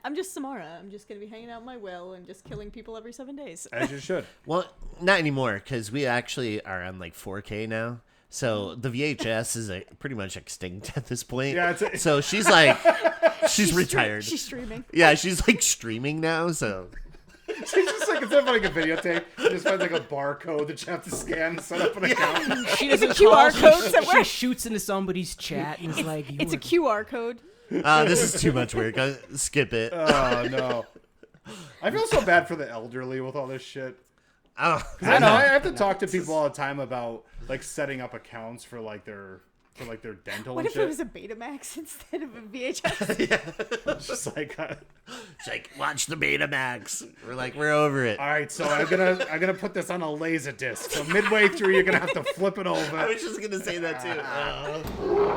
I'm just Samara. I'm just going to be hanging out in my well and just killing people every 7 days. As you should. Well, not anymore, because we actually are on like 4K now. So the VHS is pretty much extinct at this point. Yeah, so she's like, she's retired. She's streaming. Yeah, she's like streaming now. So She's just like, instead of like a videotape, you just find like a barcode that you have to scan to set up an account. She doesn't QR call, code somewhere. She shoots into somebody's chat and is like, It's a QR code. this is too much work. Skip it. Oh, no. I feel so bad for the elderly with all this shit. Oh, I know. I have to talk to people all the time about like setting up accounts for like their dental What and if shit. it was a Betamax instead of a VHS? It's just like, It's like, watch the Betamax. We're over it. all right, so I'm gonna put this on a laser disc. So midway through, you're gonna have to flip it I over. was just gonna say that too.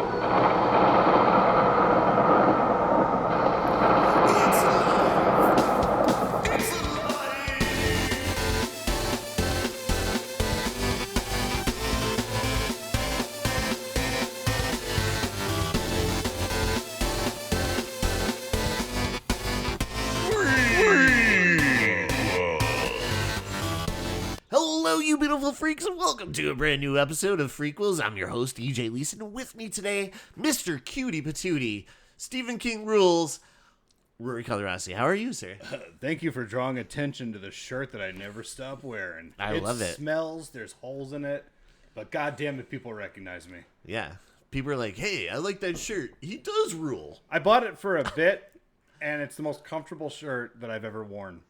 Hello, you beautiful freaks, and welcome to a brand new episode of FREAKQUELS. I'm your host, EJ Leeson, and with me today, Mr. Cutie Patootie, Stephen King Rules, Rory Colorasi. How are you, sir? Thank you for drawing attention to the shirt that I never stop wearing. I love it. It smells. There's holes in it, but goddamn if people recognize me. Yeah. People are like, hey, I like that shirt. He does rule. I bought it for a bit, and it's the most comfortable shirt that I've ever worn.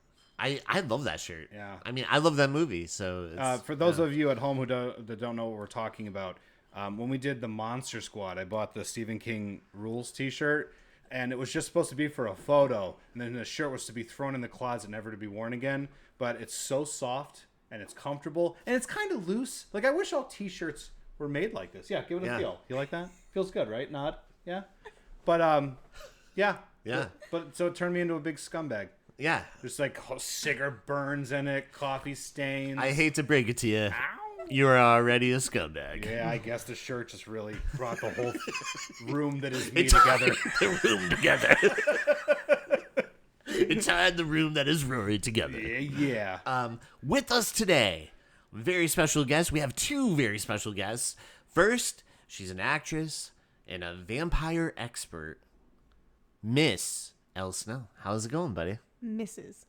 I love that shirt. Yeah. I mean, I love that movie, so it's, for those of you at home that don't know what we're talking about, when we did the Monster Squad, I bought the Stephen King Rules t-shirt, and it was just supposed to be for a photo, and then the shirt was to be thrown in the closet, never to be worn again, but it's so soft, and it's comfortable, and it's kind of loose. Like, I wish all t-shirts were made like this. Yeah, give it a feel. You like that? Feels good, right? Nod? Yeah? But, yeah. Yeah. But, so it turned me into a big scumbag. yeah. There's like cigarette burns in it, coffee stains. I hate to break it to you. You're already a scumbag. Yeah, I guess the shirt just really brought the whole room that is me together. The room together. It tied the room that is Rory together. Yeah. With us today, very special guest. We have two very special guests. First, she's an actress and a vampire expert, Miss Elle Snow. How's it going, buddy? Mrs.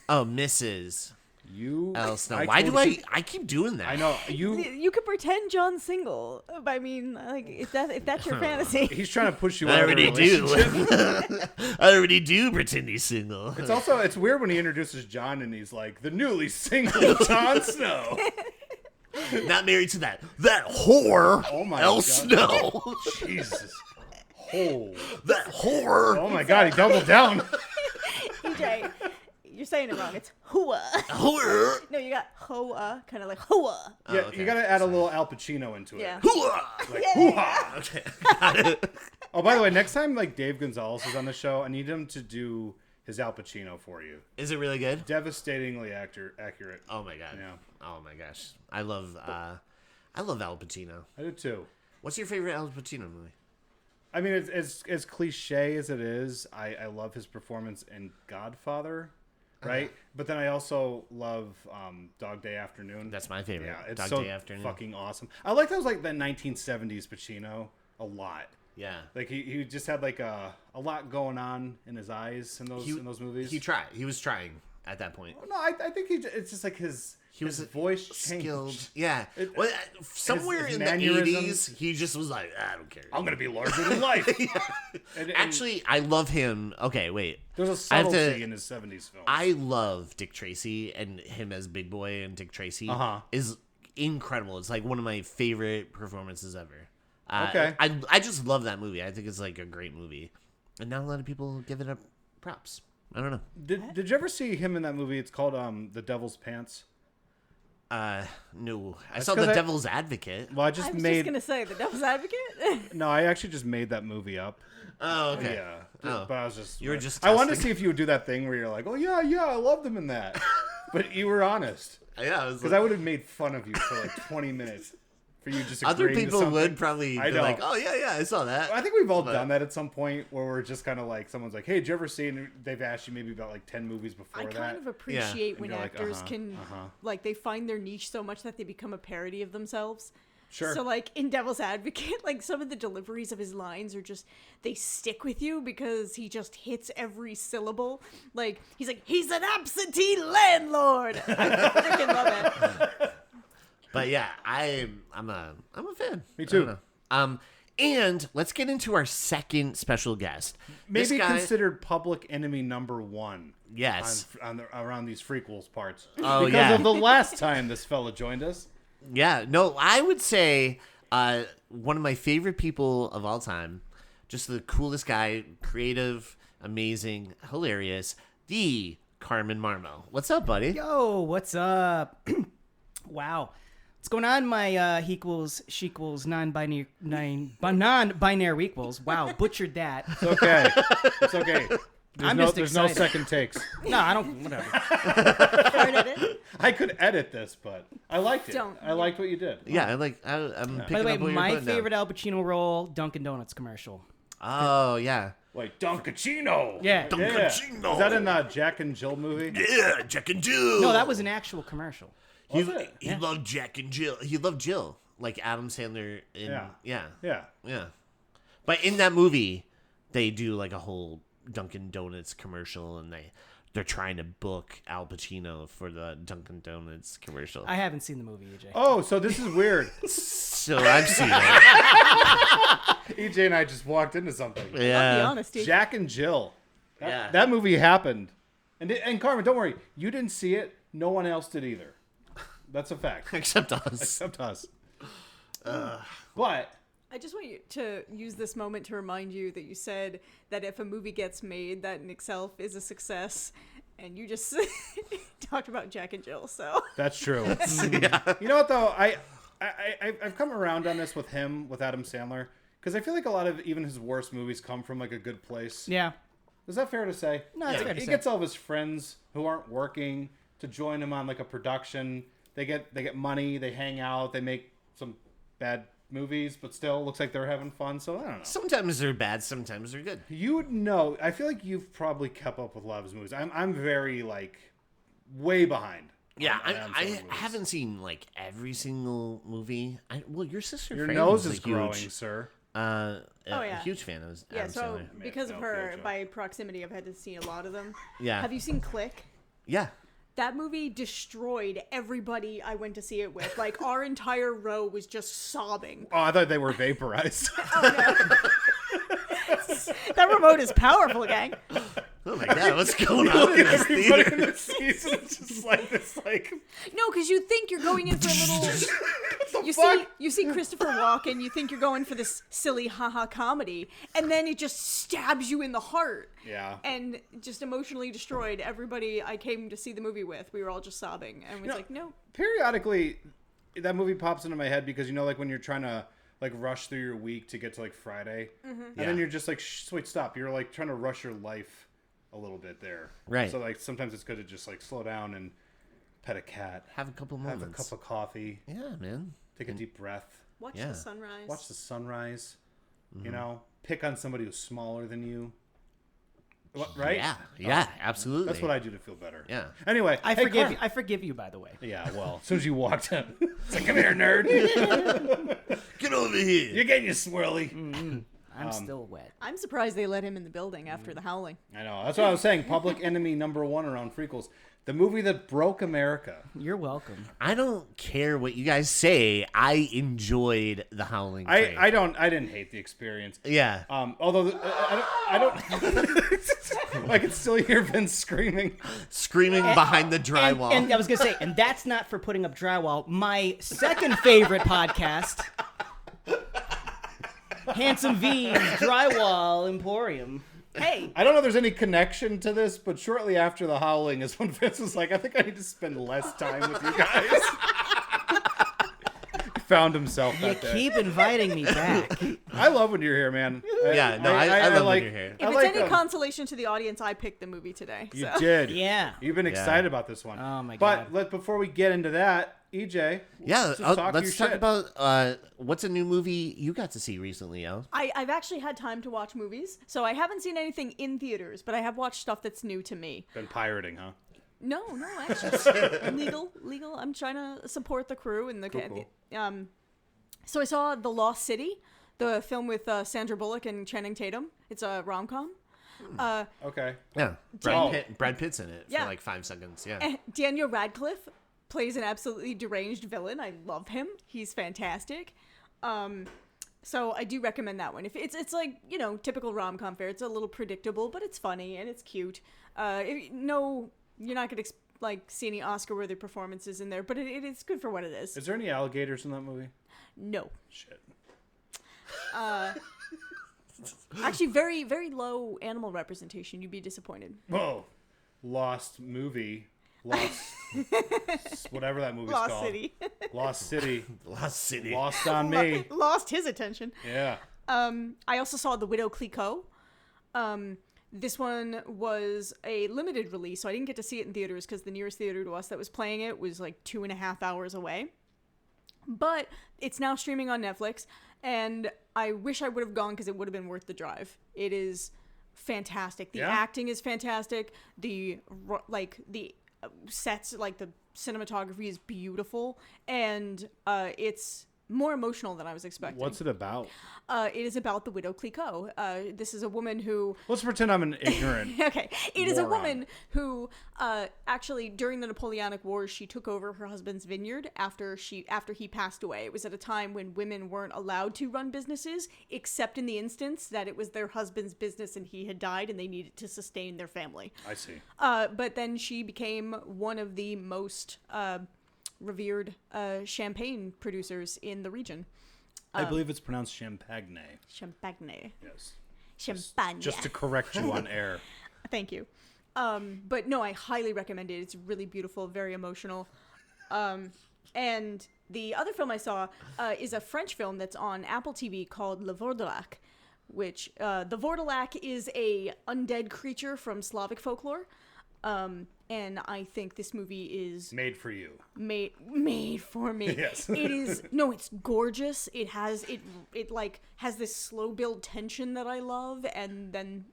Oh, Mrs. You. Elle Snow. Why do I keep doing that? I know you. You could pretend John's single. I mean, like if that's your fantasy. He's trying to push you I out of a already do. relationship. I already do pretend he's single. It's weird when he introduces John and he's like the newly single Jon Snow. Not married to that whore. Oh my Elle God. Snow. Jesus. Oh. That whore. Oh my God, he doubled down. EJ, you're saying it wrong. It's hua. Whore. No, you got hoa, kind of like hua. Yeah, okay. you got to add a little Al Pacino into it. Yeah. Like, hoo-ha. Okay, got it. Oh, by the way, next time like Dave Gonzalez is on the show, I need him to do his Al Pacino for you. Is it really good? Devastatingly accurate. Oh my god. Yeah. Oh my gosh. I love Al Pacino. I do too. What's your favorite Al Pacino movie? I mean, it's as cliche as it is. I love his performance in Godfather, right? But then I also love Dog Day Afternoon. That's my favorite. Yeah, it's Dog so Day Afternoon. fucking awesome. I like those like the 1970s Pacino a lot. Yeah. Like he just had like a lot going on in his eyes in those movies. He tried. He was trying at that point. No, I think it's just like his voice changed. Skilled. Yeah. Well, somewhere his in the mannerisms. 80s, he just was like, I don't care. I'm gonna be larger than life. and Actually, I love him. Okay, wait. there's a I have to- subtlety in his 70s films. I love Dick Tracy, and him as Big Boy and Dick Tracy is incredible. It's like one of my favorite performances ever. Okay. I just love that movie. I think it's like a great movie. And not a lot of people give it up props. I don't know. Did you ever see him in that movie? It's called The Devil's Pants. No. I That's saw 'cause The I- Devil's Advocate. Well, I I just was made just gonna say the Devil's Advocate. no. I actually just made that movie up. Oh, okay. Yeah, Oh. but I was just You were just I wanted to testing. see if you would do that thing where you're like, oh yeah, I loved him in that, but you were honest Yeah, I was because like, I would have made fun of you for like 20 minutes. for you just Other agreeing to people something. would probably I be know. like, oh, yeah, I saw that. I think we've all But- done that at some point where we're just kind of like, someone's like, hey, did you ever see, and they've asked you maybe about like 10 movies before I that. kind of appreciate And when you're like, actors can, like, they find their niche so much that they become a parody of themselves. Sure. So, like, in Devil's Advocate, like, some of the deliveries of his lines are just, they stick with you because he just hits every syllable. Like, he's like, he's an absentee landlord. I freaking love it. But yeah, I'm a fan. Me too. I don't know. And let's get into our second special guest. Maybe This guy, considered public enemy number one. Yes. Around these frequels parts. Oh, because yeah. of the last time this fella joined us. Yeah, no, I would say one of my favorite people of all time, just the coolest guy, creative, amazing, hilarious, the Carmen Marmo. What's up, buddy? Yo, what's up? Wow. What's going on, my equals, shequels, non-binary equals? Wow, butchered that. It's okay. It's okay. I'm just there's no excited. second takes. No, I don't, whatever. Hard at it. I could edit this, but I liked it. Don't. I liked what you did. Yeah, I'm picking By the way, up what you're my putting down. favorite Al Pacino role, Dunkin' Donuts commercial. Oh, yeah. Wait, Dunkachino. Yeah. Dunkachino. Is that in Jack and Jill movie? Yeah, Jack and Jill. No, that was an actual commercial. Was it? He loved Jack and Jill. He loved Jill, like Adam Sandler. Yeah. Yeah. But in that movie, they do like a whole Dunkin' Donuts commercial, and they're trying to book Al Pacino for the Dunkin' Donuts commercial. I haven't seen the movie, EJ. Oh, so this is weird. So I've seen it. EJ and I just walked into something. I'll be Yeah. honest, dude. Jack and Jill. Yeah. That movie happened. And Carmen, don't worry. You didn't see it. No one else did either. That's a fact. Except us. Except us. But I just want you to use this moment to remind you that you said that if a movie gets made, that in itself is a success. And you just talked about Jack and Jill, so. that's true. You know what, though? I've come around on this with Adam Sandler. Because I feel like a lot of even his worst movies come from like a good place. Yeah. Is that fair to say? No, it's fair to He say. gets all of his friends who aren't working to join him on like a production. They get money. They hang out. They make some bad movies, but still looks like they're having fun. So I don't know. Sometimes they're bad, sometimes they're good. You know, I feel like you've probably kept up with a lot of his movies. I'm very like way behind. Yeah, on Adam Sandler I movies. haven't seen like every single movie. Well, your sister Your Fran nose was is a huge, growing, sir. Oh, yeah. a huge fan of Yeah, Adam so Sandler. because of No, her, joke. by proximity, I've had to see a lot of them. Yeah. Have you seen Click? Yeah. That movie destroyed everybody I went to see it with. Like, our entire row was just sobbing. Oh, I thought they were vaporized. That remote is powerful, gang. Oh my god, what's going on in this Everybody in theater? the season is just like this, like No, because you think you're going in for a little... You fuck? see Christopher Walken, you think you're going for this silly haha comedy, and then it just stabs you in the heart. Yeah. And just emotionally destroyed everybody I came to see the movie with. We were all just sobbing, and was know, like, no. periodically that movie pops into my head because you know, like when you're trying to like rush through your week to get to like Friday, and then you're just like, wait, stop. You're like trying to rush your life a little bit there, Right. So like sometimes it's good to just like slow down and pet a cat, Have a couple have moments. a cup of coffee, Yeah, man. take a deep breath, Watch Yeah. the sunrise. watch the sunrise. You know, pick on somebody who's smaller than you. What, right? Yeah, absolutely. That's what I do to feel better. Yeah. Anyway, I hey, forgive Carm- you. I forgive you, by the way. Yeah, well, as soon as you walked in, it's like, come here, nerd. Get over here. You're getting you swirly. I'm still wet. I'm surprised they let him in the building after the howling. I know. That's what I was saying. Public enemy number one around Freakles. The movie that broke America. You're welcome. I don't care what you guys say. I enjoyed the Howling. Train. I didn't hate the experience. Yeah. Although I don't I can still hear Vince screaming. Screaming behind the drywall. And I was gonna say, and that's not for putting up drywall. My second favorite podcast, Handsome V's Drywall Emporium. Hey, I don't know if there's any connection to this, but shortly after the howling is when Vince was like, I think I need to spend less time with you guys. He found himself You that day. keep inviting me back. I love when you're here, man. Yeah, no, I love when you're here. if it's any consolation to the audience, I picked the movie today. You So. did. Yeah. You've been excited about this one. Oh, my But God. before we get into that, EJ. Yeah, just talk let's your talk shit. about what's a new movie you got to see recently, Elle? I've actually had time to watch movies, so I haven't seen anything in theaters, but I have watched stuff that's new to me. Been pirating, huh? No, actually, legal. I'm trying to support the crew and the Cool. So I saw The Lost City, the film with Sandra Bullock and Channing Tatum. It's a rom-com. Okay. Yeah, Oh. Brad Pitt's in it Yeah. for like 5 seconds. Yeah, Daniel Radcliffe plays an absolutely deranged villain. I love him. He's fantastic. So I do recommend that one. If it's like, you know, typical rom-com fare. It's a little predictable, but it's funny and it's cute. You're not gonna see any Oscar-worthy performances in there, but it is good for what it is. Is there any alligators in that movie? No. Shit. Actually, very, very low animal representation. You'd be disappointed. Whoa. Lost movie. Lost. Whatever that movie's Lost called. City. Lost City. Lost City. Lost on me. Lost his attention. Yeah. I also saw The Widow Clicquot. This one was a limited release, so I didn't get to see it in theaters because the nearest theater to us that was playing it was like 2.5 hours away. But it's now streaming on Netflix, and I wish I would have gone because it would have been worth the drive. It is fantastic. The acting is fantastic. The sets, like the cinematography is beautiful, and it's more emotional than I was expecting. What's it about? It is about the widow Clicquot. This is a woman who... Let's pretend I'm an ignorant Okay. It is a moron. woman who actually, during the Napoleonic Wars, she took over her husband's vineyard after he passed away. It was at a time when women weren't allowed to run businesses, except in the instance that it was their husband's business and he had died and they needed to sustain their family. I see. But then she became one of the most revered champagne producers in the region. I believe it's pronounced champagne. Champagne. Yes. Champagne. Just to correct you on air. Thank you. But no, I highly recommend it. It's really beautiful, very emotional. And the other film I saw is a French film that's on Apple TV called Le Vordelak, which the Vordelak is a undead creature from Slavic folklore. And I think this movie is Made for you. made for me. Yes. It is. No, it's gorgeous. It has this slow build tension that I love, and then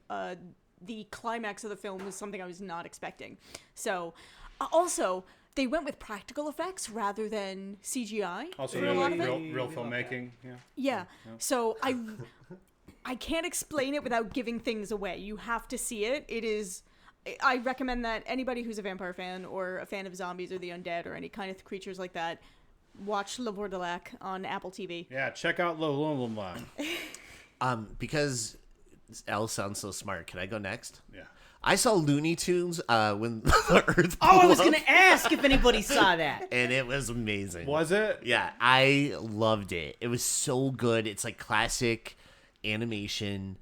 the climax of the film is something I was not expecting. So, also they went with practical effects rather than CGI Also, for a lot of it. real filmmaking. Yeah. Yeah. So I can't explain it without giving things away. You have to see it. It is. I recommend that anybody who's a vampire fan or a fan of zombies or the undead or any kind of creatures like that, watch Le Vordelak on Apple TV. Yeah, check out Le Lomba. Because Elle sounds so smart. Can I go next? Yeah. I saw Looney Tunes when the Earth blew Oh, I was up, going to ask if anybody saw that. and it was amazing. Was it? Yeah, I loved it. It was so good. It's like classic animation,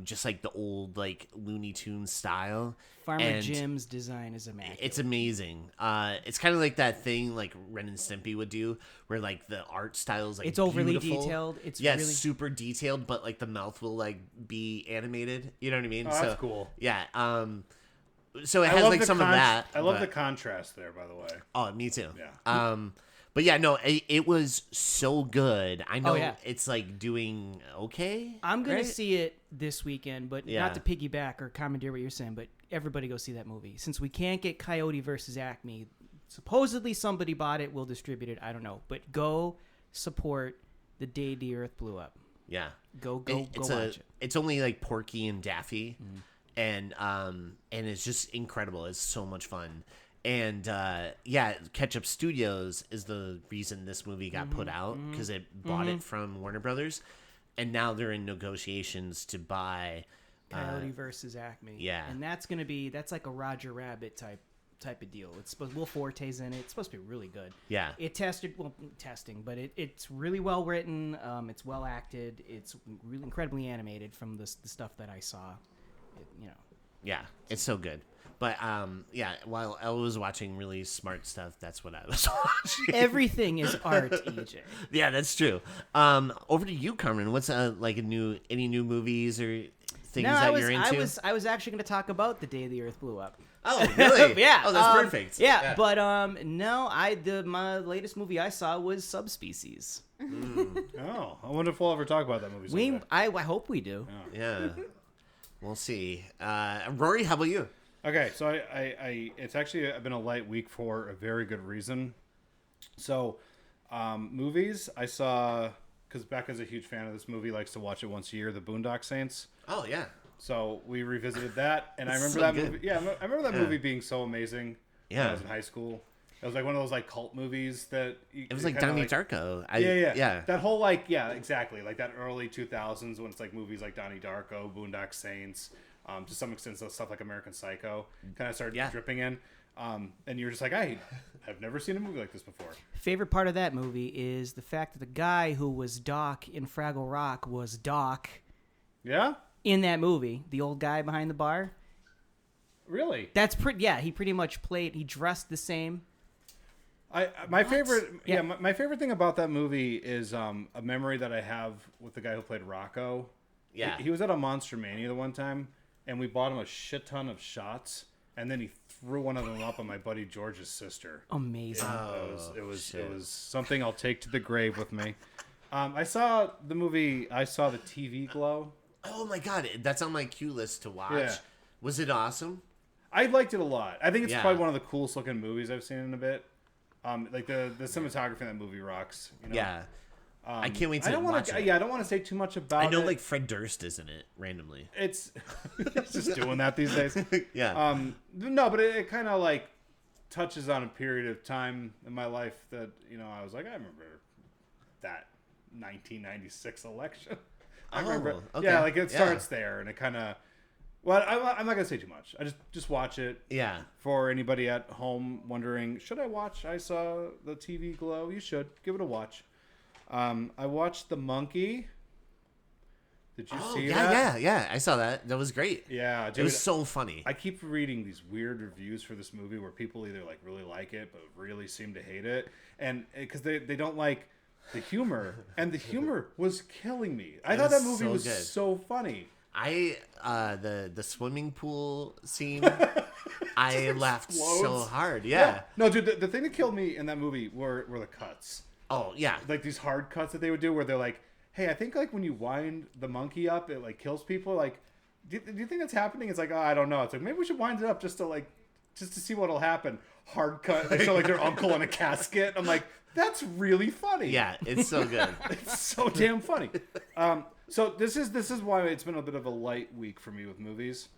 just like the old like Looney Tunes style. Farmer And Jim's design is immaculate. it's amazing. It's kind of like that thing like Ren and Stimpy would do, where like the art style is like It's overly beautiful. detailed. It's yeah, really it's super detailed, but like the mouth will like be animated. You know what I mean? Oh, that's cool. Yeah. So it has like some of that. I love but- the contrast there, by the way. Oh, me too. Yeah. But yeah, no, it was so good. I know yeah. it's like doing okay. I'm going right? to see it this weekend, but Yeah. not to piggyback or commandeer what you're saying, but everybody go see that movie. Since we can't get Coyote versus Acme, supposedly somebody bought it, will distribute it. I don't know. But go support the day the Earth blew up. Yeah. Go It's watch it. It's only like Porky and Daffy, and it's just incredible. It's so much fun. And yeah, Ketchup Studios is the reason this movie got put out, because it bought it from Warner Brothers, and now they're in negotiations to buy Coyote versus Acme. yeah. And that's like a Roger Rabbit type of deal. It's supposed Will Forte's in it. It's supposed to be really good. Yeah. It testing, but it's really well written. It's well acted. It's really incredibly animated from the stuff that I saw. Yeah, it's so good. But yeah, while Elle was watching really smart stuff, that's what I was watching. Everything is art, EJ. Yeah, that's true. Over to you, Carmen. What's like any new movies or things No, that you're into? I was actually going to talk about the day the Earth blew up. Oh, really? Yeah. Oh, that's perfect. Yeah, but no, my latest movie I saw was Subspecies. Oh, I wonder if we'll ever talk about that movie someday. I hope we do. Yeah. We'll see. Rory, how about you? Okay, so I it's actually been a light week for a very good reason. So, movies, I saw, because Becca's a huge fan of this movie, likes to watch it once a year, The Boondock Saints. Oh, yeah. So we revisited that, and I remember so that good. movie. Yeah, I remember that movie being so amazing when Yeah. I was in high school. It was like one of those like cult movies that It was like Donnie Darko. Yeah. That whole like exactly like that early 2000s when it's like movies like Donnie Darko, Boondock Saints, to some extent stuff like American Psycho kind of started dripping in. And you're just like, I've never seen a movie like this before. Favorite part of that movie is the fact that the guy who was Doc in Fraggle Rock was Doc Yeah? in that movie. The old guy behind the bar. Really? That's pretty. Yeah, he pretty much played. He dressed the same. My favorite thing about that movie is a memory that I have with the guy who played Rocco. Yeah. He was at a Monster Mania the one time, and we bought him a shit ton of shots, and then he threw one of them up on my buddy George's sister. Amazing. It was something I'll take to the grave with me. I saw the movie. I saw the TV Glow. Oh, my God. That's on my queue list to watch. Yeah. Was it awesome? I liked it a lot. I think it's Yeah. probably one of the coolest looking movies I've seen in a bit. Like the cinematography in that movie rocks. You know? Yeah. I can't wait to I don't watch it. Yeah, I don't want to say too much about it. I know, like, Fred Durst is in it, randomly. It's just doing that these days. Yeah. No, but it kind of like touches on a period of time in my life that I was like, I remember that 1996 election. I remember. Okay. Yeah, like it starts there, and it kind of. Well, I'm not gonna say too much. I just watch it. Yeah. For anybody at home wondering, should I watch? I saw the TV Glow. You should give it a watch. I watched The Monkey. Did you see that? Yeah. I saw that. That was great. Yeah, dude, It was so funny. I keep reading these weird reviews for this movie where people either like really like it but really seem to hate it, and because they don't like the humor, and the humor was killing me. I thought that movie was good. so funny. The swimming pool scene, I laughed so explodes. hard. Yeah. No, dude, the thing that killed me in that movie were the cuts. Oh, yeah. Like these hard cuts that they would do where they're like, hey, I think like when you wind the monkey up, it like kills people. Like, do you think that's happening? It's like, oh, I don't know. It's like, maybe we should wind it up just to see what'll happen. Hard cut. They show like their uncle in a casket. I'm like, that's really funny. Yeah, it's so good. It's so damn funny. So this is why it's been a bit of a light week for me with movies.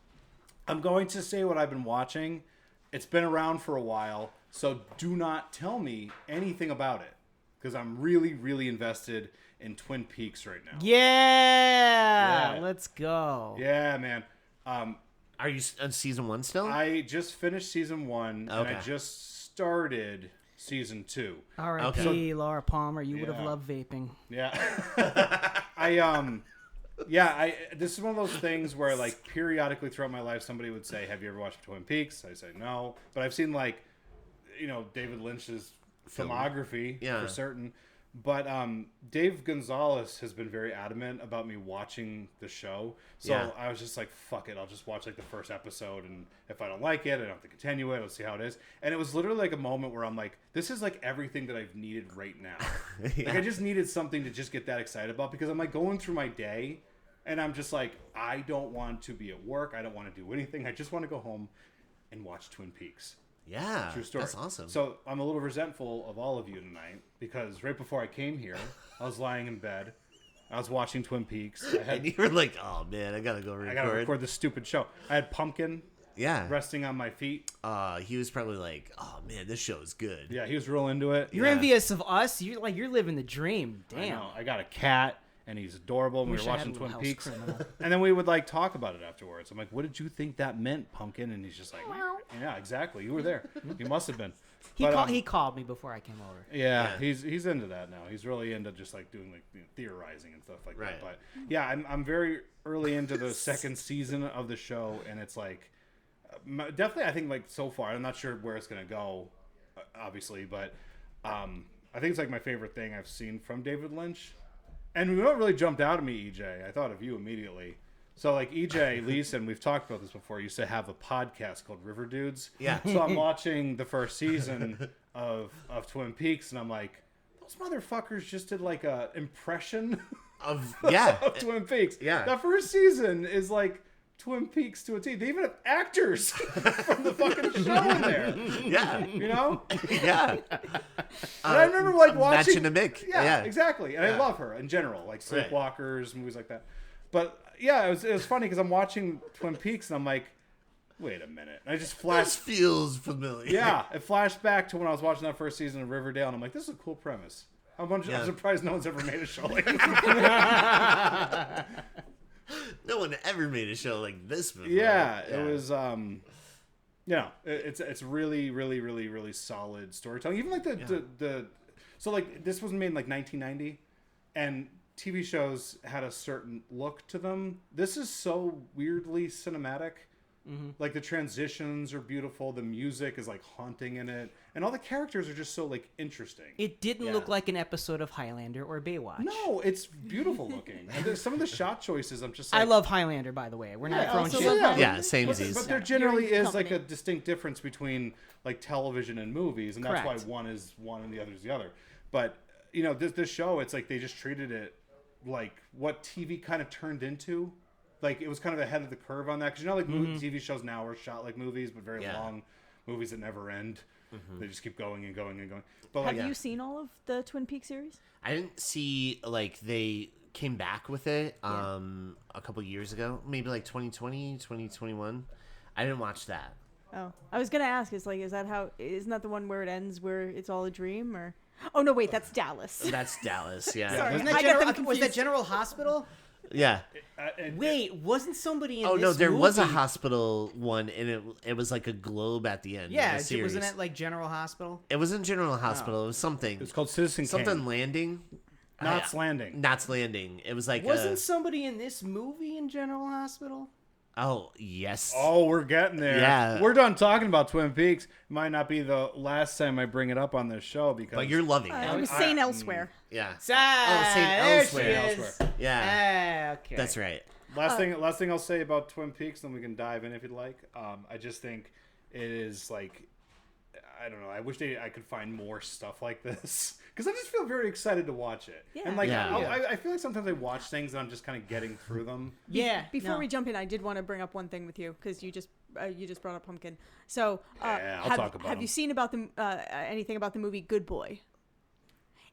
I'm going to say what I've been watching. It's been around for a while, so do not tell me anything about it, because I'm really, really invested in Twin Peaks right now. Yeah, let's go. Yeah, man. Are you on season 1 still? I just finished season 1, and I just started season 2. R.I.P. Laura Palmer. You would have Yeah. loved vaping. Yeah. This is one of those things where like periodically throughout my life somebody would say, have you ever watched Twin Peaks? I say no, but I've seen like David Lynch's filmography for certain. But Dave Gonzalez has been very adamant about me watching the show. So I was just like, fuck it. I'll just watch like the first episode. And if I don't like it, I don't have to continue it. I'll see how it is. And it was literally like a moment where I'm like, this is like everything that I've needed right now. Like I just needed something to just get that excited about, because I'm like going through my day and I'm just like, I don't want to be at work. I don't want to do anything. I just want to go home and watch Twin Peaks. Yeah, True story. that's awesome. So I'm a little resentful of all of you tonight, because right before I came here, I was lying in bed. I was watching Twin Peaks. And you were like, oh, man, I got to go record. I got to record this stupid show. I had Pumpkin resting on my feet. He was probably like, oh, man, this show is good. Yeah, he was real into it. You're envious of us. You're living the dream. Damn. I know. I got a cat, and he's adorable, and we Wish were I had watching a Twin little Peaks. house criminal. And then we would like talk about it afterwards. I'm like, what did you think that meant, Pumpkin? And he's just like, yeah, exactly. You were there. You must have been. He called me before I came over. Yeah, he's into that now. He's really into just like doing like theorizing and stuff like that. But yeah, I'm very early into the second season of the show, and it's like definitely I think like so far I'm not sure where it's gonna go, obviously, but I think it's like my favorite thing I've seen from David Lynch. And what really jumped out at me, EJ, I thought of you immediately. So like EJ Leeson, we've talked about this before, used to have a podcast called River Dudes. Yeah. So I'm watching the first season of Twin Peaks, and I'm like, those motherfuckers just did like a impression of of Twin Peaks. Yeah. That first season is like Twin Peaks to a T. They even have actors from the fucking show in there. Yeah. You know? Yeah. And I remember like watching Matching a Mick. Yeah, exactly. And Yeah. I love her in general, like Right. Sleepwalkers, movies like that. But yeah, it was funny because I'm watching Twin Peaks and I'm like, wait a minute. And I just This flashed. feels familiar. Yeah, it flashed back to when I was watching that first season of Riverdale, and I'm like, this is a cool premise. I'm surprised no one's ever made a show like this. No one ever made a show like this before. Yeah, it was. It's really, really, really, really solid storytelling. Even like the so like this was made in like 1990, and TV shows had a certain look to them. This is so weirdly cinematic. Mm-hmm. Like the transitions are beautiful. The music is like haunting in it, and all the characters are just so like interesting. It didn't look like an episode of Highlander or Baywatch. No, it's beautiful looking. And some of the shot choices, I'm just like, I love Highlander, by the way. We're not throwing also shit. love Highlander. Yeah, same as But these. there generally You're in is like a company. distinct difference between like television and movies, and that's Correct. why one is one and the other is the other. But you know, this show, it's like they just treated it like what TV kind of turned into. Like it was kind of ahead of the curve on that, because you know, like TV shows now are shot like movies, but very long movies that never end. They just keep going and going and going. But like, Have you seen all of the Twin Peaks series? I didn't see like they came back with it a couple years ago, maybe like 2020, 2021. I didn't watch that. Oh, I was gonna ask. Is that isn't that the one where it ends where it's all a dream? Or oh no, wait, that's Dallas. That's Dallas. Yeah. Sorry. Wasn't that I got them was that confused. General Hospital? Yeah. Wait, wasn't somebody in Oh this no, there was a movie- hospital one, and it was like a globe at the end. Yeah, of the series. wasn't it like General Hospital? It wasn't General Hospital. It was something. it's called Citizen Something Kane. Landing. Knots Landing. Knots Landing. It was like Wasn't somebody in this movie in General Hospital? Oh yes. Oh, we're getting there. Yeah. We're done talking about Twin Peaks. It might not be the last time I bring it up on this show because But you're loving it. I was saying elsewhere. Yeah. Ah, St. there Elsewhere. she is. Yeah. Ah, okay. That's right. Last thing I'll say about Twin Peaks, then we can dive in if you'd like. I just think it is like, I don't know. I wish I could find more stuff like this because I just feel very excited to watch it. Yeah. And like, Yeah. I feel like sometimes I watch things and I'm just kind of getting through them. Yeah. Before no. we jump in, I did want to bring up one thing with you because you just brought up Pumpkin. So Yeah, I'll have, talk about have him. you seen about the anything about the movie Good Boy?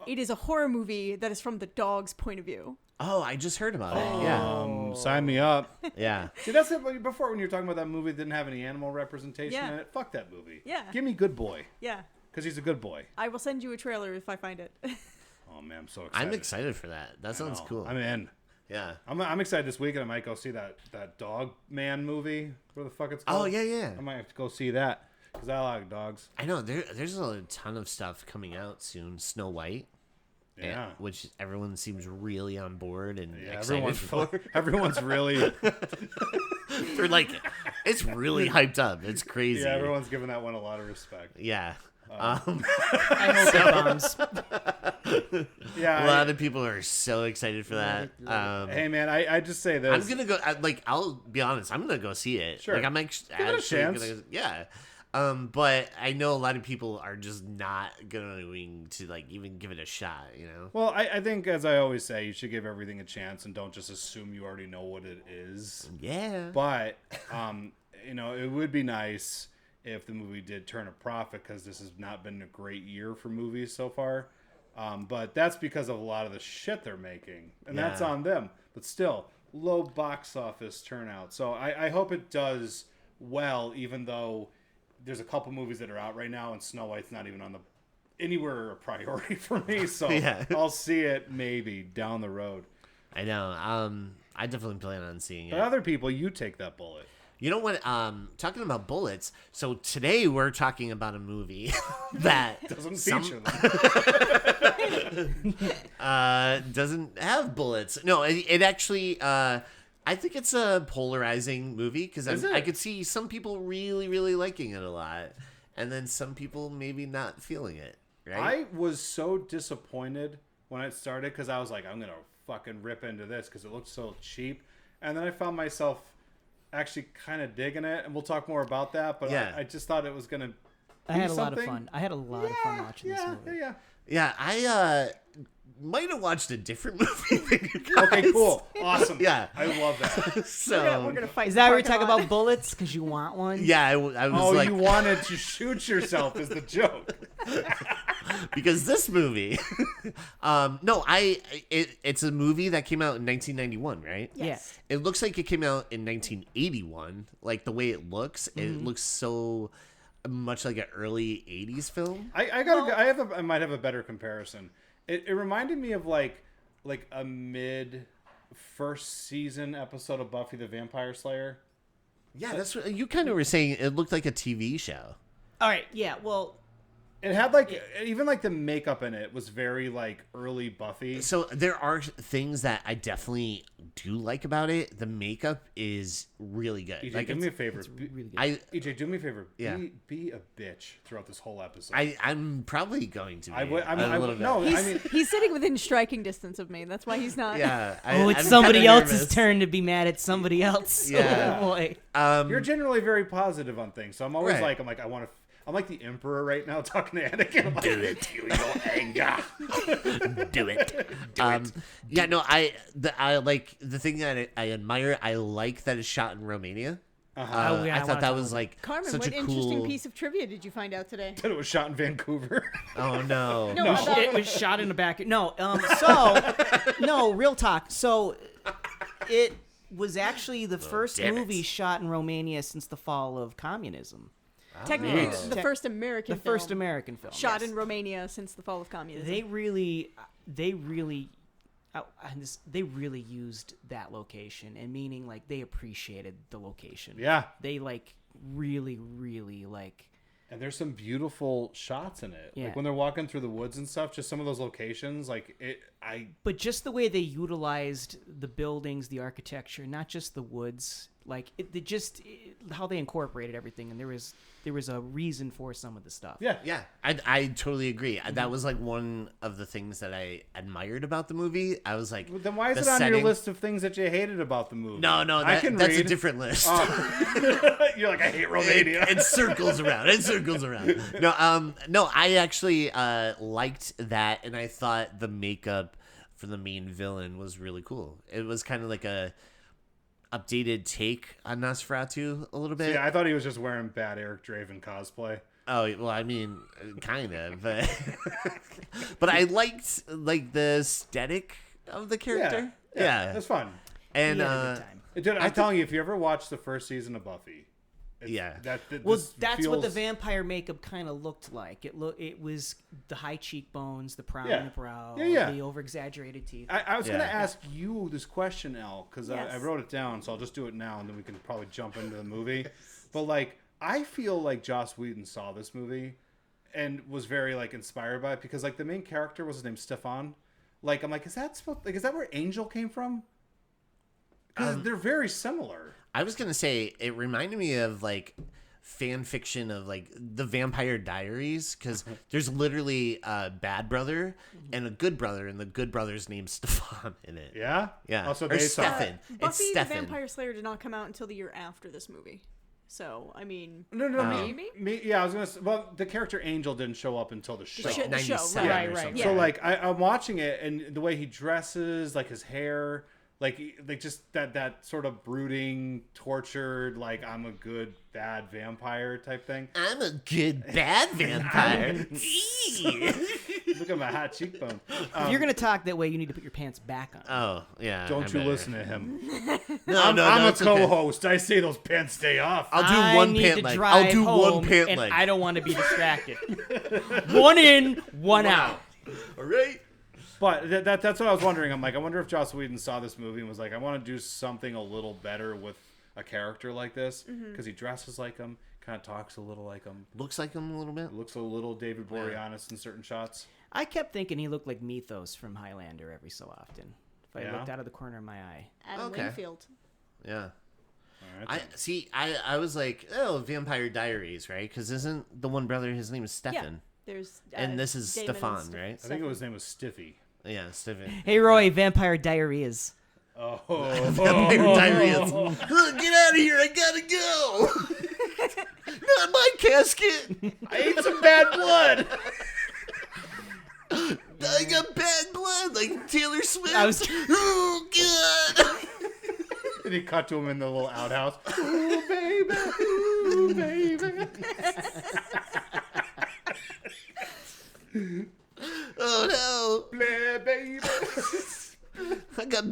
It is a horror movie that is from the dog's point of view. Oh, I just heard about it. Yeah. Sign me up. Yeah. See, that's it. Before when you were talking about that movie that didn't have any animal representation Yeah. in it, fuck that movie. Yeah. Give me Good Boy Yeah, because he's a good boy. I will send you a trailer if I find it. Oh man, I'm so excited. I'm excited for that. That sounds Oh, cool. I'm in. Yeah. I'm excited this weekend. I might go see that Dog Man movie. Where the fuck it's called? Oh yeah. I might have to go see that because I like dogs. I know there's a ton of stuff coming out soon. Snow White. Yeah. Which everyone seems really on board and Yeah, excited for. everyone's really They're like, it's really hyped up. It's crazy. yeah, everyone's giving that one a lot of respect. Yeah. I hope it bombs. Yeah, A lot of people are so excited for that. hey man, I just say this. I'm gonna go. I'll be honest. I'm gonna go see it. Sure. Like I'm it a actually chance. gonna. Yeah. But I know a lot of people are just not going to like even give it a shot. You know. Well, I think, as I always say, you should give everything a chance and don't just assume you already know what it is. Yeah. But, you know, it would be nice if the movie did turn a profit because this has not been a great year for movies so far. But that's because of a lot of the shit they're making. And that's Yeah. on them. But still, low box office turnout. So I hope it does well, even though there's a couple movies that are out right now and Snow White's not even on anywhere a priority for me. So Yeah. I'll see it maybe down the road. I know. I definitely plan on seeing it. But other people, you take that bullet. You know what? Talking about bullets. So today we're talking about a movie that Doesn't feature them. doesn't have bullets. No, it actually. I think it's a polarizing movie because Is it? I could see some people really, really liking it a lot, and then some people maybe not feeling it. Right? I was so disappointed when it started because I was like, I'm going to fucking rip into this because it looked so cheap. and then I found myself actually kind of digging it, and we'll talk more about that. But Yeah. I just thought it was gonna. I had a lot of something. fun. I had a lot of fun watching this movie. Yeah, I might have watched a different movie than you guys. Okay, cool, awesome. Yeah. I love that. So We're gonna fight. Is in the that where you parking talk lot. about bullets? Because you want one? yeah, I was Oh, like, you wanted to shoot yourself is the joke. because this movie, no, it's a movie that came out in 1991, right? Yes. It looks like it came out in 1981. Like the way it looks, Mm-hmm. it looks so much like an early 80s film. I might have a better comparison. It reminded me of like a mid first season episode of Buffy the Vampire Slayer. Yeah, that's what you kind of were saying. It looked like a TV show. All right. Yeah. Well. It had like even like the makeup in it was very like early Buffy. So there are things that I definitely do like about it. The makeup is really good. EJ, Like do me a favor. Really good. EJ, do me a favor. Yeah. Be a bitch throughout this whole episode. I'm probably going to be I would. a little bit. No, I mean, He's sitting within striking distance of me. That's why he's not. Yeah. It's I'm somebody kinda else's nervous. turn to be mad at somebody else. Yeah. Oh, boy. you're generally very positive on things, so I'm always Right. I'm like the Emperor right now talking to Anakin. I'm like, Do it. Feel your anger. Do it. Yeah, no, I like the thing that I admire. I like that it's shot in Romania. Oh, yeah, I I thought wanna that talk was about like Carmen, such what a interesting cool. piece of trivia did you find out today? That it was shot in Vancouver. Oh no. No, about- It was shot in the back. No, no, real talk. So it was actually the first damn it. movie shot in Romania since the fall of communism. Technically, Oh. the first American. The first film American film. shot yes. in Romania since the fall of communism. They really used that location, and meaning like they appreciated the location. Yeah. They like really like. And there's some beautiful shots in it. Yeah. Like when they're walking through the woods and stuff, just some of those locations, But just the way they utilized the buildings, the architecture, not just the woods, like how they incorporated everything, and there was a reason for some of the stuff. yeah. Yeah, I totally agree. That was like one of the things that I admired about the movie. I was like, Then why is the it on your setting- list of things that you hated about the movie? No, I can that's a read. different list. You're like, I hate Romania. It circles around. It circles around. No, I actually liked that, and I thought the makeup for the main villain was really cool. It was kind of like a updated take on Nosferatu a little bit. Yeah, I thought he was just wearing bad Eric Draven cosplay. Oh well, I mean, kind of, but but I liked like the aesthetic of the character. Yeah, That's fun. and He had a good time. Dude, I'm telling you, if you ever watch the first season of Buffy, yeah, Well, this that's what the feels- vampire makeup kind of looked like. It was the high cheekbones, the prominent brow, Yeah. the over exaggerated teeth. I was going to Yeah. ask you this question, Elle, because I Yes. wrote it down, so I'll just do it now, and then we can probably jump into the movie. But like, I feel like Joss Whedon saw this movie and was very like inspired by it because like the main character was his name Stefan. Like, I'm like, is that where Angel came from? Because they're very similar. I was gonna say it reminded me of like fan fiction of like the Vampire Diaries because there's literally a bad brother and a good brother, and the good brother's name's Stefan in it. Yeah. Yeah. Also, Or they saw Stefan. it. It's Buffy the Stefan. Vampire Slayer did not come out until the year after this movie. So, I mean, No, maybe? yeah, I was gonna say, well, the character Angel didn't show up until the show. The show, 97 right, or right. something. Yeah. So like I'm watching it, and the way he dresses, like his hair, like just that sort of brooding, tortured, like I'm a good bad vampire type thing. I'm a good bad vampire. Look at my hot cheekbone. If you're gonna talk that way, you need to put your pants back on. Oh yeah. Don't I you better. listen to him. No, I'm a it's okay. co-host. I say those pants stay off. I'll do I one need pant to leg. drive I'll do one home, pant and leg. I don't want to be distracted. One in, one out. All right. But that's what I was wondering. I'm like, I wonder if Joss Whedon saw this movie and was like, I want to do something a little better with a character like this because he dresses like him, kind of talks a little like him, Looks like him a little bit. looks a little David Boreanaz in certain shots. I kept thinking he looked like Mythos from Highlander every so often. If I Yeah? looked out of the corner of my eye. Adam Okay. Winfield. Yeah. All right, I was like, oh, Vampire Diaries, right? Because isn't the one brother, his name is Stefan? There's And this is Damon and Stefan, right? I think his name was Stiffy. Yeah, Stefan. Hey Roy, Vampire Diarrheas. Vampire diarrhea. Oh, get out of here! I gotta go. Not my casket. I ate some bad blood. I got bad blood, like Taylor Swift. Oh God. And he cut to him in the little outhouse. Ooh, baby. Ooh, baby. Oh no. Blah, baby. I got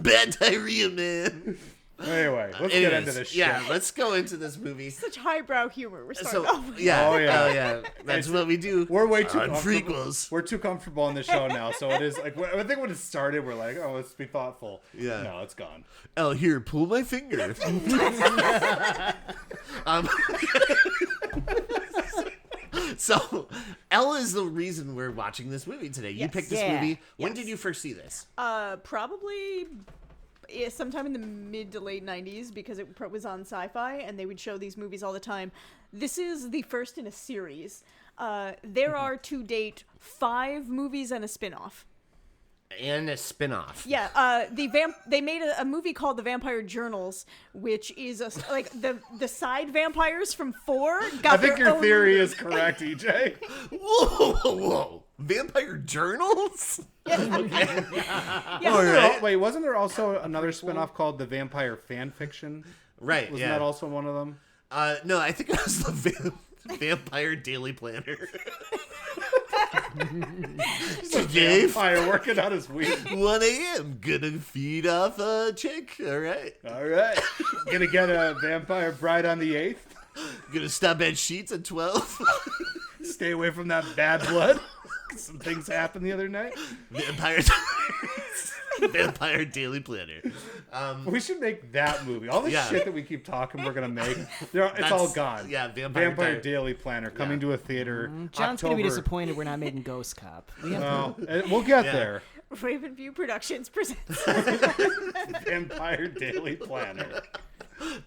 bad diarrhea, man. Anyway, let's get into this shit. Yeah, let's go into this movie. Such highbrow humor. We're starting So, off with. yeah, Oh, yeah. yeah. That's what we do. We're way too on comfortable. prequels. We're too comfortable on the show now, so it is like I think when it started, we're like, oh, let's be thoughtful. Yeah. No, it's gone. Elle, here, pull my finger. So, Elle is the reason we're watching this movie today. You Yes. picked this Yeah. movie. When Yes. did you first see this? Probably sometime in the mid to late 90s because it was on Sci-Fi and they would show these movies all the time. This is the first in a series. There are to date 5 movies and a spin-off. And a spin-off. Yeah, they made a movie called The Vampire Journals, which is like the side vampires from 4 got I think their your own theory movie. is correct, EJ. Whoa. Vampire journals? Yeah. All right. Wait, wasn't there also another spin-off called The Vampire Fan Fiction? Right, Wasn't yeah. that also one of them? No, I think it was the Vampire Daily Planner. Today, Vampire working on his week. 1 a.m. Gonna feed off a chick. All right. All right. Gonna get a vampire bride on the 8th. Gonna stop at Sheets at 12. Stay away from that bad blood. Some things happened the other night. Vampire Daily Planner. We should make that movie. All the Yeah. shit that we keep talking we're gonna make, it's all gone. Yeah, Vampire Daily Planner coming to a theater. John's going to be October. disappointed we're not making Ghost Cop. We have Well, we'll get Yeah. there. Raven View Productions presents. Vampire Daily Planner.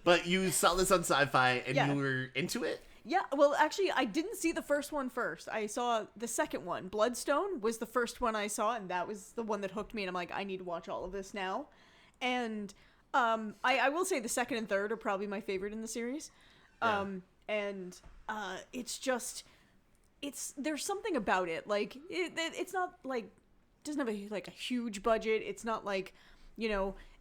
But you saw this on Sci-Fi and Yeah. you were into it? Yeah, well, actually, I didn't see the first one first. I saw the second one. Bloodstone was the first one I saw, and that was the one that hooked me. And I'm like, I need to watch all of this now. And I will say the second and third are probably my favorite in the series. And it's just, there's something about it. Like, it's not like, doesn't have a huge budget. It's not like,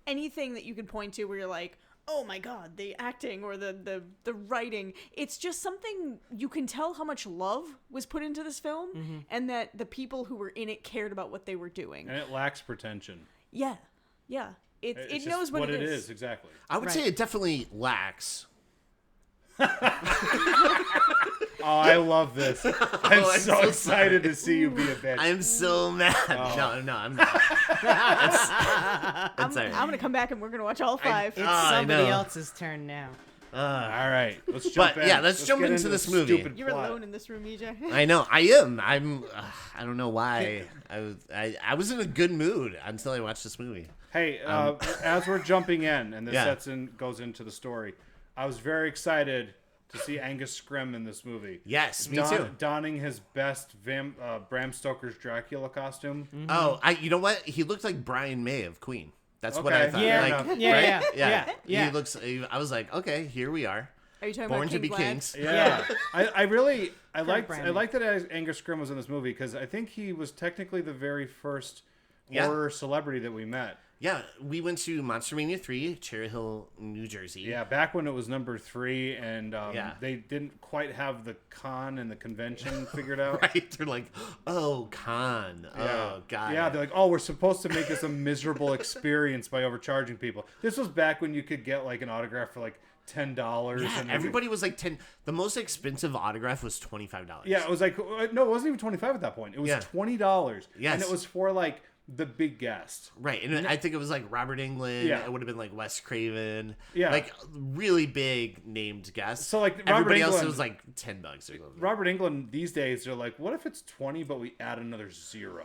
anything that you can point to where you're like, oh my god, the acting or the writing. It's just something you can tell how much love was put into this film and that the people who were in it cared about what they were doing. And it lacks pretension. Yeah. It It's knows just what it is, exactly. I would say it definitely lacks. Oh, I love this. I'm I'm so so excited to see you be a bitch. I'm so mad. Oh. No, I'm not. It's I'm all right. gonna come back and we're gonna watch all 5. It's I somebody know. else's turn now. All right, let's jump But, in. yeah, let's jump get into this the movie. stupid You're plot. alone in this room, EJ. I know. I am. I don't know why. I was in a good mood until I watched this movie. Hey, as we're jumping in and this Yeah. goes into the story, I was very excited to see Angus Scrim in this movie. Yes, me too. Donning his best Bram Stoker's Dracula costume. Oh, you know what? He looked like Brian May of Queen. That's what I Okay, thought. fair Like, enough. Yeah. He looks. I was like, okay, here we are. Are you talking Born about to King be Vlad? kings. Yeah, I liked Brandon. that Angus Scrim was in this movie because I think he was technically the very first Yeah. horror celebrity that we met. Yeah, we went to Monster Mania 3, Cherry Hill, New Jersey. Yeah, back when it was number 3 and Yeah. they didn't quite have the con and the convention figured out. Right? They're like, oh, con. Oh, God. Yeah, they're like, oh, we're supposed to make this a miserable experience by overcharging people. This was back when you could get like an autograph for like $10. Yeah, and everybody was like 10. The most expensive autograph was $25. Yeah, it was like no, it wasn't even 25 at that point. It was Yeah. $20. Yes. And it was for like the big guest. Right, and I think it was like Robert Englund. Yeah. It would have been like Wes Craven. Yeah. Like really big named guests. So, like, Robert everybody else, it Englund- was like $10 or something. Robert Englund these days, they're like, what if it's 20 but we add another 0?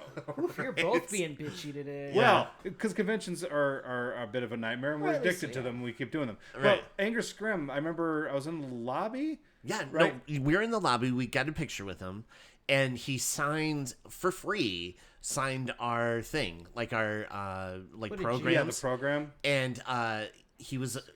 You're both being bitchy today. Well, because conventions are a bit of a nightmare and we're Rightly addicted so, to yeah. them and we keep doing them. Right. But Angus Scrim, I remember I was in the lobby. Yeah, Right. no, we were in the lobby. We got a picture with him, and he signed for free. Signed our thing, like our like What did you- programs. Yeah, the program. And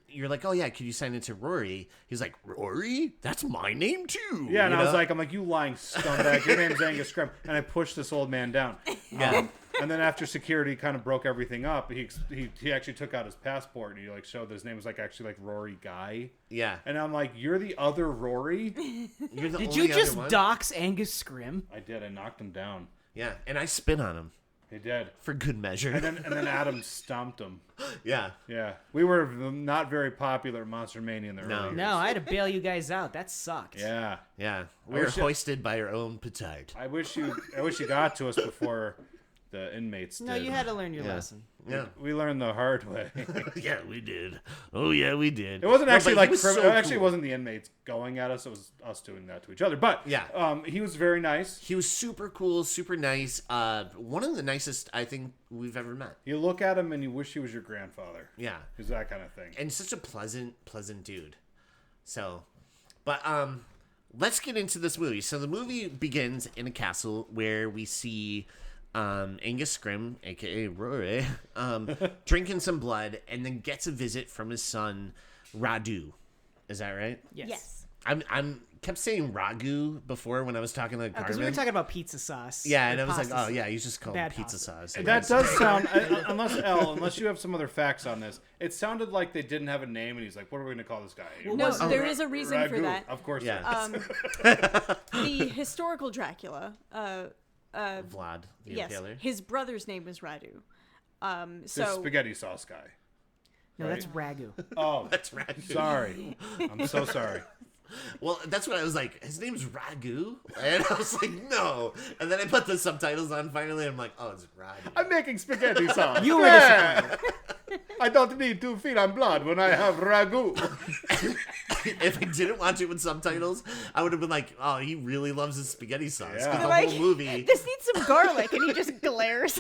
you're like, oh yeah, could you sign it to Rory? He's like, Rory? That's my name too. Yeah, and you I was know? like, I'm like, you lying scumbag. Your name's Angus Scrim. And I pushed this old man down. Yeah. And then after security kind of broke everything up, he actually took out his passport and he like showed that his name was like actually like Rory Guy. Yeah. And I'm like, you're the other Rory? You're the Did only you just other one? dox Angus Scrim? I did. I knocked him down. Yeah, and I spit on him He did. for good measure. And then Adam stomped him. yeah. Yeah. We were not very popular at Monster Mania in the No. early years. No, I had to bail you guys out. That sucked. Yeah. Yeah. We were wish you- hoisted by our own petard. I wish you got to us before the inmates did. No, you had to learn your Yeah. lesson. Yeah. We learned the hard way. Yeah, we did. Oh, yeah, we did. It wasn't No, actually but he like was so it actually cool. wasn't the inmates going at us. It was us doing that to each other. But Yeah. he was very nice. He was super cool, super nice. One of the nicest I think we've ever met. You look at him and you wish he was your grandfather. Yeah. He's that kind of thing. And such a pleasant dude. So, but let's get into this movie. So the movie begins in a castle where we see Angus Scrim, aka Rory, drinking some blood, and then gets a visit from his son Radu. Is that right? Yes. I'm kept saying Ragu before when I was talking to Carmen. Because we were talking about pizza sauce. yeah, or and I was like, pasta oh yeah, he's just called Bad pizza pasta. sauce. That does sound, unless you have some other facts on this, it sounded like they didn't have a name, and he's like, "What are we going to call this guy?" No, there is a reason for Ragu. that. Of course, Yeah. there is. The historical Dracula, Vlad the yes, Impaler. his brother's name was Radu. The So spaghetti sauce guy. No, Right? that's ragu. Oh, That's Ragu. sorry. I'm so sorry. Well, that's what I was like. His name's Ragu, and I was like, no. And then I put the subtitles on. Finally, I'm like, oh, it's Ragu. I'm making spaghetti sauce. You were Yeah. I don't need to feed on blood when I have ragu. If I didn't watch it with subtitles, I would have been like, oh, he really loves his spaghetti sauce. 'Cause Yeah. the like, whole movie. this needs some garlic, and he just glares.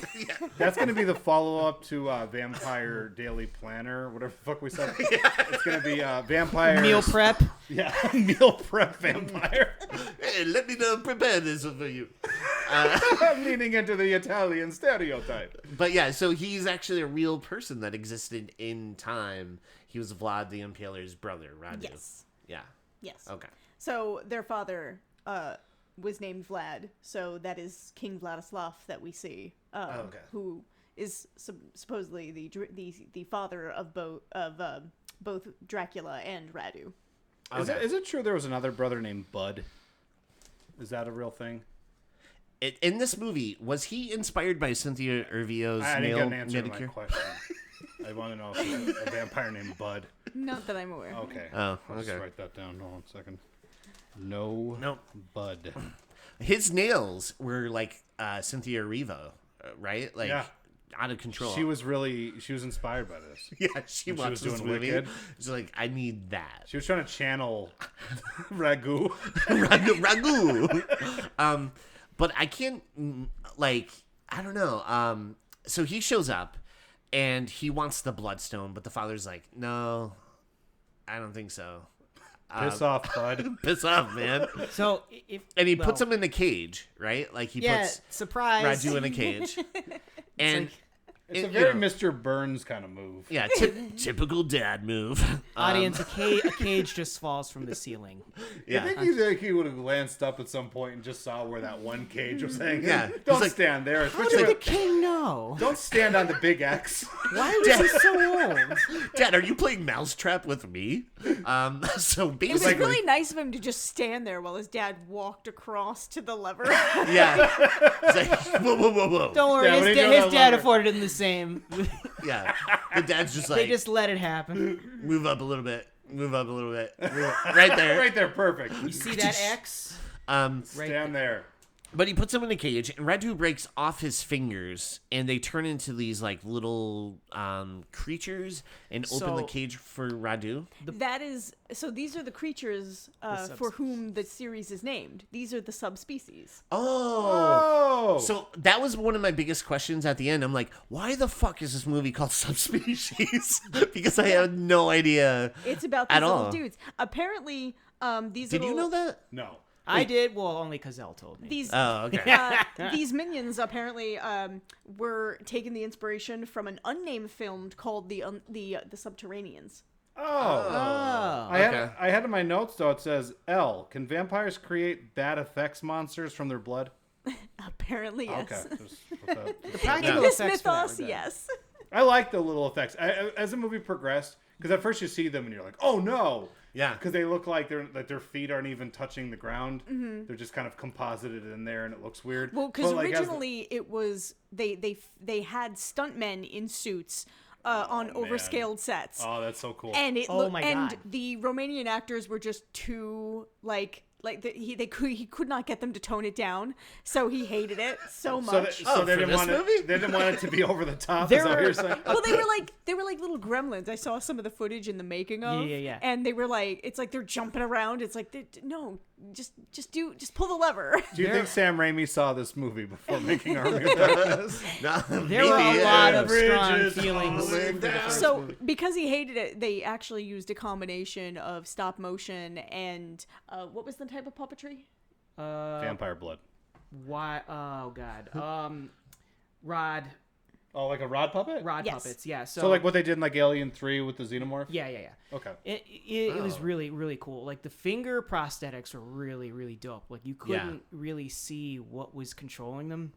That's going to be the follow-up to Vampire Daily Planner, whatever the fuck we said. It's going to be Vampire... Meal prep. Yeah, meal prep vampire. Hey, let me prepare this for you. I'm leaning into the Italian stereotype. But yeah, so he's actually a real person that existed in time. He was Vlad the Impaler's brother, Radu. Yes. Yeah. Yes. Okay. So their father was named Vlad. So that is King Vladislav that we see, Okay. who is supposedly the father of both Dracula and Radu. Okay. Is it true there was another brother named Bud? Is that a real thing? In this movie, was he inspired by Cynthia Erivo's I didn't nail get an answer to my manicure? question. I want to know if there's a vampire named Bud. Not that I'm aware. Okay. Oh, I'll just okay. write that down. Hold on a second. No. Nope. Bud. His nails were like Cynthia Erivo, right? Like Yeah. out of control. She was inspired by this. yeah, she when she watched was this doing movie. Wicked. She's like, I need that. She was trying to channel ragu. Ragu. But I can't like I don't know. So he shows up and he wants the bloodstone, but the father's like, no, I don't think so. Piss off, Bud. Piss off, man. So if And he puts him in a cage, right? Like he yeah, puts surprise. Raju in a cage. And It's a you very know, Mr. Burns kind of move. yeah, typical dad move. Audience, a cage just falls from the ceiling. Yeah. I think he would have glanced up at some point and just saw where that one cage was hanging. Yeah. Don't He's like, stand there. How Especially did the with- king know? don't stand on the big X. Why was he so old? Dad, are you playing Mousetrap with me? So It was basically, really nice of him to just stand there while his dad walked across to the lever. yeah. It's like, whoa, whoa, whoa, whoa. Don't worry, Yeah, when he his goes on dad lever. afforded him the same. Yeah. The dad's just They like, just let it happen. move up a little bit. Move up a little bit. Right there. Right there, perfect. You see that X? Um, Right Stand there. but he puts him in a cage, and Radu breaks off his fingers, and they turn into these like little creatures, and open the So- cage for Radu. That is, so these are the creatures for subspecies. whom the series is named. These are the subspecies. Oh. Oh. So that was one of my biggest questions at the end. I'm like, why the fuck is this movie called Subspecies? Because I had no idea. It's about these At little all. dudes. Apparently, these Did little... you know that? no. I did. Well, only because Elle told me. These Oh, okay. these minions apparently were taking the inspiration from an unnamed film called the Subterraneans. Oh. okay. I had in my notes, though, it says, Elle, can vampires create bad effects monsters from their blood? Apparently, yes. Okay. Just put that- Practical In this effects for that mythos, were good. yes. I like the little effects. As the movie progressed, because at first you see them and you're like, oh, no. Yeah. Because they look like their feet aren't even touching the ground. Mm-hmm. They're just kind of composited in there, and it looks weird. Well, because But, like, originally it was they had stuntmen in suits on man. overscaled sets, Oh, that's so cool. and Oh my and God. the Romanian actors were just too he could not get them to tone it down, so he hated it so much. So Oh, they for didn't this want movie? it. They didn't want it to be over the top. There Is that what were- you're saying? Well, they were like little gremlins. I saw some of the footage in the making of. Yeah. And they were like, it's like they're jumping around. It's like, no, just pull the lever. Do you think Sam Raimi saw this movie before making Army of Darkness? No, There were a lot of strong Bridges feelings. falling for the down. first So movie. because he hated it, they actually used a combination of stop motion and what was the type of puppetry? Vampire blood. Why? Oh God. Rod Oh, like a rod puppet? Yes. puppets. Yeah. So like what they did in like Alien 3 with the xenomorph? Yeah. Okay. It was really, really cool. Like the finger prosthetics were really, really dope. Like you couldn't really see what was controlling them.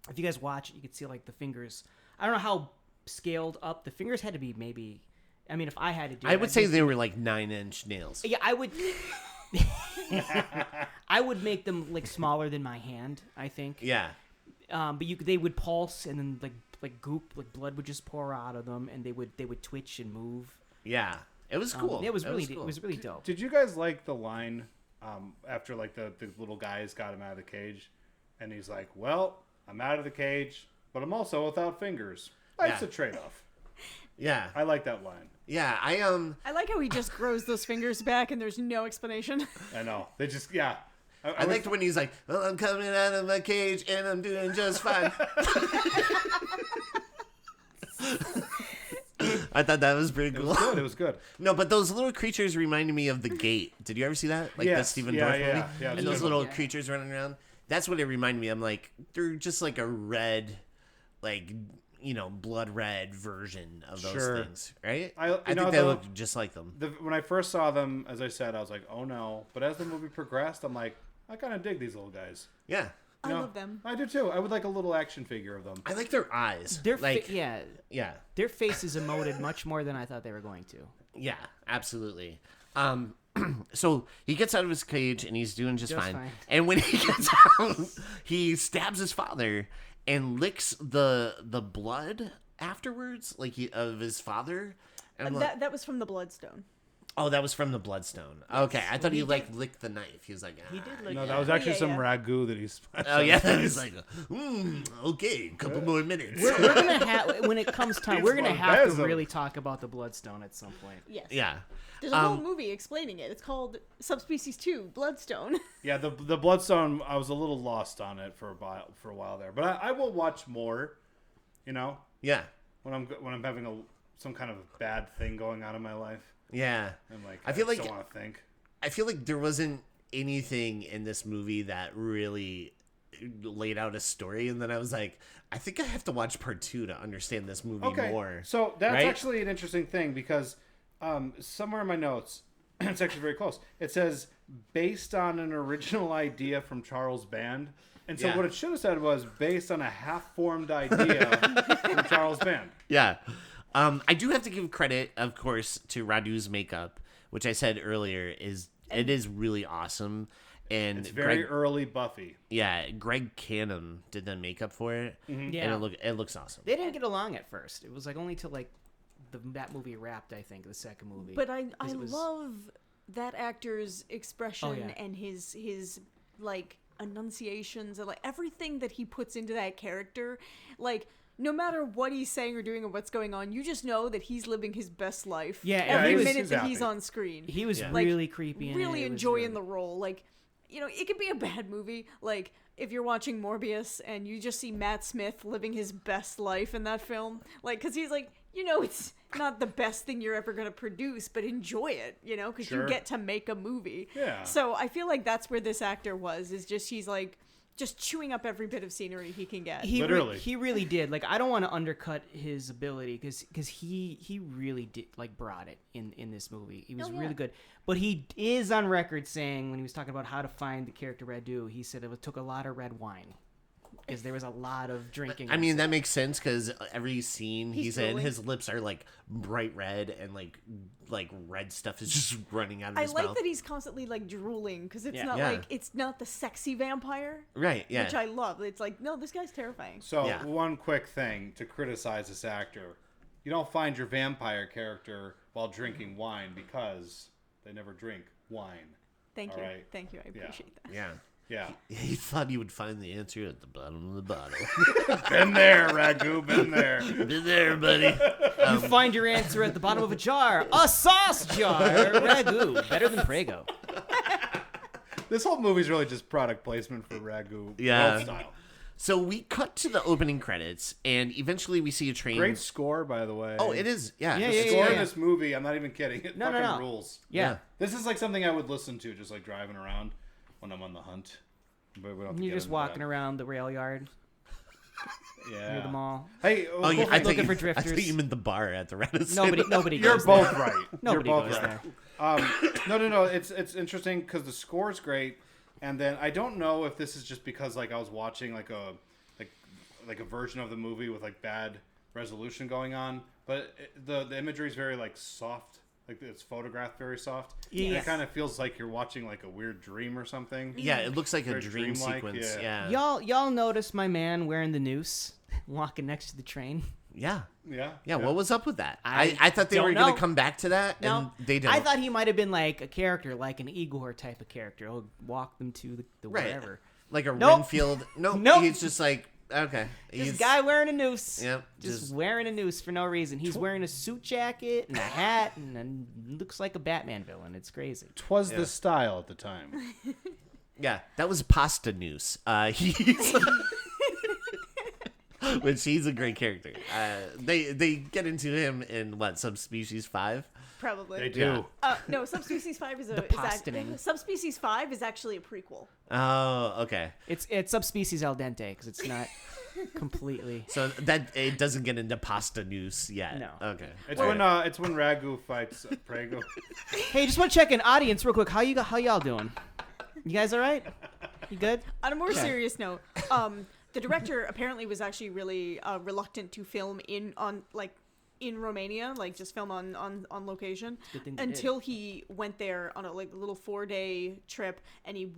If you guys watch it, you could see like the fingers. I don't know how scaled up the fingers had to be. Maybe. I mean, if I had to do it, I would I'd say just- they were like 9-inch nails. Yeah, I would. I would make them like smaller than my hand. I think. Yeah. But they would pulse and then like goop, like blood would just pour out of them, and they would twitch and move. Yeah. It was cool. It was really cool. it was really dope. Did you guys like the line after like the little guys got him out of the cage, and he's like, "Well, I'm out of the cage, but I'm also without fingers. Life's Yeah. a trade-off." Yeah. I like that line. Yeah. I like how he just grows those fingers back and there's no explanation. I know. They just I liked when he's like, "Well, I'm coming out of my cage and I'm doing just fine." I thought that was pretty It cool. was good. It was good. No, but those little creatures reminded me of The Gate. Did you ever see that? Like the Yes. Stephen Yeah, Dorff yeah, movie? yeah, And it's those good. little Yeah. creatures running around. That's what it reminded me. I'm like, they're just like a red, like, blood red version of those Sure. things, right? I think know, they though, look just like them. When I first saw them, as I said, I was like, "Oh no!" But as the movie progressed, I'm like, I kind of dig these little guys. Yeah. I You know? love them. I do too. I would like a little action figure of them. I like their eyes. Their like, yeah, their faces emoted much more than I thought they were going to. Yeah, absolutely. So he gets out of his cage and he's doing just fine. And when he gets out, he stabs his father and licks the blood afterwards, of his father. And I'm like, That was from the Bloodstone. oh, that was from the bloodstone. Okay, I thought he licked the knife. He was like, He did look. No, that was actually Yeah, some yeah. ragu that he's. oh yeah, he's like, okay, couple more minutes. We're gonna have when it comes time. It's We're gonna have to Montezum. really talk about the Bloodstone at some point. Yes. Yeah. There's a whole movie explaining it. It's called Subspecies 2, Bloodstone. Yeah, the Bloodstone. I was a little lost on it for a while there, but I will watch more. Yeah. When I'm having some kind of bad thing going on in my life, Yeah. I'm like, I feel like- don't want to think. I feel like there wasn't anything in this movie that really laid out a story, and then I was like, I think I have to watch part 2 to understand this movie Okay, more. so that's right? actually an interesting thing because somewhere in my notes, it's actually very close. It says based on an original idea from Charles Band, and so Yeah. what it should have said was based on a half-formed idea from Charles Band. Yeah. I do have to give credit, of course, to Radu's makeup, which I said earlier it is really awesome. And It's very early Buffy. Greg Canham did the makeup for it. Yeah, And it looks awesome. they didn't get along at first. It was like only till like that movie wrapped. I think the second movie. But I it was- love that actor's expression Oh, yeah. and his like enunciations and like everything that he puts into that character. Like no matter what he's saying or doing or what's going on, you just know that he's living his best life. Yeah, every he's minute that happy. he's on screen. he was Yeah. really creepy. In Really it. It was enjoying really- the role. Like, it could be a bad movie. Like, if you're watching Morbius and you just see Matt Smith living his best life in that film, like, because he's like, it's not the best thing you're ever going to produce, but enjoy it, because Sure. you get to make a movie. Yeah. So I feel like that's where this actor is just he's like just chewing up every bit of scenery he can get. Literally. He really did. Like, I don't want to undercut his ability because he really did, like, brought it in this movie. He was Oh, yeah. really good. But he is on record saying, when he was talking about how to find the character Radu, he said it took a lot of red wine. Because there was a lot of drinking. I mean, that makes sense because every scene He's he's in, drooling. his lips are like bright red and like red stuff is just running out of I his like mouth. that he's constantly like drooling because it's Yeah. not Yeah. like it's not the sexy vampire, Right, yeah. which I love. It's like, no, this guy's terrifying. So Yeah. one quick thing to criticize this actor: you don't find your vampire character while drinking wine because they never drink wine. Thank All you, right. thank you. I appreciate that. Yeah. Yeah, He thought he would find the answer at the bottom of the bottle. been there, Ragu, been there. Been there, buddy. You find your answer at the bottom of a jar. A sauce jar. Ragu. Better than Prego. This whole movie's really just product placement for Ragu. Yeah. Road style. So we cut to the opening credits, and eventually we see a train. Great score, by the way. Oh, it is. Yeah. Yeah, this The is- score yeah. in this movie, I'm not even kidding. It No, fucking no. rules. Yeah. This is like something I would listen to, just like driving around when I'm on the hunt. But we don't have to You're get just into walking that. around the rail yard Yeah. near the mall. Hey, Oh, yeah, I thought looking you, for I thought drifters. you meant the bar at the Renaissance. Nobody you're goes both there. right. Nobody you're both goes right. there. No. It's interesting because the score's great, and then I don't know if this is just because like I was watching like a version of the movie with like bad resolution going on, but the imagery is very like soft. Like it's photographed very soft. Yeah. And it kind of feels like you're watching like a weird dream or something. Yeah, it looks like a Very dream dreamlike, sequence. yeah. Yeah. Y'all notice my man wearing the noose, walking next to the train? Yeah. Yeah. Yeah, what was up with that? I I thought they don't were going know. to come back to that, No, and they don't. I thought he might have been like a character, like an Igor type of character. He'll walk them to the Right. wherever. Like a Nope. Renfield. No, Nope. he's just like, okay. This He's, guy wearing a noose. Yep, Just just- wearing a noose for no reason. He's wearing a suit jacket and a hat and looks like a Batman villain. It's crazy. 'Twas the style at the time. Yeah, that was Pasta Noose. He's... Which he's a great character. They get into him in, what, Subspecies 5? Probably. They do. Yeah. No, Subspecies 5 is The is posturing. Subspecies 5 is actually a prequel. Oh, okay. It's subspecies al dente because it's not completely. So that it doesn't get into Pasta Noose yet. No. Okay. It's when Ragu fights Prego. Hey, just want to check in, audience, real quick. How y'all doing? You guys all right? You good? On a more Okay. serious note, the director apparently was actually really reluctant to film in Romania, like just film on location, Good thing they until he went there on a little 4-day trip, and he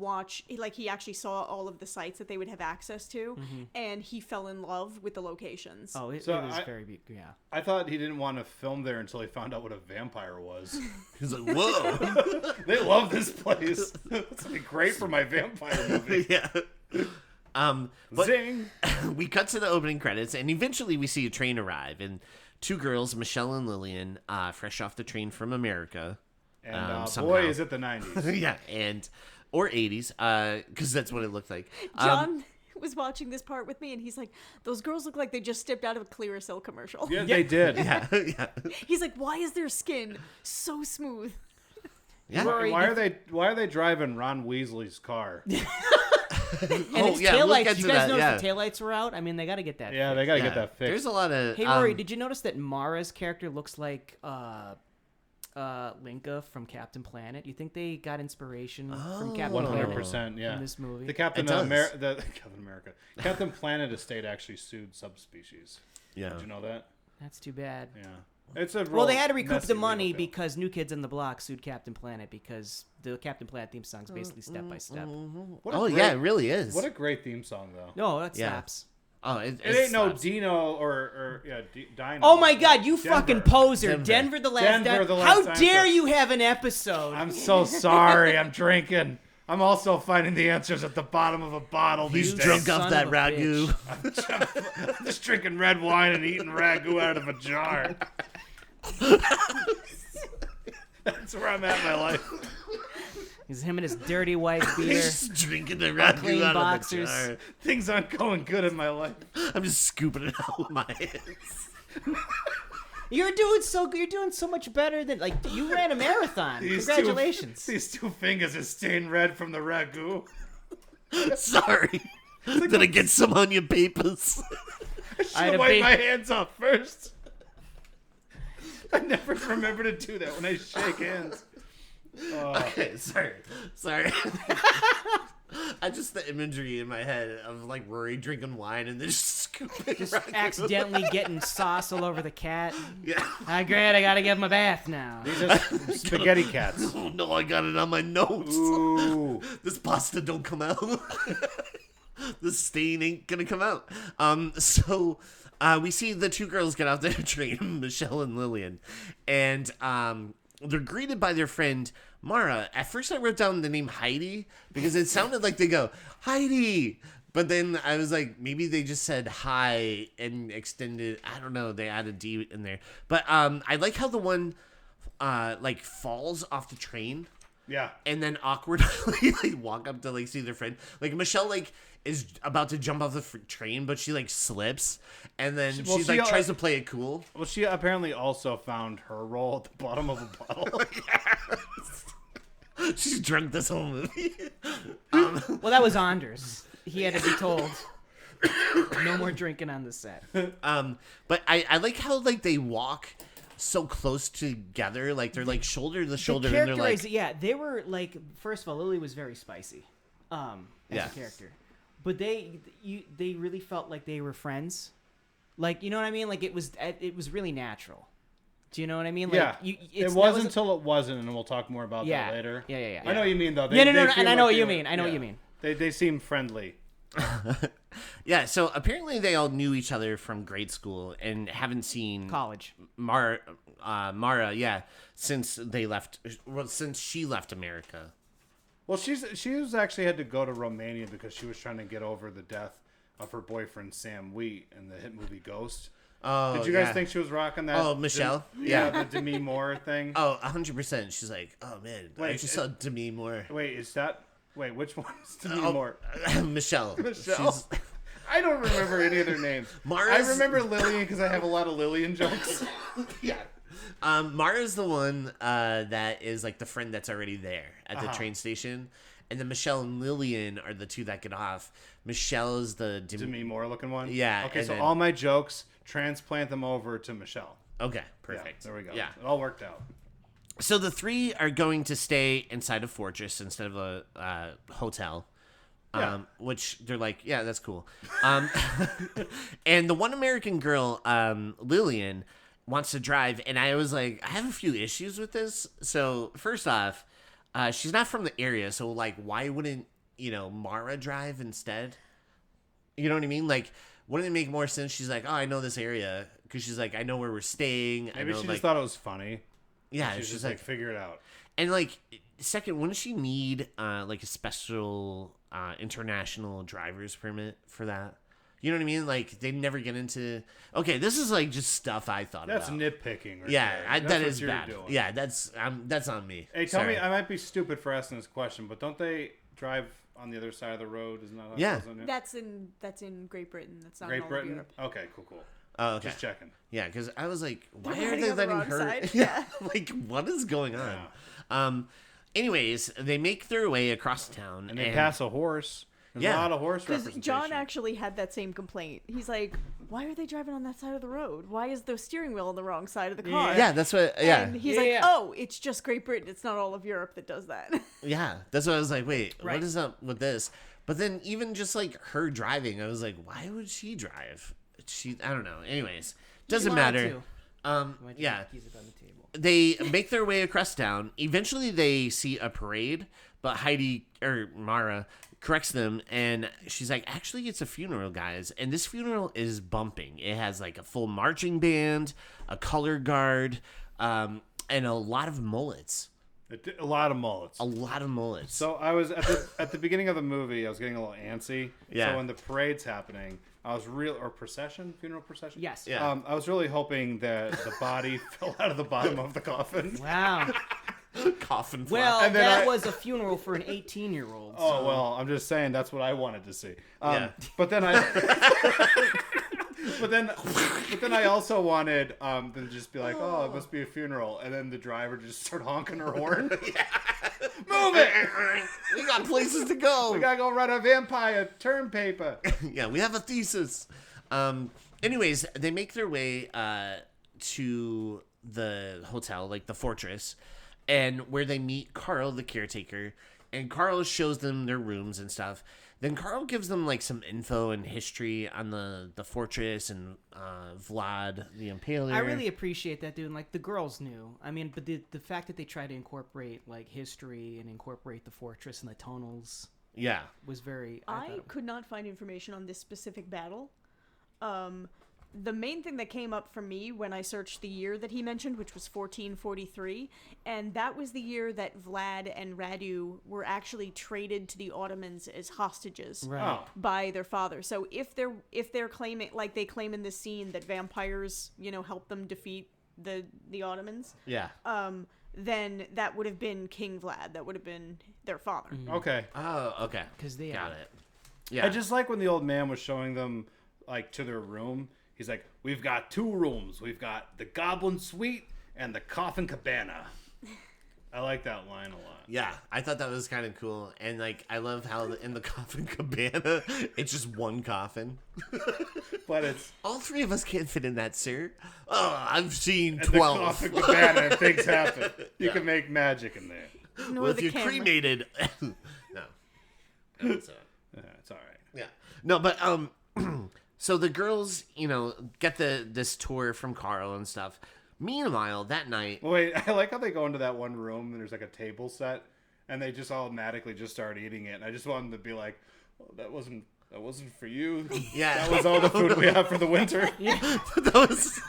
actually saw all of the sites that they would have access to, and he fell in love with the locations. Oh, it So was I- very big. Yeah. I thought he didn't want to film there until he found out what a vampire was. He's like, whoa. They love this place. This would be great for my vampire movie. Yeah. But Zing! we cut to the opening credits, and eventually we see a train arrive, and two girls, Michelle and Lillian, fresh off the train from America. And somehow. boy, is it the 90s. Yeah, or 80s, because that's what it looked like. John was watching this part with me, and he's like, "Those girls look like they just stepped out of a Clearasil commercial." Yeah, they did. Yeah, yeah, He's like, "Why is their skin so smooth?" yeah. Rory, Why are they driving Ron Weasley's car? And Oh, its yeah, we'll taillights. get You to guys that, notice yeah. the taillights were out? I mean, they got to get that. Yeah, fixed. they got to Yeah. get that fixed. There's a lot of. Hey, Rory, did you notice that Mara's character looks like Linka from Captain Planet? You think they got inspiration from Captain Planet 100%, yeah. in this movie? The Captain It does. Captain Planet estate actually sued Subspecies. Yeah. Did you know that? That's too bad. Yeah. It's a Well, they real had to recoup messy the legal money film. because New Kids on the Block sued Captain Planet because the Captain Planet theme song is basically step by step. What a Oh, great- yeah, it really is. What a great theme song, though. No, that Yeah. slaps. Oh, It ain't no slaps. Dino or Dino. Oh my God, you Denver. fucking poser! Denver. Denver the last Denver Dinosaur. the Last How Dinosaur. dare you have an episode? I'm so sorry. I'm drinking. I'm also finding the answers at the bottom of a bottle He's these days. drunk Son off of that a ragu. I'm just drinking red wine and eating ragu out of a jar. That's where I'm at in my life. It's him and his dirty white beer. He's just drinking the ragu Clean out boxers. of the jar. Things aren't going good in my life. I'm just scooping it out with my hands. You're doing so good. You're doing so much better than like you ran a marathon. Congratulations. These two fingers are stained red from the ragu. Sorry. Did I get some onion papers? I should have wiped my hands off first. I never remember to do that when I shake hands. Okay, sorry. I just the imagery in my head of like Rory drinking wine and then just scooping. Just accidentally getting sauce all over the cat. Yeah. Hi, Grant. I gotta give him a bath now. These are spaghetti cats. Oh no, I got it on my nose. Ooh. This pasta don't come out. The stain ain't gonna come out. So we see the two girls get out there train, Michelle and Lillian, and they're greeted by their friend Mara. At first I wrote down the name Heidi because it sounded like they go, Heidi. But then I was like, maybe they just said hi and extended, I don't know, they added D in there. But I like how the one like falls off the train. Yeah. And then awkwardly like walk up to like see their friend. Like Michelle like is about to jump off the train, but she like slips, and then she's like tries to play it cool. Well, she apparently also found her roll at the bottom of a bottle. She's drunk this whole movie. Well, that was Anders. He had to be told. No more drinking on the set. But I like how like they walk so close together, like they're like shoulder to shoulder, and they're like, yeah, they were like. First of all, Lily was very spicy, as a character, but they really felt like they were friends, like you know what I mean. Like it was really natural. Do you know what I mean? Like, yeah, it wasn't until it wasn't, and we'll talk more about that later. Yeah. I know what you mean though. No, and I know what you mean. I know what you mean. They seem friendly. Yeah, so apparently they all knew each other from grade school and haven't seen college. Mara, since they left. Well, since she left America. Well, she was actually had to go to Romania because she was trying to get over the death of her boyfriend Sam Wheat in the hit movie Ghost. Oh, did you guys think she was rocking that? Oh, Michelle? The Demi Moore thing. Oh, 100%. She's like, oh man, I just saw Demi Moore. Wait, which one is Demi Moore? Michelle. Michelle. I don't remember any of their names. I remember Lillian because I have a lot of Lillian jokes. Yeah. Mara's the one that is like the friend that's already there at the train station. And then Michelle and Lillian are the two that get off. Michelle is the Demi Moore looking one? Yeah. Okay, so all my jokes, transplant them over to Michelle. Okay, perfect. Yeah, there we go. Yeah. It all worked out. So the three are going to stay inside a fortress instead of a hotel. Which they're like, yeah, that's cool. And the one American girl, Lillian, wants to drive. And I was like, I have a few issues with this. So first off, she's not from the area. So like, why wouldn't, Mara drive instead? You know what I mean? Like, wouldn't it make more sense? She's like, oh, I know this area. Because she's like, I know where we're staying. Maybe she just thought it was funny. Yeah. She's just like, figure it out. And like, second, wouldn't she need like a special international driver's permit for that? You know what I mean? Like, they never get into. Okay, this is like just stuff I thought that's about. That's nitpicking. That is bad. Doing. Yeah, that's on me. Hey, tell me, I might be stupid for asking this question, but don't they drive on the other side of the road? Isn't that how it goes on it? That's in Great Britain. That's not Great in all Britain. Of Europe. Okay, cool. Oh, okay. Just checking. Yeah, because I was like, why They're are they letting the her? side? Yeah, like what is going on? Yeah. Anyways, they make their way across town and they pass a horse. There's a lot of horse representation. Because John actually had that same complaint. He's like, why are they driving on that side of the road? Why is the steering wheel on the wrong side of the car? Yeah, that's what. Yeah, and he's like, oh, it's just Great Britain. It's not all of Europe that does that. Yeah, that's what I was like. Wait, what is up with this? But then even just like her driving, I was like, why would she drive? I don't know. Anyways, doesn't matter. Yeah. They make their way across town. Eventually, they see a parade, but Mara corrects them, and she's like, actually, it's a funeral, guys. And this funeral is bumping. It has like a full marching band, a color guard, and a lot of mullets. A lot of mullets. A lot of mullets. So I was at the beginning of the movie, I was getting a little antsy. Yeah. So when the parade's happening, I was funeral procession? Yes. Yeah. I was really hoping that the body fell out of the bottom of the coffin. Wow. Coffin flap. Well, and that was a funeral for an 18-year-old. Oh, well, I'm just saying that's what I wanted to see. Yeah. But then But then I also wanted them to just be like, oh, it must be a funeral, and then the driver just start honking her horn. Move it! We got places to go. We gotta go run a vampire term paper. Yeah, we have a thesis. Anyways, they make their way to the hotel, like the fortress, and where they meet Carl, the caretaker, and Carl shows them their rooms and stuff. Then Carl gives them like some info and history on the fortress and Vlad the Impaler. I really appreciate that, dude. Like the girls knew. I mean, but the fact that they tried to incorporate like history and incorporate the fortress and the tunnels, was very. I could not find information on this specific battle. The main thing that came up for me when I searched the year that he mentioned, which was 1443, and that was the year that Vlad and Radu were actually traded to the Ottomans as hostages by their father. So if they're claiming, like they claim in this scene, that vampires, helped them defeat the Ottomans, then that would have been King Vlad. That would have been their father. Okay. Oh, okay. Because they got it. Yeah. I just like when the old man was showing them like to their room. He's like, we've got 2 rooms. We've got the Goblin Suite and the Coffin Cabana. I like that line a lot. Yeah, I thought that was kind of cool. And, like, I love how in the Coffin Cabana, it's just one coffin. But it's... All 3 of us can't fit in that, sir. Oh, I've seen in 12. The Coffin Cabana, and things happen. You can make magic in there. Well, if you're cremated... no. It's all right. Yeah. No, but, so the girls, get this tour from Carl and stuff. Meanwhile, that night... Wait, I like how they go into that one room and there's like a table set and they just automatically just start eating it. And I just wanted to be like, well, that wasn't for you. Yeah. That was all the food we have for the winter. Yeah. That was...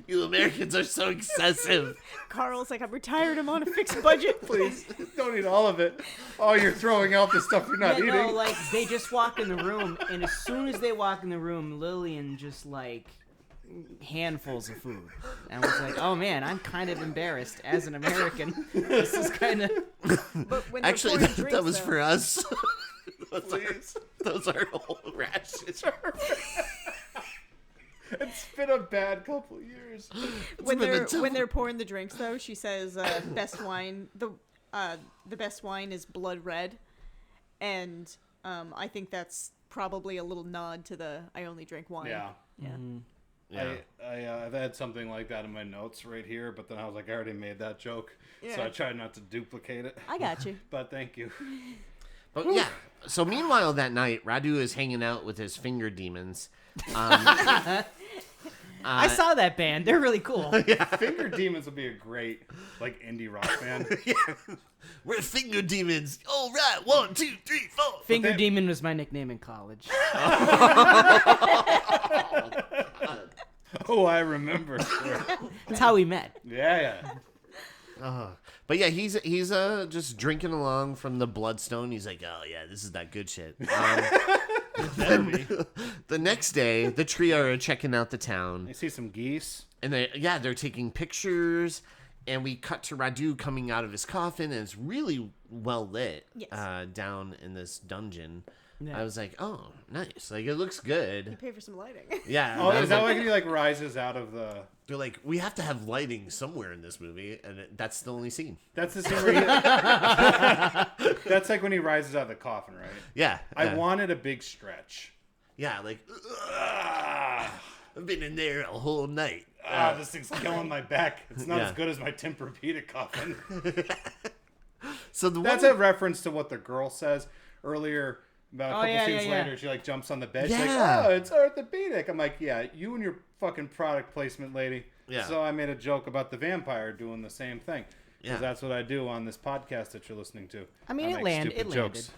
You Americans are so excessive. Carl's like, I'm retired. I'm on a fixed budget. Please, don't eat all of it. Oh, you're throwing out the stuff you're not eating. No, like, they just walk in the room, and as soon as they walk in the room, Lillian just, like, handfuls of food. And I was like, oh, man, I'm kind of embarrassed as an American. This is kind of... Actually, that was for us. Those are whole rashes. It's been a bad couple of years. When they're pouring the drinks, though, she says best wine. The best wine is blood red, and I think that's probably a little nod to the I only drink wine. Yeah. Yeah. Mm-hmm. Yeah. I've had something like that in my notes right here, but then I was like, I already made that joke, Yeah. so I tried not to duplicate it. I got you. But thank you. But yeah, so meanwhile that night, Radu is hanging out with his finger demons. I saw that band. They're really cool. Yeah. Finger Demons would be a great like indie rock band. Yeah. We're Finger Demons. All right, 1, 2, 3, 4. Finger Demon was my nickname in college. Oh, I remember. That's how we met. Yeah. But yeah, he's just drinking along from the Bloodstone. He's like, oh yeah, this is that good shit. Then, the next day, the trio are checking out the town. I see some geese. And they're taking pictures. And we cut to Radu coming out of his coffin, and it's really well lit. Yes. Down in this dungeon. Yeah. I was like, oh, nice. Like, it looks good. You pay for some lighting. Yeah. Oh, is that why he like rises out of the... They're like, we have to have lighting somewhere in this movie, and that's the only scene. That's the scene where That's like when he rises out of the coffin, right? Yeah. I wanted a big stretch. Yeah, like, I've been in there a whole night. This thing's killing my back. It's not as good as my Tempur-Pedic coffin. So That's a reference to what the girl says earlier. About a couple scenes later, she like jumps on the bed. She's like, oh, it's orthopedic. I'm like, yeah, you and your fucking product placement lady. Yeah. So I made a joke about the vampire doing the same thing. Because that's what I do on this podcast that you're listening to. I mean, it landed. It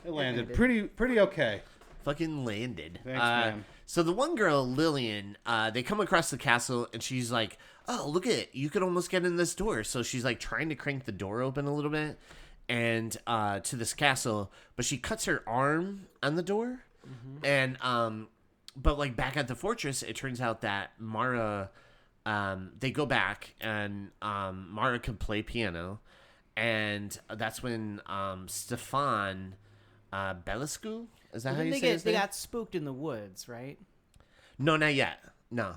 landed pretty okay. Fucking landed. Thanks, man. So the one girl, Lillian, they come across the castle, and she's like, oh, look at it. You could almost get in this door. So she's like trying to crank the door open a little bit. And to this castle, but she cuts her arm on the door, and but like back at the fortress, it turns out that Mara, they go back, and Mara can play piano, and that's when Stefan Beliscu? Is that how Then you they say his they name? got spooked in the woods, right? No, not yet. No.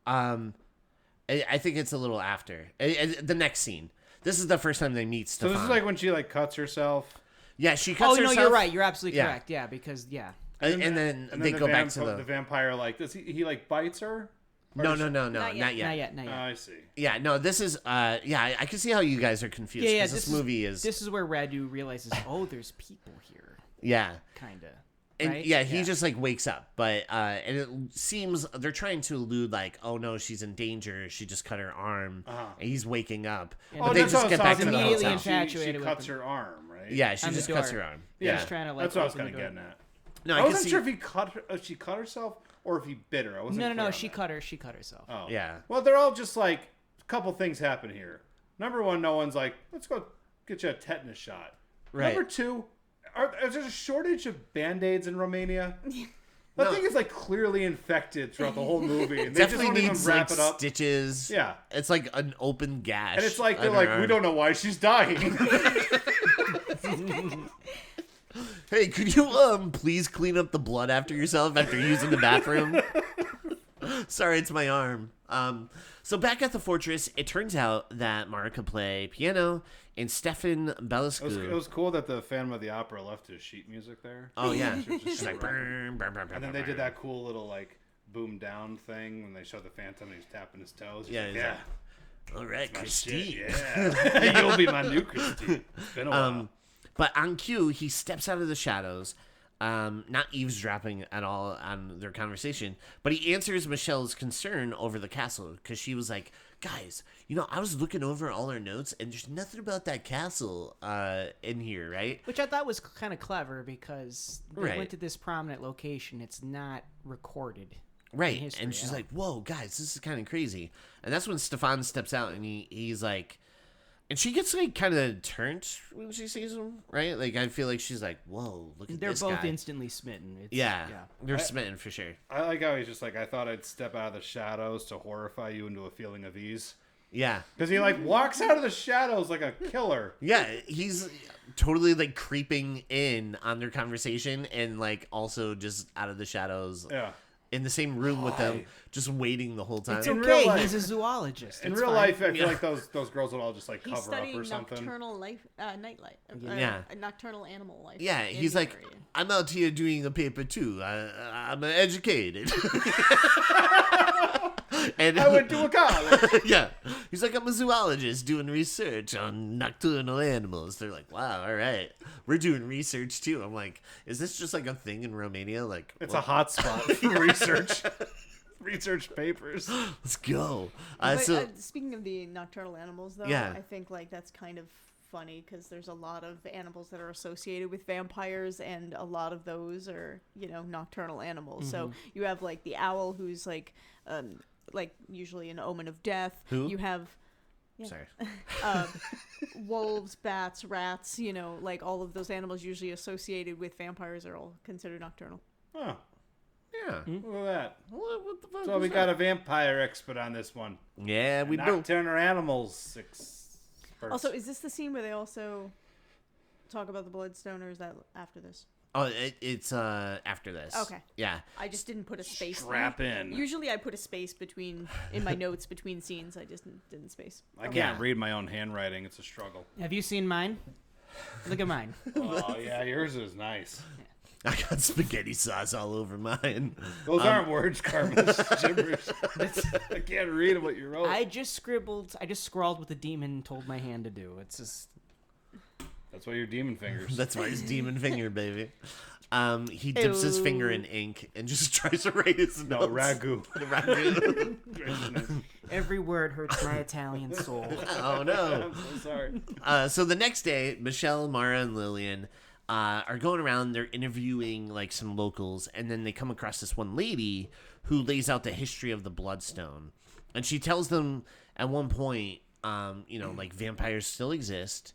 I think it's a little after. The next scene. This is the first time they meet So Stefan. this is like when she like cuts herself. Yeah, she cuts herself. No, you're right. You're absolutely Yeah. correct. Yeah, because And then they go back to the vampire. Like, does he like bites her? No, Not not yet. yet. not yet. I see. Yeah, no, this is I can see how you guys are confused. Yeah, 'Cause this movie is This is where Radu realizes, oh, there's people here, yeah. kinda. And right? yeah, he just like wakes up, but and it seems they're trying to allude like, oh no, she's in danger. She just cut her arm, and he's waking up. Oh, But they that's what just I get was back to talking the about. Immediately hotel. infatuated She with cuts him. her arm, right? Yeah, she On the just cuts door. her arm. Yeah, He's trying to like. that's what I was open kind the of door. getting at. No, I I can wasn't see. sure if he cut her, if she cut herself or if he bit her. I wasn't. No. clear on She that. cut her. She cut herself. Oh. Yeah. Well, they're all just like a couple things happen here. Number one, no one's like, let's go get you a tetanus shot. Right. Number two, is there a shortage of Band-Aids in Romania? That No. thing is like clearly infected throughout the whole movie. And they Definitely just don't even needs wrap like it up. stitches. Yeah. It's like an open gash. And it's like they're on her like, we arm. don't know why she's dying. Hey, could you please clean up the blood after yourself after using the bathroom? Sorry, it's my arm. So back at the fortress, it turns out that Mara could play piano and Stefan Beliscu. It was cool that the Phantom of the Opera left his sheet music there. Oh yeah, She was just she's like, rocking. burn, And then they did that cool little like boom down thing when they showed the Phantom and he's tapping his toes. He's Yeah, like, he's yeah. All right, My Christine. shit, yeah. You'll be my new Christine. It's been a while. But on cue, he steps out of the shadows, not eavesdropping at all on their conversation, but he answers Michelle's concern over the castle because she was like, guys, I was looking over all our notes and there's nothing about that castle in here, right? Which I thought was kind of clever because they Right. went to this prominent location. It's not recorded. Right. history And she's at all. like, whoa, guys, this is kind of crazy. And that's when Stefan steps out and he's like, and she gets like kind of turned when she sees him, right? Like, I feel like she's like, whoa, look at They're this both guy. instantly smitten. It's, Yeah, they're smitten for sure. I like how he's just like, I thought I'd step out of the shadows to horrify you into a feeling of ease. Yeah. Because he like walks out of the shadows like a killer. Yeah, he's totally like creeping in on their conversation and like also just out of the shadows. Yeah. In the same room with them, just waiting the whole time. It's In okay. real life- He's a zoologist. In It's real fine. life, I feel like those girls would all just like He's cover up studying or something. nocturnal life, nightlife. Yeah. Nocturnal animal life. Yeah, in he's the like, area. I'm out here doing a paper too. I'm educated. And I went to a college. yeah, he's like, I'm a zoologist doing research on nocturnal animals. They're like, wow, all right, we're doing research too. I'm like, is this just like a thing in Romania? Like, It's what? a hot spot for research. Research papers. Let's go. But, So speaking of the nocturnal animals, though, Yeah. I think like that's kind of funny because there's a lot of animals that are associated with vampires, and a lot of those are nocturnal animals. So you have like the owl, who's like usually an omen of death. Who? You have sorry. wolves, bats, rats. Like all of those animals usually associated with vampires are all considered nocturnal. Oh, Yeah. look at that. What the fuck? So we got a vampire expert on this one. Yeah, we do. Nocturnal animals experts. Also, is this the scene where they also talk about the bloodstone, or is that after this? Oh, it's after this. Okay. Yeah. I just didn't put a space. Strap in. Usually I put a space in my notes between scenes. I just didn't space. I can't Yeah. read my own handwriting. It's a struggle. Have you seen mine? Look at mine. Oh yeah, yours is nice. I got spaghetti sauce all over mine. Those aren't words, Carmo. This is gibberish. I can't read what you wrote. I just scrawled what the demon told my hand to do. It's just That's why you're demon fingers. That's why he's demon finger, baby. He dips his finger in ink and just tries to write his no, notes. ragu. Ragu. every word hurts my Italian soul. Oh no. I'm so sorry. So the next day, Michelle, Mara, and Lillian are going around. They're interviewing like some locals, and then they come across this one lady who lays out the history of the Bloodstone, and she tells them at one point, like vampires still exist,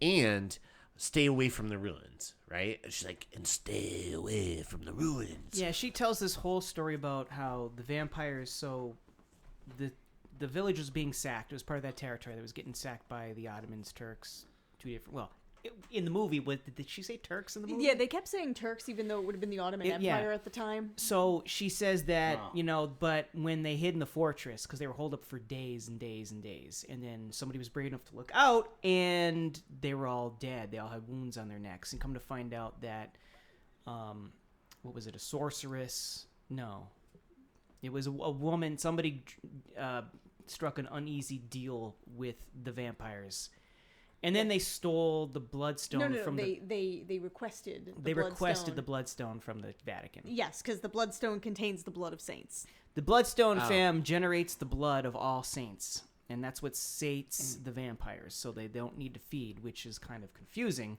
and stay away from the ruins. Right? And she's like, and stay away from the ruins. Yeah, she tells this whole story about how the vampires. So, the village was being sacked. It was part of that territory that was getting sacked by the Ottomans, Turks, two different. Well, in the movie. Did she say Turks in the movie? Yeah, they kept saying Turks, even though it would have been the Ottoman Empire at the time. So she says that, but when they hid in the fortress, because they were holed up for days and days and days, and then somebody was brave enough to look out, and they were all dead. They all had wounds on their necks, and come to find out that, what was it, a sorceress? No. It was a woman, somebody struck an uneasy deal with the vampires. And then they stole the bloodstone from they requested the the bloodstone from the Vatican. Yes, because the bloodstone contains the blood of saints. The bloodstone fam generates the blood of all saints, and that's what sates the vampires, so they don't need to feed, which is kind of confusing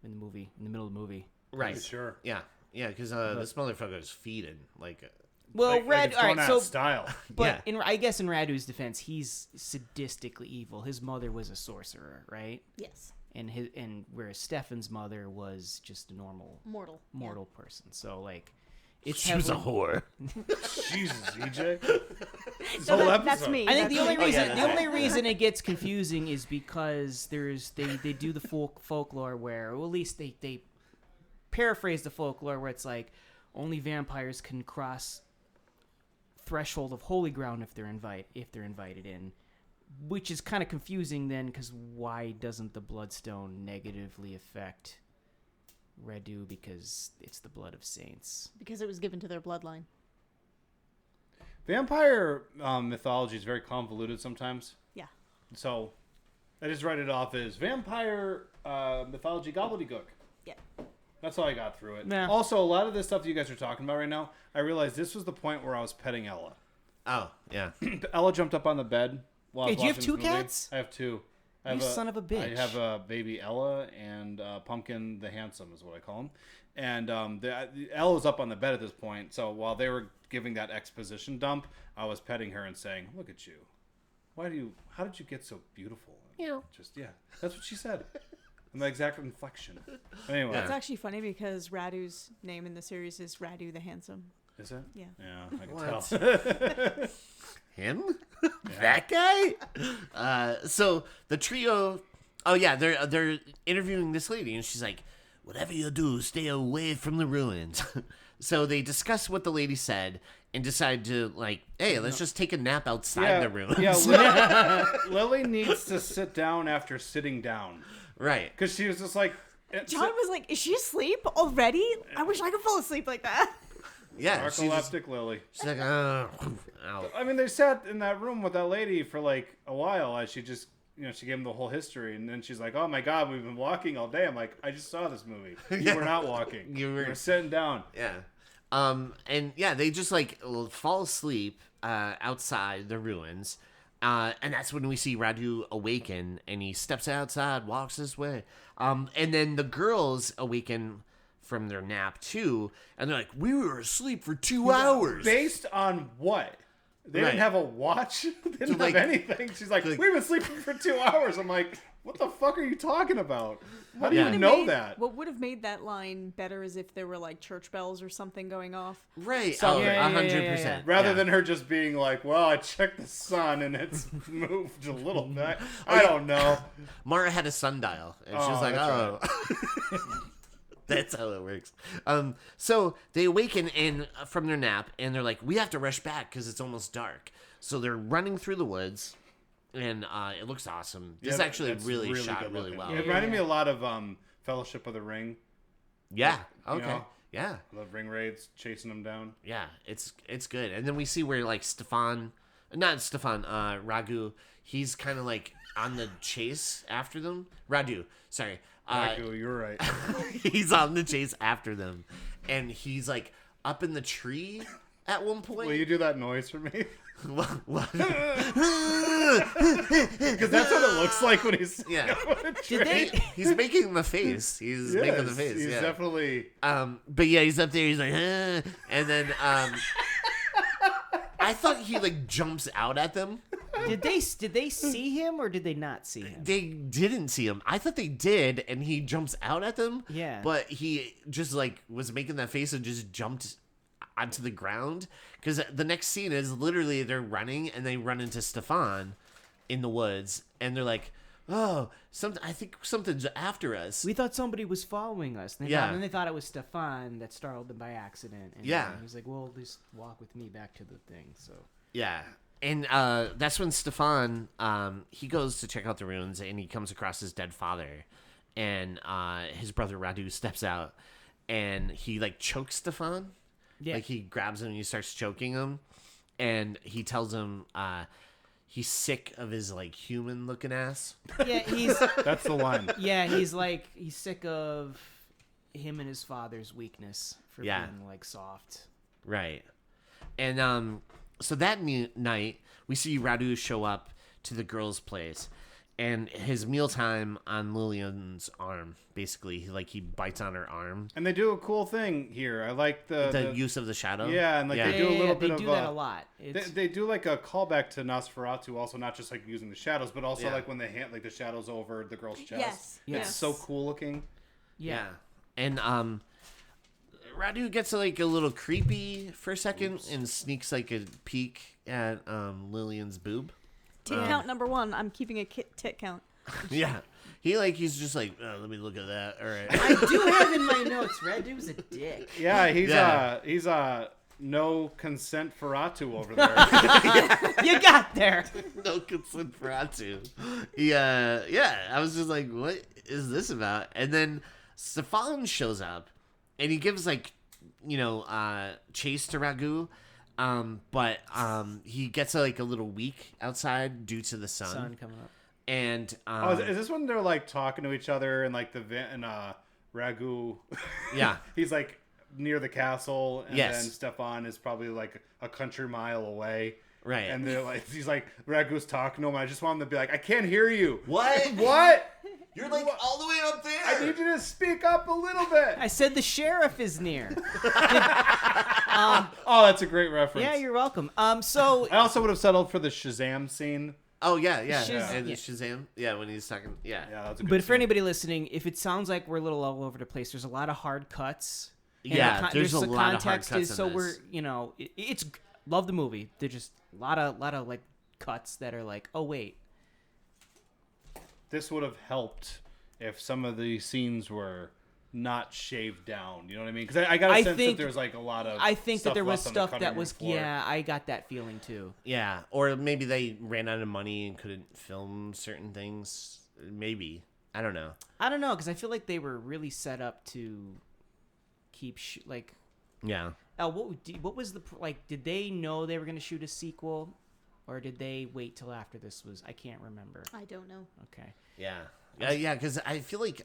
in the middle of the movie. Right. Sure. Yeah, because this motherfucker is feeding like. Well, Red. All right, so style. But I guess in Radu's defense, he's sadistically evil. His mother was a sorcerer, right? Yes. And whereas Stefan's mother was just a normal mortal person. So like, she was a whore. Jesus, EJ. That's me. I think the only reason it gets confusing is because they do the folklore where, or at least they paraphrase the folklore where it's like only vampires can cross threshold of holy ground if they're invited in, which is kind of confusing then, because why doesn't the bloodstone negatively affect Radu? Because it's the blood of saints. Because it was given to their bloodline. Vampire mythology is very convoluted sometimes. Yeah. So I just write it off as vampire mythology gobbledygook. Yeah. That's how I got through it. Nah. Also, a lot of this stuff that you guys are talking about right now, I realized this was the point where I was petting Ella. Oh, yeah. Ella jumped up on the bed while I was Hey, do you have watching two this movie. cats? I have two. You son of a bitch. I have a baby Ella and Pumpkin the Handsome is what I call him. And Ella was up on the bed at this point, so while they were giving that exposition dump, I was petting her and saying, "Look at you. How did you get so beautiful?" That's what she said. And the exact inflection. Anyway. It's actually funny because Radu's name in the series is Radu the Handsome. Is it? Yeah. Yeah, I can tell. Him? That guy? So the trio, they're interviewing this lady, and she's like, "Whatever you do, stay away from the ruins." So they discuss what the lady said and decide to, like, hey, let's just take a nap outside the ruins. Yeah, Lily needs to sit down after sitting down. Right. Because she was just like... John was like, is she asleep already? I wish I could fall asleep like that. Yeah. Narcoleptic Lily. She's like, ow. I mean, they sat in that room with that lady for like a while as she just, she gave them the whole history. And then she's like, oh my God, we've been walking all day. I'm like, I just saw this movie. You were not walking. You were sitting down. Yeah. And yeah, they just like fall asleep outside the ruins. And that's when we see Radu awaken, and he steps outside, walks this way. And then the girls awaken from their nap too, and they're like, "We were asleep for 2 hours." Based on what? They didn't have a watch. They didn't have anything. She's like, "We've been sleeping for 2 hours." I'm like, "What the fuck are you talking about? How do you know that?" What would have made that line better is if there were like church bells or something going off. Right. So, 100%. Rather than her just being like, "Well, I checked the sun and it's moved a little bit." I don't know. Mara had a sundial, and she was like, "Oh." Right. That's how it works. So they awaken from their nap, and they're like, "We have to rush back because it's almost dark." So they're running through the woods, and it looks awesome. This actually really shot really well. It reminded me a lot of Fellowship of the Ring. Yeah. Okay. Yeah. The ring raids, chasing them down. Yeah, it's good. And then we see where like Raghu, he's kind of like on the chase after them. Radu, sorry. Raghu, you're right. He's on the chase after them, and he's like up in the tree at one point. Will you do that noise for me? What? Because that's what it looks like when he's He's making the face. He's making the face. He's definitely. But yeah, he's up there. He's like, and then I thought he like jumps out at them. Did they see him or did they not see him? They didn't see him. I thought they did, and he jumps out at them. Yeah. But he just like was making that face and just jumped onto the ground, because the next scene is literally they're running and they run into Stefan in the woods, and they're like, oh, I think something's after us. We thought somebody was following us. And Yeah. then they thought it was Stefan that startled them by accident. And Yeah. he was like, well, just walk with me back to the thing. So Yeah. And that's when Stefan, he goes to check out the ruins, and he comes across his dead father. And his brother Radu steps out, and he, like, chokes Stefan. yeah, Like, he grabs him and he starts choking him. And he tells him he's sick of his, like, human-looking ass. yeah, he's That's the line. he's like he's sick of him and his father's weakness for Yeah. being like soft. Right. And so that night, we see Radu show up to the girl's place. And his mealtime on Lillian's arm, basically. He bites on her arm. And they do a cool thing here. I like The use of the shadow. Yeah, and like they do a little bit they of do that a lot. It's, they do like a callback to Nosferatu, also not just like using the shadows, but also Yeah. like when they hand like the shadows over the girl's chest. Yes. Yes. It's so cool looking. Yeah. And Radu gets like a little creepy for a second and sneaks like a peek at Lillian's boob. Tit count number 1. I'm keeping a tit count. Yeah. He's just like, oh, let me look at that. All right. I do have in my notes. Radu's a dick. Yeah, he's no consent for Ratu over there. You got there. No consent for Ratu. Yeah. I was just like, what is this about? And then Stefan shows up and he gives like, chase to Ragu. But he gets like a little weak outside due to the sun. Sun coming up. And Is this when they're like talking to each other and like Ragu? Yeah. He's like near the castle, and Yes. then Stefan is probably like a country mile away. Right. And they're like, he's like, Ragu's talking to him. I just want him to be like, I can't hear you. What? What? You're like all the way up there. I need you to speak up a little bit. I said the sheriff is near. Oh, that's a great reference. Yeah, you're welcome. So I also would have settled for the Shazam scene. Oh yeah. And Yeah. Shazam. Yeah, when he's talking. Yeah. Yeah, that's a good but for scene. anybody listening, if it sounds like we're a little all over the place, there's a lot of hard cuts. And Yeah, there's a the lot of hard context cuts is in so this. we're it's love the movie. There's just a lot of like cuts that are like, oh wait, This would have helped if some of the scenes were not shaved down. You know what I mean? Because I got a sense that there was like a lot of. I think that there was left on the stuff cutting that room was floor. I got that feeling too. Yeah, or maybe they ran out of money and couldn't film certain things. Maybe. I don't know. I don't know because I feel like they were really set up to keep like. Yeah. Elle, what was the like? Did they know they were going to shoot a sequel, or did they wait till after this was? I can't remember. I don't know. Okay. Yeah, because I feel like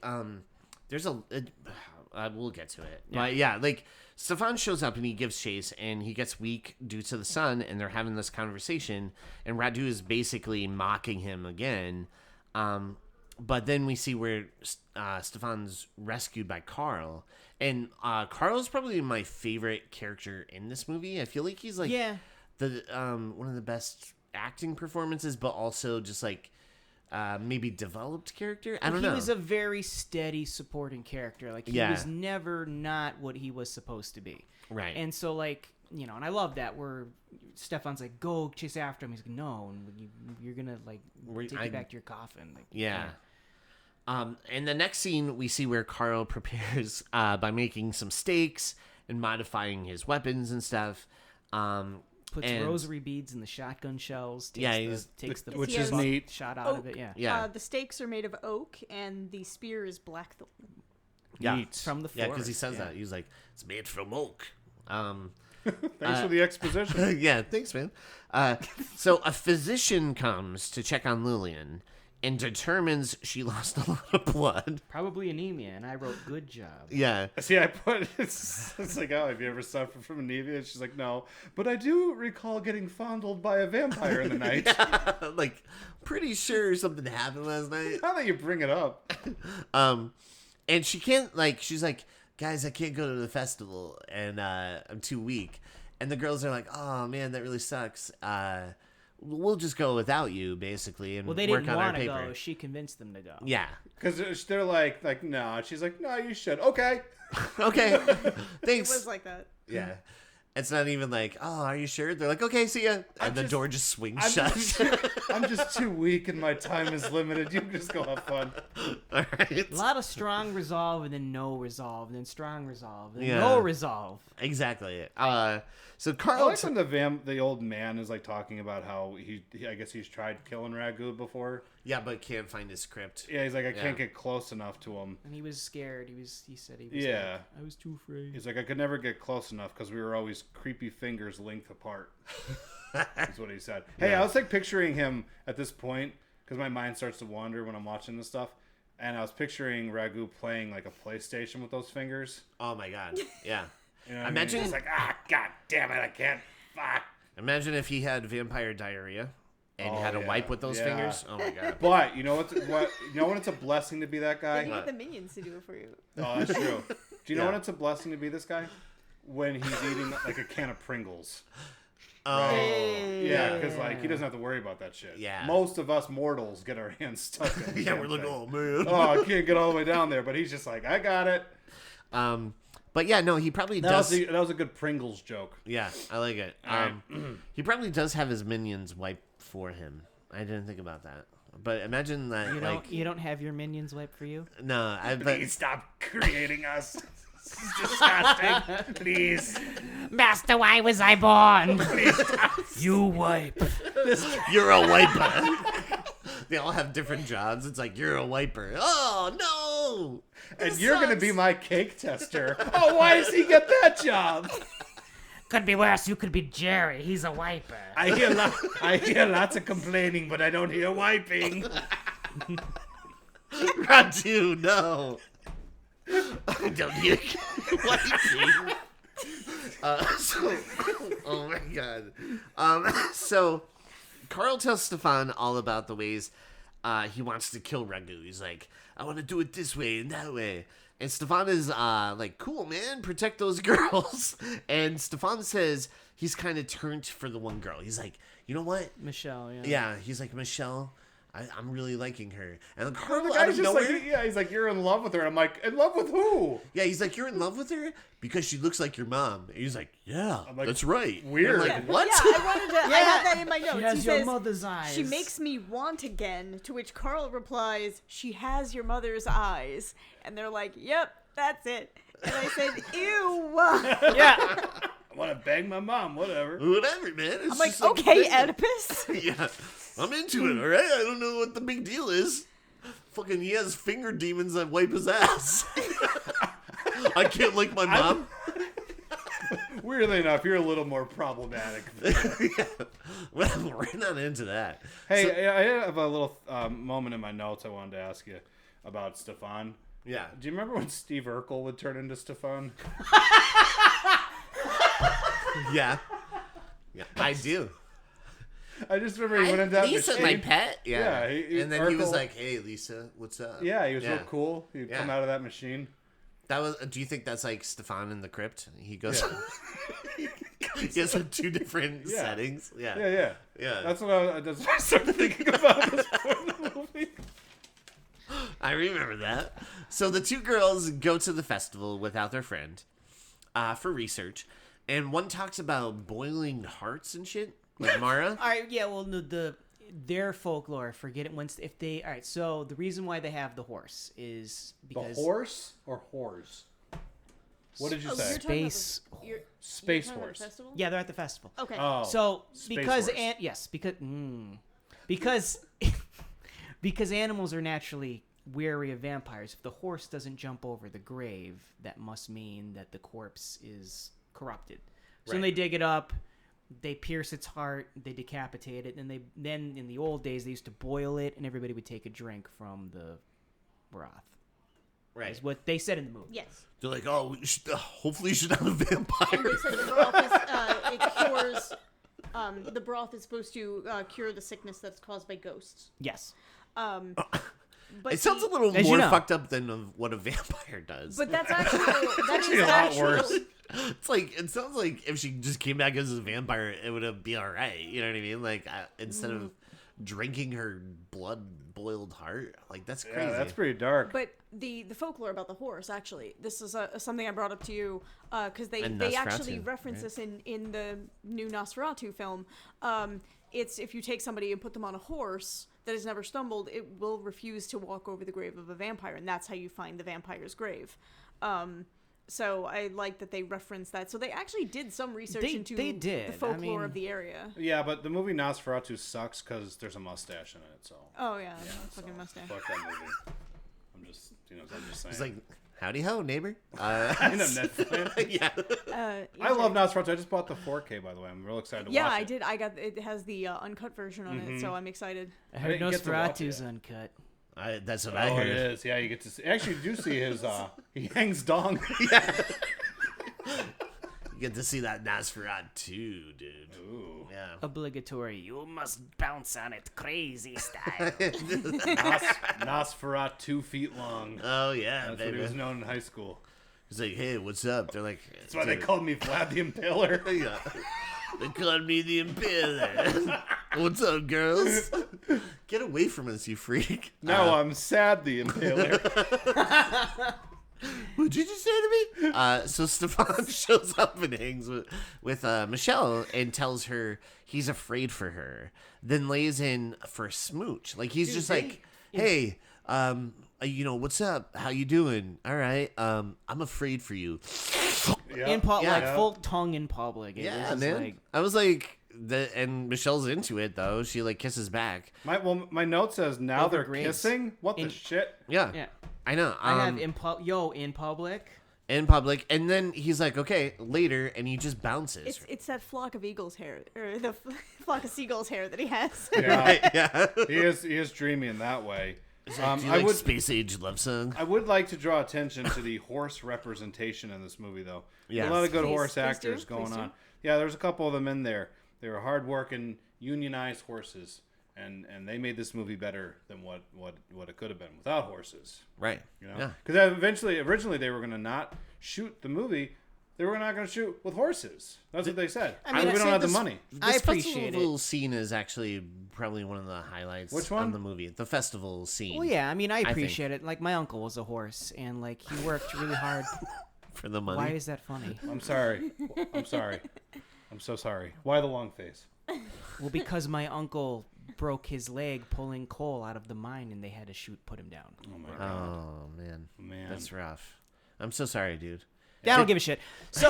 there's we'll get to it. But yeah, like Stefan shows up and he gives chase and he gets weak due to the sun and they're having this conversation and Radu is basically mocking him again. But then we see where Stefan's rescued by Carl. And Carl's probably my favorite character in this movie. I feel like he's like the one of the best acting performances, but also just like maybe developed character. I don't know. He was a very steady supporting character. Like he was never not what he was supposed to be. Right. And so like, and I love that where Stefan's like, go chase after him. He's like, no, and you're going to like take you back to your coffin. Like, yeah. And the next scene we see where Carl prepares by making some steaks and modifying his weapons and stuff. Puts rosary beads in the shotgun shells. Takes the which is neat. Shot out of it. Yeah. Yeah. The stakes are made of oak, and the spear is blackthorn. Yeah. Neat. From the Yeah, forest. because he says that. He's like, it's made from oak. Thanks for the exposition. Yeah, thanks, man. So a physician comes to check on Lillian and determines she lost a lot of blood. Probably anemia, and I wrote good job. Yeah. See, I put it's like, oh, have you ever suffered from anemia? And she's like, no, but I do recall getting fondled by a vampire in the night. Like, pretty sure something happened last night. Now that you bring it up, And she can't, like, she's like, guys, I can't go to the festival, and I'm too weak. And the girls are like, oh, man, that really sucks. We'll just go without you, basically, and Well, they work didn't on our want to paper. go. She convinced them to go. Yeah. because they're like, no. She's like, no, you should. Okay. Okay. It Thanks. was like that. Yeah. It's not even like, oh, are you sure? They're like, okay, see ya. And the door just swings shut. I'm just too weak and my time is limited. You can just go have fun. All right. A lot of strong resolve and then no resolve, and then strong resolve, and Yeah. no resolve. Exactly. So I Carl. like when the old man is like talking about how he I guess he's tried killing Ragu before. Yeah, but can't find his script. Yeah, he's like, I can't get close enough to him. And he was scared. He said he was Yeah. like, I was too afraid. He's like, I could never get close enough because we were always creepy fingers length apart. That's what he said. Hey, Yeah. I was like picturing him at this point because my mind starts to wander when I'm watching this stuff. And I was picturing Ragu playing like a PlayStation with those fingers. Oh my god. Yeah. You know what Imagine- I mean? It's like, god damn it, I can't. Fuck. Imagine if he had vampire diarrhea and Oh, had to yeah. wipe with those Yeah. fingers. Oh my god. But you know what? You know when it's a blessing to be that guy. You get the minions to do it for you. Oh, that's true. Do you know Yeah. when it's a blessing to be this guy? When he's eating like a can of Pringles. Oh. Yeah, because like he doesn't have to worry about that shit. Yeah. Most of us mortals get our hands stuck in. the Yeah, damn we're like, thing. oh man. Oh, I can't get all the way down there, but he's just like, I got it. But yeah, no, he probably That does. was a good Pringles joke. Yeah, I like it. right. He probably does have his minions wipe for him. I didn't think about that. But imagine that, You don't have your minions wipe for you? no, but Please stop creating us. This is disgusting. Please. Master, why was I born? You wipe. you're a wiper. They all have different jobs. It's like, you're a wiper. Oh, no. And you're going to be my cake tester. Oh, why does he get that job? Could be worse. You could be Jerry. He's a wiper. I hear lots of complaining, but I don't hear wiping. Radu, no. I don't hear wiping. Oh my god. So Carl tells Stefan all about the ways he wants to kill Ragu. He's like, I want to do it this way and that way. And Stefan is like, cool, man, protect those girls. And Stefan says he's kind of turned for the one girl. He's like, you know what? Michelle, yeah. Yeah, he's like, Michelle, I'm really liking her. And then The Carl out guy's of just nowhere, like, yeah, he's like, you're in love with her. And I'm like, in love with who? yeah, he's like, you're in love with her because she looks like your mom. And he's like, yeah, like, that's right. weird. And I'm like, what? Yeah, I had that in my notes. She has he your says, mother's eyes. she makes me want again, to which Carl replies, she has your mother's eyes. And they're like, yep, that's it. And I said, ew. Yeah. I want to bang my mom, whatever. Whatever, man. It's I'm like, just a okay, thing. Oedipus. Yeah, I'm into it, all right? I don't know what the big deal is. Fucking, he has finger demons that wipe his ass. I can't lick my mom. Weirdly enough, you're a little more problematic. Yeah. Well, we're not into that. Hey, I have a little moment in my notes I wanted to ask you about Stefan. Yeah. Do you remember when Steve Urkel would turn into Stefan? Yeah. Yeah, I do. I just remember he went into that Lisa, machine. my pet. Yeah. Yeah, and then he was Urkel- like, hey, Lisa, what's up? Yeah, he was real cool. He'd Yeah. come out of that machine. That was. Do you think that's like Stefan in the crypt? He goes. He has like two different Yeah. settings. Yeah. Yeah. Yeah. That's what I started thinking about this point in the movie. I remember that. So the two girls go to the festival without their friend for research, and one talks about boiling hearts and shit. Like Mara. All right, yeah. Well, their folklore. Forget it. Once if they. All right. So the reason why they have the horse is The because horse or whores? What did you Oh, say? you're talking about Space. Space talking about horse. the festival? Yeah, they're at the festival. Okay. Oh. So Space because horse. because because animals are naturally wary of vampires. If the horse doesn't jump over the grave, that must mean that the corpse is corrupted. So when Right. they dig it up, they pierce its heart, they decapitate it, and then in the old days they used to boil it, and everybody would take a drink from the broth. Right. Is what they said in the movie. Yes. They're like, oh, hopefully you should have a vampire. They said the broth is, it cures. The broth is supposed to cure the sickness that's caused by ghosts. Yes. But It sounds a little As you more know. fucked up than of what a vampire does. But that's actually a lot worse. It's like, it sounds like if she just came back as a vampire, it would be all right. You know what I mean? Like, instead of drinking her blood boiled heart. Like, that's crazy. Yeah, that's pretty dark. But the folklore about the horse, actually, this is something I brought up to you because they And actually Nosferatu, reference this in the new Nosferatu film. It's if you take somebody and put them on a horse that has never stumbled, it will refuse to walk over the grave of a vampire, and that's how you find the vampire's grave. So I like that they reference that. So they actually did some research into the folklore of the area. Yeah, but the movie Nosferatu sucks because there's a mustache in it. So. Oh yeah, fucking mustache. Fuck that movie. I'm just saying. It's like, howdy ho, neighbor. I know Netflix. Yeah. I love Nosferatu. I just bought the 4K, by the way. I'm real excited to watch it. Yeah, I did. It has the uncut version on it, so I'm excited. I heard didn't get to watch Nosferatu's it. uncut. That's what I Oh, heard. it is. Yeah, you get to see. Actually, you do see his. He hangs dong. Yeah. You get to see that Nosferatu, dude. Ooh. Yeah. Obligatory. You must bounce on it crazy style. Nosferatu 2 feet long. Oh, yeah, That's what baby. he was known in high school. He's like, hey, what's up? They're like, That's why they called me Vlad the Impaler. yeah. They called me the Impaler. What's up, girls? Get away from us, you freak. No, I'm Sad the Impaler. What did you say to me? So Stefan shows up and hangs with Michelle and tells her he's afraid for her. Then lays in for a smooch. Like, he's just like, hey, what's up? How you doing? All right. I'm afraid for you. Yeah. Full tongue in public. It was Yeah, just man. like- I was like, and Michelle's into it though. She like kisses back. My note says now Over they're grace. kissing. What the In- shit? Yeah, Yeah. I know. I have in public. in public, and then he's like, okay, later, and he just bounces. It's that flock of eagles hair, or the flock of seagulls hair that he has. Yeah, Right, yeah. he is dreamy in that way. Do you like Space Age love song? I would like to draw attention to the horse representation in this movie, though. Yes. A lot of good Please- horse please actors do, going please do. on. Yeah, there's a couple of them in there. They were hardworking, unionized horses, and they made this movie better than what it could have been without horses. Right. You know, Yeah. because originally they were going to not shoot the movie. They were not going to shoot with horses. That's what they said. I mean, we I don't said have the this- money. I This appreciate festival scene is actually probably one of the highlights. Which one? On the movie, the festival scene. Well, yeah. I mean, I think. appreciate it. Like, my uncle was a horse, and like he worked really hard. For the money. Why is that funny? I'm sorry. I'm sorry. I'm so sorry. Why the long face? Well, because my uncle broke his leg pulling coal out of the mine, and they had to put him down. Oh my god. Oh man, Man. that's rough. I'm so sorry, dude. I don't give a shit. So,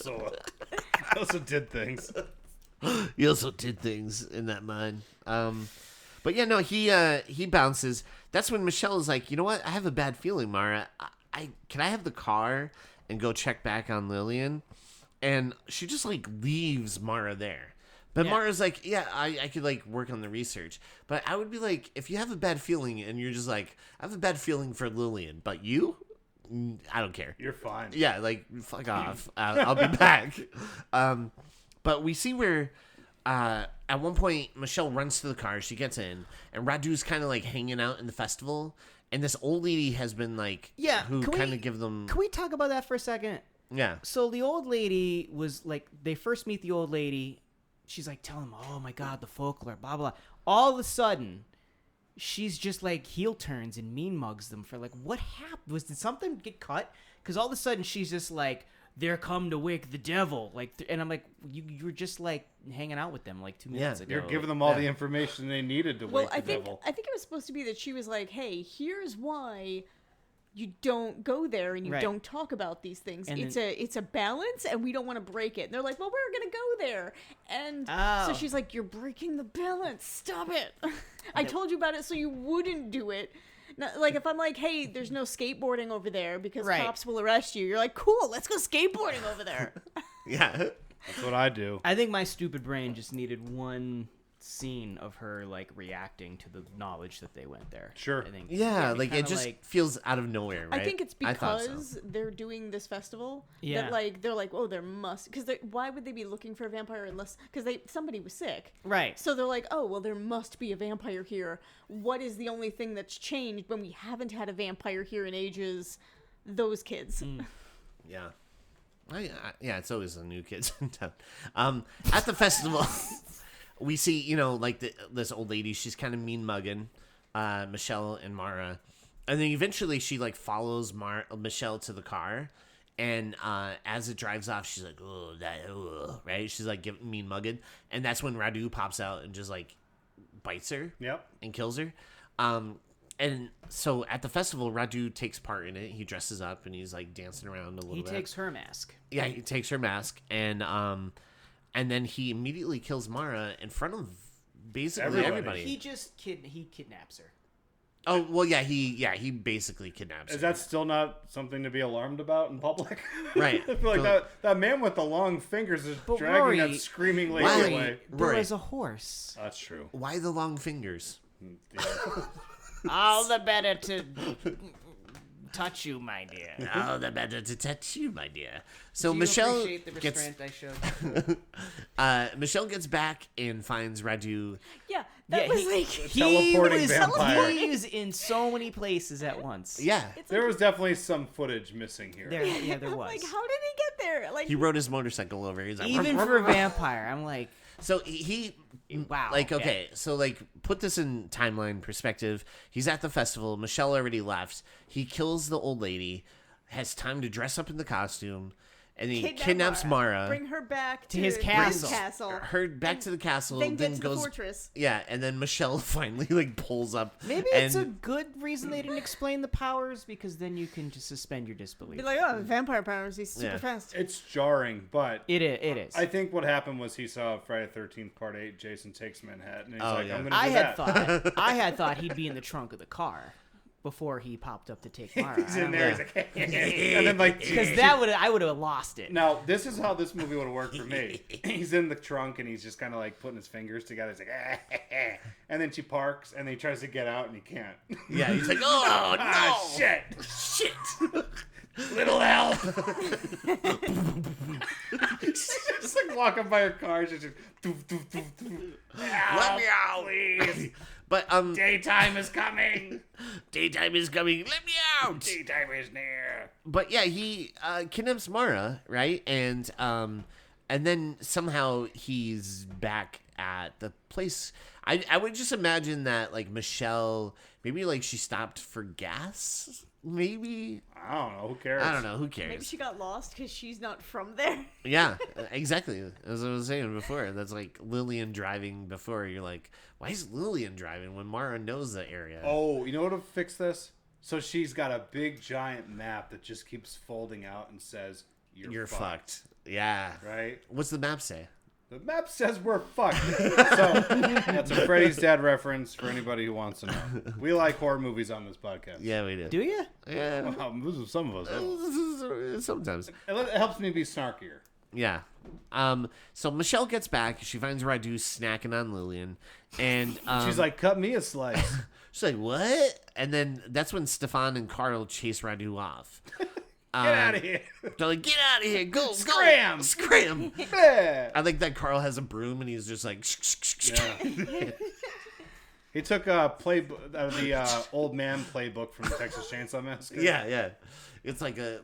I also did things. He also did things in that mine. But yeah, no, he bounces. That's when Michelle is like, you know what? I have a bad feeling, Mara. Can I have the car and go check back on Lillian? And she just like leaves Mara there. But Yeah. Mara's like, yeah, I could like work on the research. But I would be like, if you have a bad feeling and you're just like, I have a bad feeling for Lillian, but you, I don't care. You're fine. Yeah, like fuck off. I'll be back. But we see where at one point Michelle runs to the car. She gets in, and Radu's kind of like hanging out in the festival. And this old lady has been like, Yeah, who can we- kind of give them, can we talk about that for a second? yeah, So the old lady was like, they first meet the old lady. She's like, telling them, oh my God, the folklore, blah, blah. All of a sudden, she's just like heel turns and mean mugs them for like, what happened? Did something get cut? Because all of a sudden, she's just like, they're come to wake the devil. Like, and I'm like, you were just like hanging out with them like 2 minutes ago. You're giving them all Yeah. the information they needed to Well, wake I the think devil. I think it was supposed to be that she was like, "Hey, here's why you don't go there and you Right. don't talk about these things. And It's a balance, and we don't want to break it." And they're like, "Well, we're gonna go there," and Oh. so she's like, "You're breaking the balance. Stop it! I told you about it so you wouldn't do it." Now, like if I'm like, "Hey, there's no skateboarding over there because Right. cops will arrest you," you're like, "Cool, let's go skateboarding over there." yeah. That's what I do. I think my stupid brain just needed one scene of her like reacting to the knowledge that they went there. Sure. I think. Yeah, It'd be like it kinda just like- feels out of nowhere, right? I think it's I thought so. because they're doing this festival Yeah. that like they're like, oh, there must because why would they be looking for a vampire unless because somebody was sick, Right. So they're like, oh, well, there must be a vampire here. What is the only thing that's changed when we haven't had a vampire here in ages? Those kids. Yeah. Yeah, it's always the new kids in town. At the festival, we see, like this old lady, she's kind of mean mugging Michelle and Mara. And then eventually she like follows Michelle to the car. And as it drives off, she's like, oh, right? She's like mean mugging. And that's when Radu pops out and just like bites her and kills her. And so at the festival, Radu takes part in it. He dresses up and he's like dancing around a little bit. He takes her mask. Yeah, he takes her mask. And then he immediately kills Mara in front of basically everybody. He just kidnaps her. Oh, well, yeah, he basically kidnaps her. Is that still not something to be alarmed about in public? Right. I feel like that man with the long fingers is dragging that screaming lady away. There was a horse. That's true. Why the long fingers? Yeah. All the better to touch you, my dear. All the better to touch you, my dear. So Do you Michelle appreciate the restraint I showed? Michelle gets back and finds Radu. Yeah, that was like teleporting vampire. He was in so many places at once. Yeah. There was definitely some footage missing here. There was. like, how did he get there? Like He rode his motorcycle over. He's like, Even for a vampire, I'm like, so he wow. like, okay, so like put this in timeline perspective. He's at the festival. Michelle already left. He kills the old lady, has time to dress up in the costume, and he kidnaps Mara. Bring her back to his castle. Her back to the castle. Then Then get to goes the fortress. Yeah, and then Michelle finally like pulls up. Maybe it's a good reason they didn't explain the powers, because then you can just suspend your disbelief. Be like, oh, vampire powers. He's super fast. It's jarring, but It is. I think what happened was he saw Friday the 13th Part 8, Jason Takes Manhattan, and he's like, I'm going to do that. I had thought he'd be in the trunk of the car before he popped up to take Mara. He's in there, he's like, and then like... Because I would have lost it. Now, this is how this movie would have worked for me. He's in the trunk, and he's just kind of like putting his fingers together. He's like, and then she parks, and then he tries to get out, and he can't. Yeah, he's like, oh, no. Ah, shit. Little Elle. She's just like walking by her car. She's just, doof, doof, doof, doof. Let me out, please. But Daytime is coming. Daytime is coming. Let me out. Daytime is near. But yeah, he kidnaps Mara, right? And then somehow he's back at the place. I would just imagine that like Michelle, maybe like she stopped for gas. Maybe. I don't know. Who cares? I don't know. Who cares? Maybe she got lost because she's not from there. Yeah, exactly. As I was saying before, that's like Lillian driving before. You're like, why is Lillian driving when Mara knows the area? Oh, you know what'll fix this? So she's got a big giant map that just keeps folding out and says, You're fucked. Yeah. Right? What's the map say? The map says we're fucked. So that's a Freddy's Dad reference for anybody who wants to know. We like horror movies on this podcast. Yeah, we do. Do you? Yeah. Well, some of us. Sometimes. It helps me be snarkier. Yeah. So Michelle gets back. She finds Radu snacking on Lillian. And she's like, cut me a slice. She's like, what? And then that's when Stefan and Carl chase Radu off. Get out of here. They're like, get out of here. Go. Scram. Go. Scram. Yeah. I think that Carl has a broom and he's just like, Yeah. He took the old man playbook from the Texas Chainsaw Massacre. Yeah. It's like a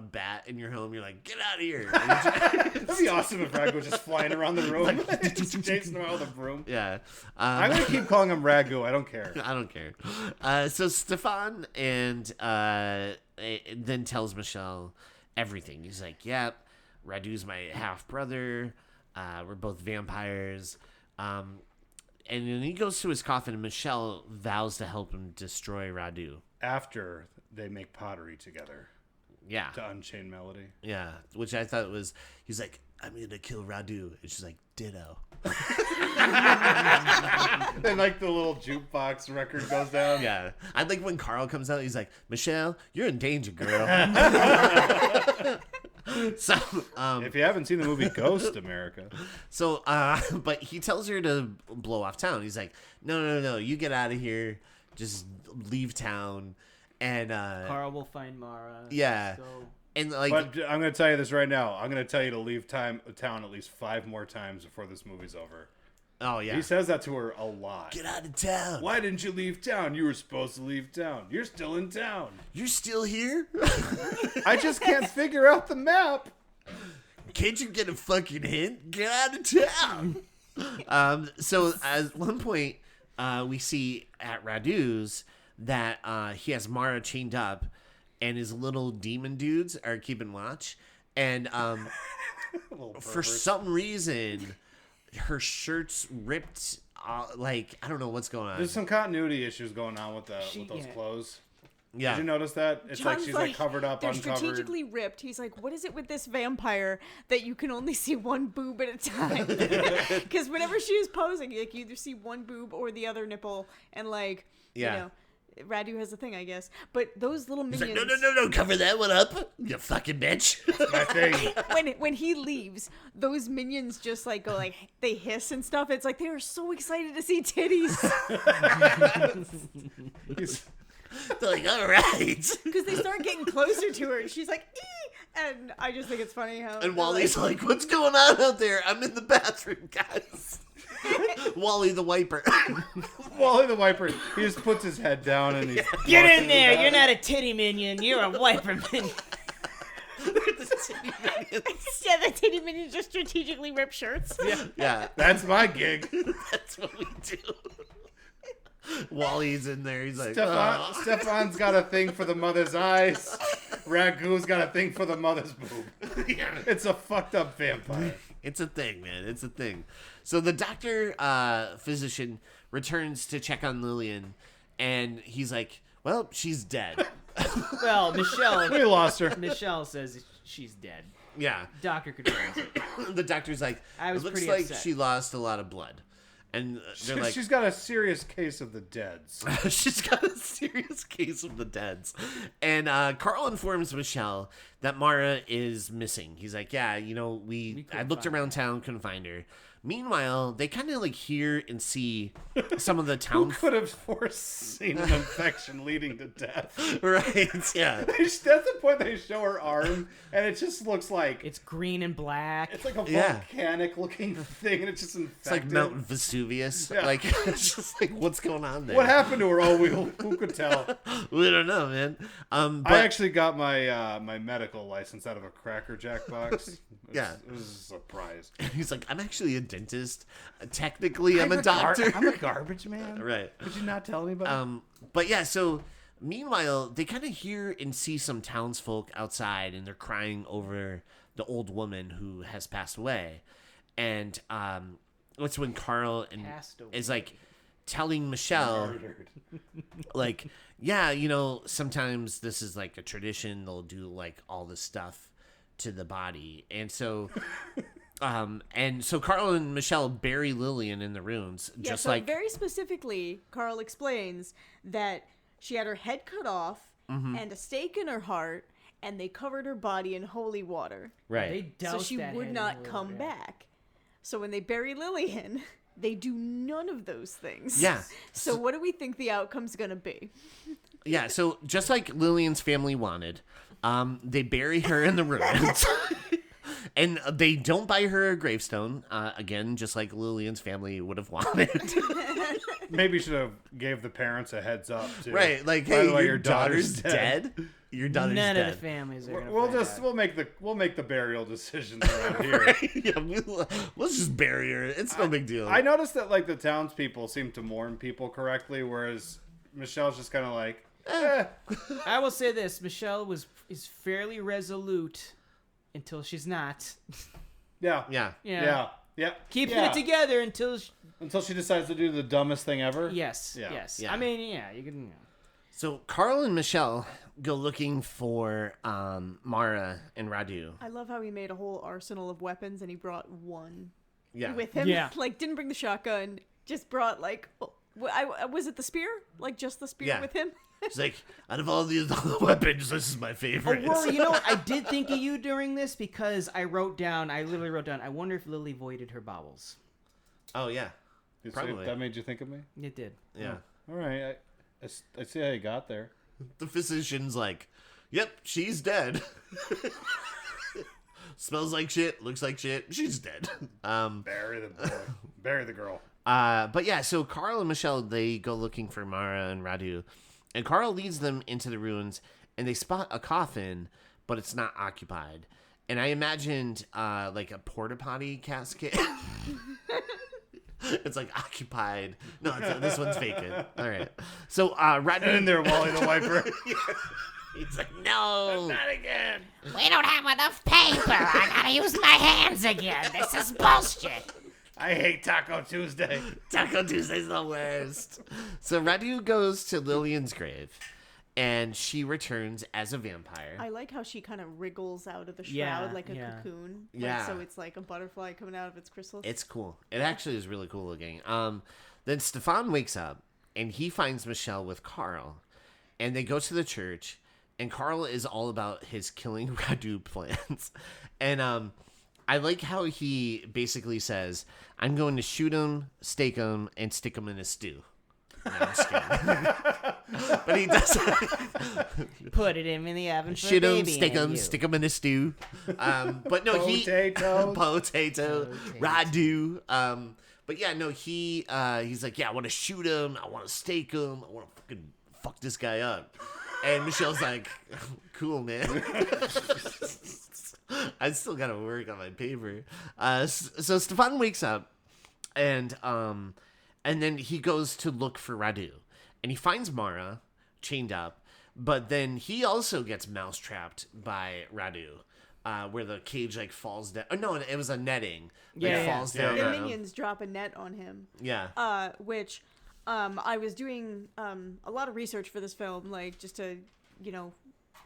bat in your home. You're like, get out of here. That'd be awesome if Ragu was just flying around the room, just chasing around with a broom. Yeah. I'm gonna keep calling him Ragu. I don't care. I don't care. So Stefan and then tells Michelle everything. He's like, "Yep, Radu's my half brother. We're both vampires." And then he goes to his coffin, and Michelle vows to help him destroy Radu After they make pottery together. Yeah. To Unchained Melody. Yeah, which I thought was, he's like, I'm gonna kill Radu, and she's like, ditto. Then like the little jukebox record goes down. Yeah, I think when Carl comes out, he's like, Michelle, you're in danger, girl. So, if you haven't seen the movie Ghost America. So, but he tells her to blow off town. He's like, no, you get out of here. Just leave town. And Carl will find Mara. Yeah. Go. And like, but I'm going to tell you this right now. I'm going to tell you to leave town at least 5 more times before this movie's over. Oh yeah. He says that to her a lot. Get out of town. Why didn't you leave town? You were supposed to leave town. You're still in town. You're still here? I just can't figure out the map. Can't you get a fucking hint? Get out of town. So at one point, we see at Radu's that he has Mara chained up, and his little demon dudes are keeping watch. And for some reason, her shirt's ripped. Like, I don't know what's going on. There's some continuity issues going on with those clothes. Yeah. Did you notice that? It's John's like she's like covered up, they're uncovered. strategically ripped. He's like, what is it with this vampire that you can only see one boob at a time? Because whenever she is posing, like, you either see one boob or the other nipple, and like, you know, Radu has a thing, I guess. But those little minions. He's like, no, cover that one up, you fucking bitch. My thing. When he leaves, those minions just like go like they hiss and stuff. It's like they are so excited to see titties They're like, all right. because they start getting closer to her, and she's like, ee! And I just think it's funny how. And Wally's like, what's going on out there? I'm in the bathroom, guys. Wally the wiper. Wally the wiper. He just puts his head down and he's Get in there. You're not a titty minion. You're a wiper minion. Yeah, the titty minions just strategically rip shirts. Yeah, That's my gig. that's what we do. Wally's in there. He's like, Stefan's got a thing for the mother's eyes. Ragu's got a thing for the mother's boob. It's a fucked up vampire. It's a thing, man. It's a thing. So the doctor, physician, returns to check on Lillian, and he's like, well, she's dead. Well, Michelle. We lost her. Michelle says she's dead. Yeah. Doctor confirms it. The doctor's like, I was it looks pretty like upset. she lost a lot of blood. And they're like, She's got a serious case of the deads. she's got a serious case of the deads. And Carl informs Michelle that Mara is missing. He's like, yeah, you know, I looked around town, couldn't find her. Meanwhile, they kind of like hear and see some of the Who town. could have foreseen an infection leading to death? Right, yeah. That's the point they show her arm, and it just looks like It's green and black. it's like a Yeah. volcanic looking thing, and it's just infected. It's like Mount Vesuvius. Yeah. Like, it's just like, what's going on there? What happened to her? Oh, who could tell? We don't know, man. But I actually got my my medical license out of a Cracker Jack box. Yeah. It was a surprise. he's like, I'm actually a dentist. Technically, I'm a doctor. I'm a garbage man. Right. Did you not tell anybody? But yeah, so meanwhile, they kind of hear and see some townsfolk outside, and they're crying over the old woman who has passed away. And that's when Carl is like telling Michelle, like, yeah, you know, sometimes this is like a tradition. They'll do like all this stuff to the body, and so. So Carl and Michelle bury Lillian in the ruins, just so like very specifically, Carl explains that she had her head cut off and a stake in her heart, and they covered her body in holy water. right. They So doused she that would head not in come oil, yeah. back. So when they bury Lillian, they do none of those things. Yeah. So what do we think the outcome's gonna be? Yeah, so just like Lillian's family wanted, they bury her in the ruins. And they don't buy her a gravestone, again, just like Lillian's family would have wanted. Maybe should have gave the parents a heads up too. Right, like, By hey, the way, your daughter's dead. Your daughter's None dead. of the families are gonna We'll find just out. we'll make the burial decisions around here. Right? Yeah, let's just bury her. It's no big deal. I noticed that like the townspeople seem to mourn people correctly, whereas Michelle's just kind of like, I will say this: Michelle is fairly resolute until she's not. yeah, Yeah. yeah. Keeping Yeah. it together until. Until she decides to do the dumbest thing ever. Yes. Yeah. Yes. Yeah. I mean, yeah, you can. So Carl and Michelle go looking for Mara and Radu. I love how he made a whole arsenal of weapons and he brought one Yeah. with him. Yeah. Like, didn't bring the shotgun, just brought, like, was it the spear? Like, just the spear Yeah. with him? It's like, out of all the other weapons, this is my favorite. Rory, you know what? I did think of you during this because I literally wrote down, I wonder if Lily voided her bowels. Oh, yeah. You see, Probably. that made you think of me? It did. Yeah. All right. I see how you got there. The physician's like, yep, she's dead. Smells like shit, looks like shit, she's dead. Bury the boy. Bury the girl. But yeah, so Carl and Michelle, they go looking for Mara and Radu. And Carl leads them into the ruins, and they spot a coffin, but it's not occupied. And I imagined like a porta potty casket. It's like occupied. No, this one's vacant. All right. So Radu in there, Wally the Wiper. He's like, no. Not again. We don't have enough paper. I gotta use my hands again. This is bullshit. I hate Taco Tuesday. Taco Tuesday's the worst. So Radu goes to Lillian's grave, and she returns as a vampire. I like how she kind of wriggles out of the shroud Yeah, like a yeah. cocoon. Yeah. Like, so it's like a butterfly coming out of its chrysalis. It's cool. It actually is really cool looking. Then Stefan wakes up, and he finds Michelle with Carl, and they go to the church, and Carl is all about his killing Radu plans. And I like how he basically says, I'm going to shoot him, stake him, and stick him in a stew. No, I'm just kidding. But he does Put it in the oven for shoot a him, baby stick and him, you. stick him in a stew. But no, Potato. Potato. Radu. But yeah, no, he's like, yeah, I want to shoot him, I want to stake him, I want to fucking fuck this guy up. And Michelle's like, cool, man. I still gotta work on my paper. So Stefan wakes up, and then he goes to look for Radu, and he finds Mara chained up, but then he also gets mousetrapped by Radu, where the cage like falls down. Oh, no, it was a netting. Falls down. The minions drop a net on him. Yeah. Which I was doing a lot of research for this film, like just to,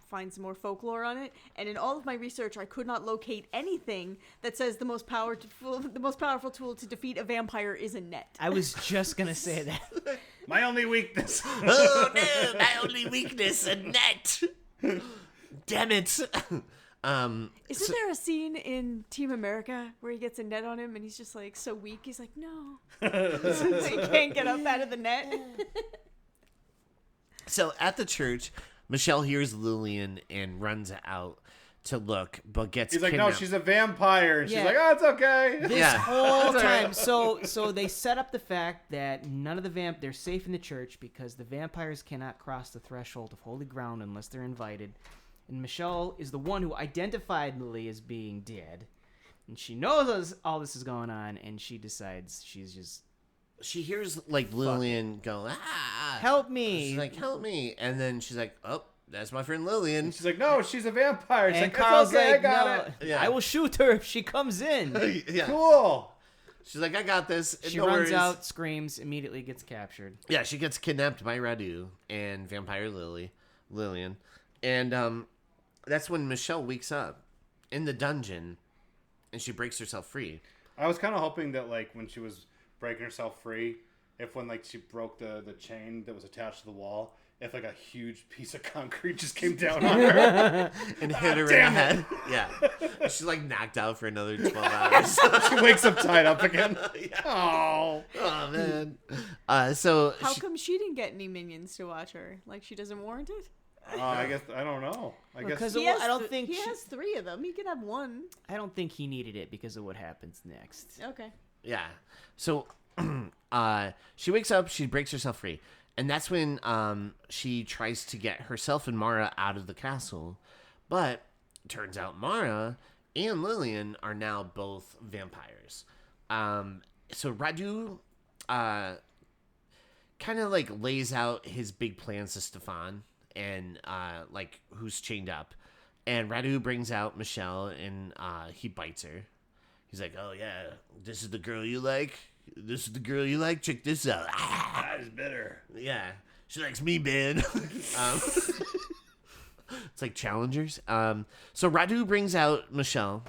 find some more folklore on it. And in all of my research, I could not locate anything that says the most powerful tool to defeat a vampire is a net. I was just gonna say that. My only weakness. Oh no, my only weakness, a net. Damn it. Isn't there a scene in Team America where he gets a net on him and he's just like so weak? He's like, no. He can't get up out of the net. So at the church, Michelle hears Lillian and runs out to look, but gets He's like, kidnapped. no, she's a vampire. And Yeah. she's like, oh, it's okay. This whole time. So they set up the fact that none of the they're safe in the church because the vampires cannot cross the threshold of holy ground unless they're invited. And Michelle is the one who identified Lily as being dead. And she knows all this is going on, and she decides She hears like Lillian go, ah, help me. She's like, help me. And then she's like, oh, that's my friend Lillian. And she's like, no, she's a vampire. She's And like, Carl's it's okay, like, I got no, it. Yeah. I will shoot her if she comes in. Yeah. Cool. She's like, I got this. She No runs worries. out, screams, immediately gets captured. Yeah, she gets kidnapped by Radu and vampire Lillian. And that's when Michelle wakes up in the dungeon and she breaks herself free. I was kind of hoping that, like, when she was breaking herself free, if when, like, she broke the chain that was attached to the wall, if, like, a huge piece of concrete just came down on her. And hit her in the damn head. Yeah. She's like knocked out for another 12 hours. She wakes up tied up again. Yeah. Oh. Oh, man. So How come she didn't get any minions to watch her? Like, she doesn't warrant it? I guess, I don't know. I guess. Because He I has don't think he she- has 3 of them. He could have 1. I don't think he needed it because of what happens next. Okay. Yeah. So she wakes up, she breaks herself free. And that's when she tries to get herself and Mara out of the castle. But turns out Mara and Lillian are now both vampires. So Radu kind of like lays out his big plans to Stefan and like who's chained up. And Radu brings out Michelle and he bites her. He's like, oh yeah, this is the girl you like? This is the girl you like? Check this out. That is bitter. Yeah, she likes me, man. It's like challengers. So Radu brings out Michelle,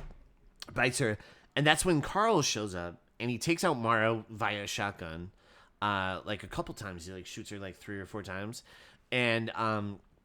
bites her, and that's when Carl shows up, and he takes out Mara via shotgun, like a couple times. He like shoots her like 3 or 4 times, and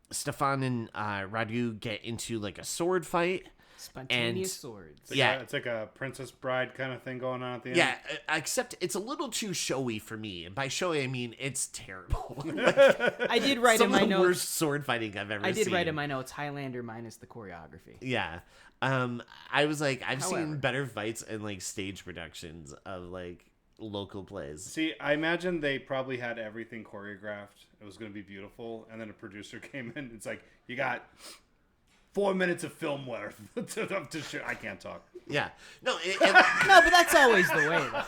Stefan and Radu get into like a sword fight. Spontaneous swords. It's like Yeah. it's like a Princess Bride kind of thing going on at the end. Yeah, except it's a little too showy for me, and by showy I mean it's terrible. I did write Some in my of the notes. worst sword fighting I've ever seen. I did write in my notes Highlander minus the choreography. Yeah. I was like, I've However. seen better fights in like stage productions of like local plays. See, I imagine they probably had everything choreographed. It was going to be beautiful, and then a producer came in. It's like, you got 4 minutes of film worth to shoot. I can't talk. Yeah. No, No, but that's always the way, though.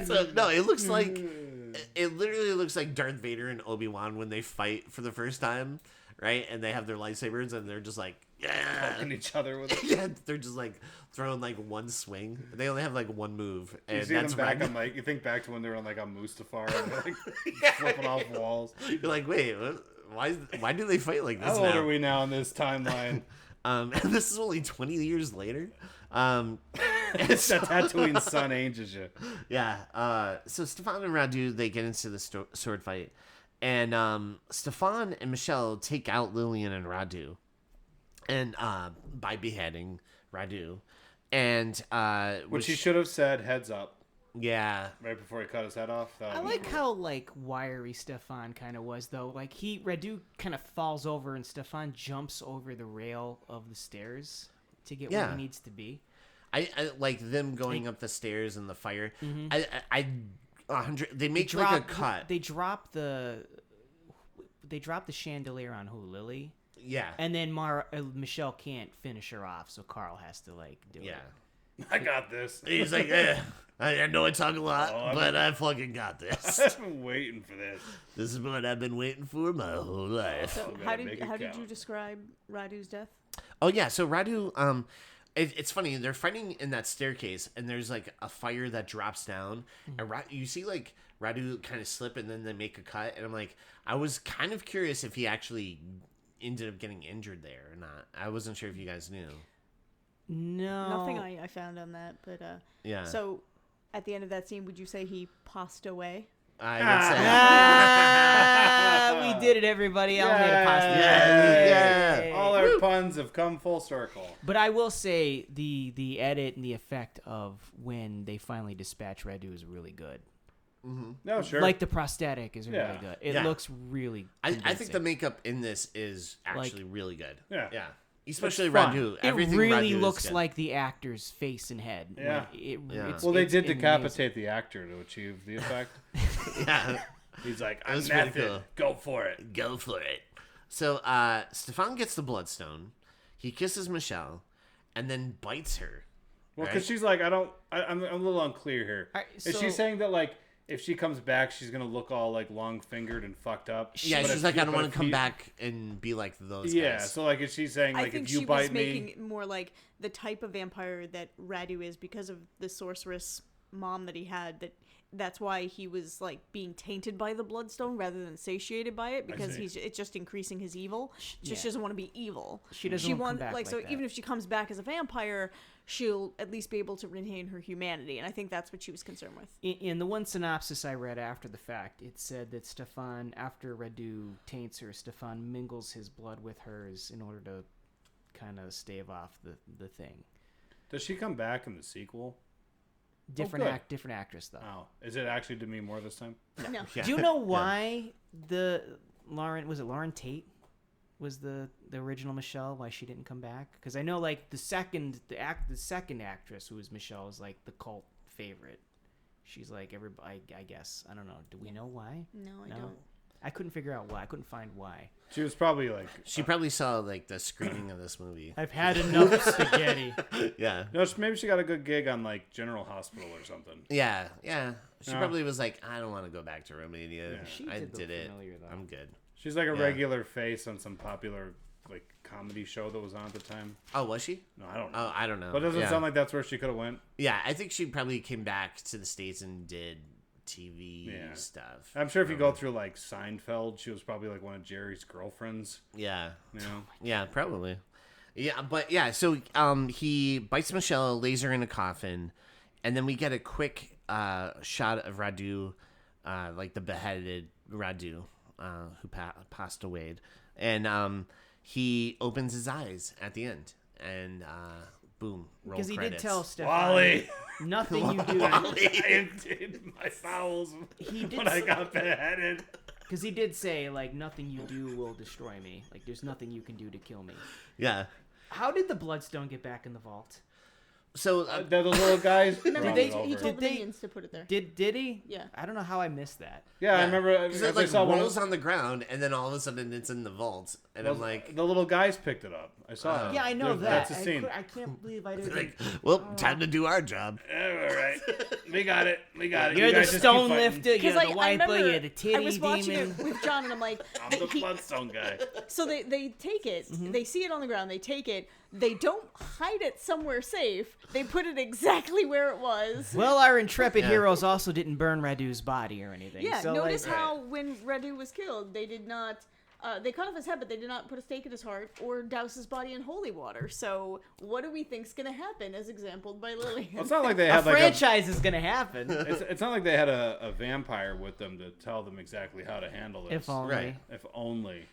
So no, it looks like it literally looks like Darth Vader and Obi-Wan when they fight for the first time, right? And they have their lightsabers and they're just like Poking each other with it. yeah, they're just like throwing like one swing. They only have like one move, and You see that's them back right. on like you think back to when they were on like on Mustafar and they're like flipping off walls. You're like, wait, why do they fight like this How old now? are we now in this timeline? And this is only 20 years later. It's that Tatooine sun ages you. Yeah. So Stefan and Radu, they get into the sword fight, and Stefan and Michelle take out Lillian and Radu, and by beheading Radu, and Which he should have said heads up yeah. right before he cut his head off. I like how like wiry Stefan kind of was though. Like Radu kind of falls over and Stefan jumps over the rail of the stairs to get where Yeah. he needs to be. I like them going up the stairs and the fire. Mm-hmm. I 100. They make like a cut. They drop the chandelier on who Lily, Yeah. and then Michelle can't finish her off, so Carl has to like do it. Yeah. I got this. He's like, I know I talk a lot, but I fucking got this. I've been waiting for this. This is what I've been waiting for my whole life. So gotta how make it did you count. describe Radu's death? Oh yeah, so Radu, it's funny. They're fighting in that staircase, and there's like a fire that drops down, and you see like Radu kind of slip, and then they make a cut, and I'm like, I was kind of curious if he actually ended up getting injured there or not. I wasn't sure if you guys knew. No, Nothing I found on that, but Yeah. So at the end of that scene, would you say he passed away? I would say. We did it, everybody. Elle made a pasta. Yeah. All our puns have come full circle. But I will say the edit and the effect of when they finally dispatch Radu is really good. No, sure. Like the prosthetic is Yeah. really good. It Yeah. looks really. I think the convincing. makeup in this is actually really good. Yeah. Yeah. Especially fun. Radu. It Everything really Radu is looks good. like the actor's face and head. Yeah. Like, Yeah. It's, Well, they it's did amazing. decapitate the actor to achieve the effect. Yeah. He's like, That I'm was pretty method. cool. Go for it. Go for it. So Stefan gets the bloodstone. He kisses Michelle, and then bites her. Well, Right. because she's like, I'm a little unclear here. Alright, Is so- she saying that like if she comes back, she's gonna look all like long fingered and fucked up? Yeah, But she's if like, you- I don't but want if to come he- back and be like those Yeah, guys. so like, is she saying I like think if you she bite was making me? it more like the type of vampire that Radu is because of the sorceress mom that he had. That's why he was like being tainted by the bloodstone rather than satiated by it because see. it's just increasing his evil. She Yeah. just doesn't want to be evil. She doesn't wanna come want back like so like that. even if she comes back as a vampire, she'll at least be able to retain her humanity, and I think that's what she was concerned with. In the one synopsis I read after the fact, it said that Stefan, after Radu taints her, Stefan mingles his blood with hers in order to kind of stave off the thing. Does she come back in the sequel? Different good. different actress though. Oh, is it actually Demi Moore this time? No. Yeah. Do you know why Lauren Tate was the original Michelle? Why she didn't come back? Because I know like the second actress who was Michelle is like the cult favorite. She's like everybody. I guess I don't know. Do we know why? No, I don't. I couldn't figure out why. I couldn't find why. She was probably like. She probably saw like the screening of this movie. I've had enough spaghetti. Yeah. No, maybe she got a good gig on like General Hospital or something. Yeah, yeah. She Yeah. probably was like, I don't want to go back to Romania. Yeah. She I did look did it. familiar, though. I'm good. She's like a Yeah. regular face on some popular like comedy show that was on at the time. Oh, was she? No, I don't know. Oh, I don't know. But doesn't yeah. it sound like that's where she could have went? Yeah, I think she probably came back to the States and did TV Yeah. stuff. I'm sure if you go through like Seinfeld, she was probably like one of Jerry's girlfriends. Yeah. You know? Yeah, probably. Yeah, but yeah, so he bites Michelle, lays her in a coffin, and then we get a quick shot of Radu, like the beheaded Radu, who passed away. And he opens his eyes at the end, and boom, roll Because he credits. did tell Stefan, Wally! nothing you do. I emptied my bowels He did when I got beheaded. Because he did say, like, nothing you do will destroy me. Like, there's nothing you can do to kill me. Yeah. How did the Bloodstone get back in the vault? So those little guys. Remember, rolled he it told over. the Did they- minions to put it there. Did he? Yeah. I don't know how I missed that. Yeah, I remember. because I it like saw one rolls of on the ground, and then all of a sudden it's in the vault, and I'm like, the little guys picked it up. I saw it. Yeah, I know That's that. a scene. I can't believe I didn't. like, well, time to do our job. All right, we got it. We got it. You're You the guys just keep stone fighting. lifter. You're Because the I wiper. remember You're the titty I was watching demon. it with John, and I'm like, I'm the Bloodstone guy. so they take it, Mm-hmm. they see it on the ground, they take it, they don't hide it somewhere safe, they put it exactly where it was. Well, our intrepid Yeah. heroes also didn't burn Radu's body or anything. Yeah, so, notice like, how when Radu was killed, they did not. They cut off his head, but they did not put a stake in his heart or douse his body in holy water. So, what do we think's gonna happen, as exampled by Lily? Well, it's not like they a had like franchise is gonna happen. It's not like they had a vampire with them to tell them exactly how to handle this. If only. Right. If only.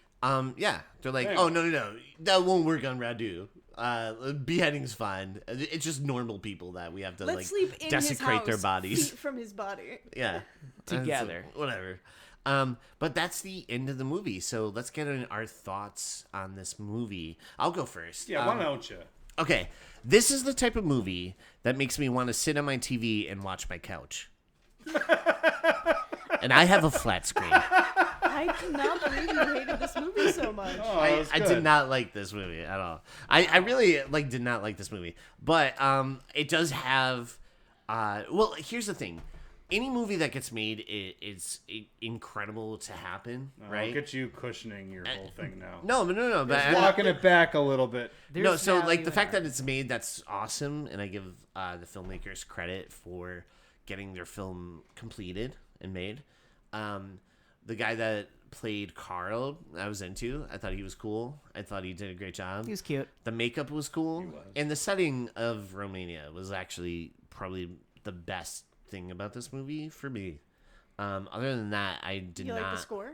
Yeah, they're like, There you oh go. no, that won't work on Radu. Beheading's fine. It's just normal people that we have to Let's like sleep in his desecrate house, their bodies. feet from his body. Yeah, Together. And so, whatever. But that's the end of the movie. So let's get in our thoughts on this movie. I'll go first. Yeah, why don't you? Okay, this is the type of movie that makes me want to sit on my TV and watch my couch. And I have a flat screen. I cannot believe you hated this movie so much. Oh, that was I good. did not like this movie at all. I really did not like this movie. But it does have well, here's the thing. Any movie that gets made is incredible to happen, right? Look at you cushioning your whole thing now. No, but Just walking it back a little bit. no, There's so like value the in fact art. that it's made, that's awesome, and I give the filmmakers credit for getting their film completed and made. The guy that played Carl, I was into. I thought he was cool. I thought he did a great job. He was cute. The makeup was cool, and the setting of Romania was actually probably the best thing about this movie for me. Other than that, I did You not. like the score?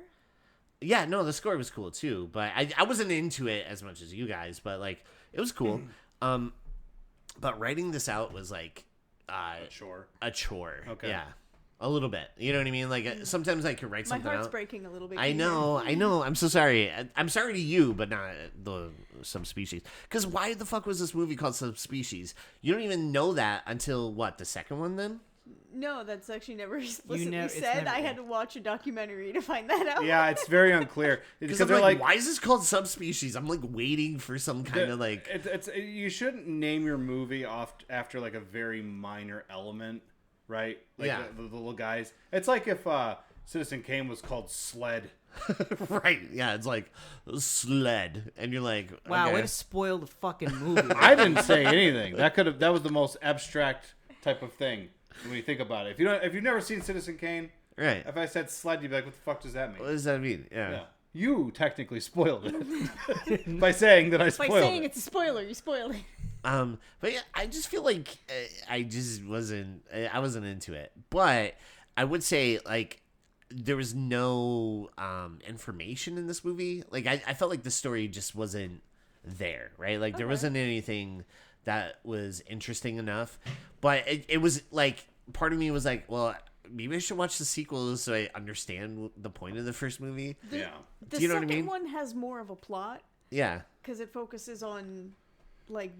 Yeah, no, the score was cool too, but I wasn't into it as much as you guys, but like it was cool. But writing this out was like Sure. a chore. Okay. Yeah. A little bit. You know what I mean? Like sometimes I could write My something heart's out. breaking a little bit. I Can you hear me? know. I'm so sorry. I'm sorry to you, but not the Subspecies. Because why the fuck was this movie called Subspecies? You don't even know that until what, the second one then? No, that's actually never explicitly it's said. never- I had to watch a documentary to find that out. Yeah, it's very unclear. Because Because I'm they're like, like, why is this called Subspecies? I'm like waiting for some kind of like. you shouldn't name your movie off after like a very minor element, right? Like Yeah. the little guys. It's like if Citizen Kane was called Sled. Right. Yeah, it's like sled. And you're like, Wow, okay. way to spoil the fucking movie. I didn't say anything. That was the most abstract type of thing when you think about it. If you've never seen Citizen Kane, Right. if I said Sled, you'd be like, what the fuck does that mean? What does that mean? Yeah. Yeah. You technically spoiled it by saying that I By spoiled saying it. it's a spoiler, you spoil it. But yeah, I just feel like I just wasn't into it. But I would say like there was no information in this movie. Like I felt like the story just wasn't there, right? Like there wasn't anything that was interesting enough. But it was like part of me was like, well, maybe I should watch the sequel so I understand the point of the first movie. Yeah. The Do you know what I second mean? one has more of a plot Yeah. because it focuses on like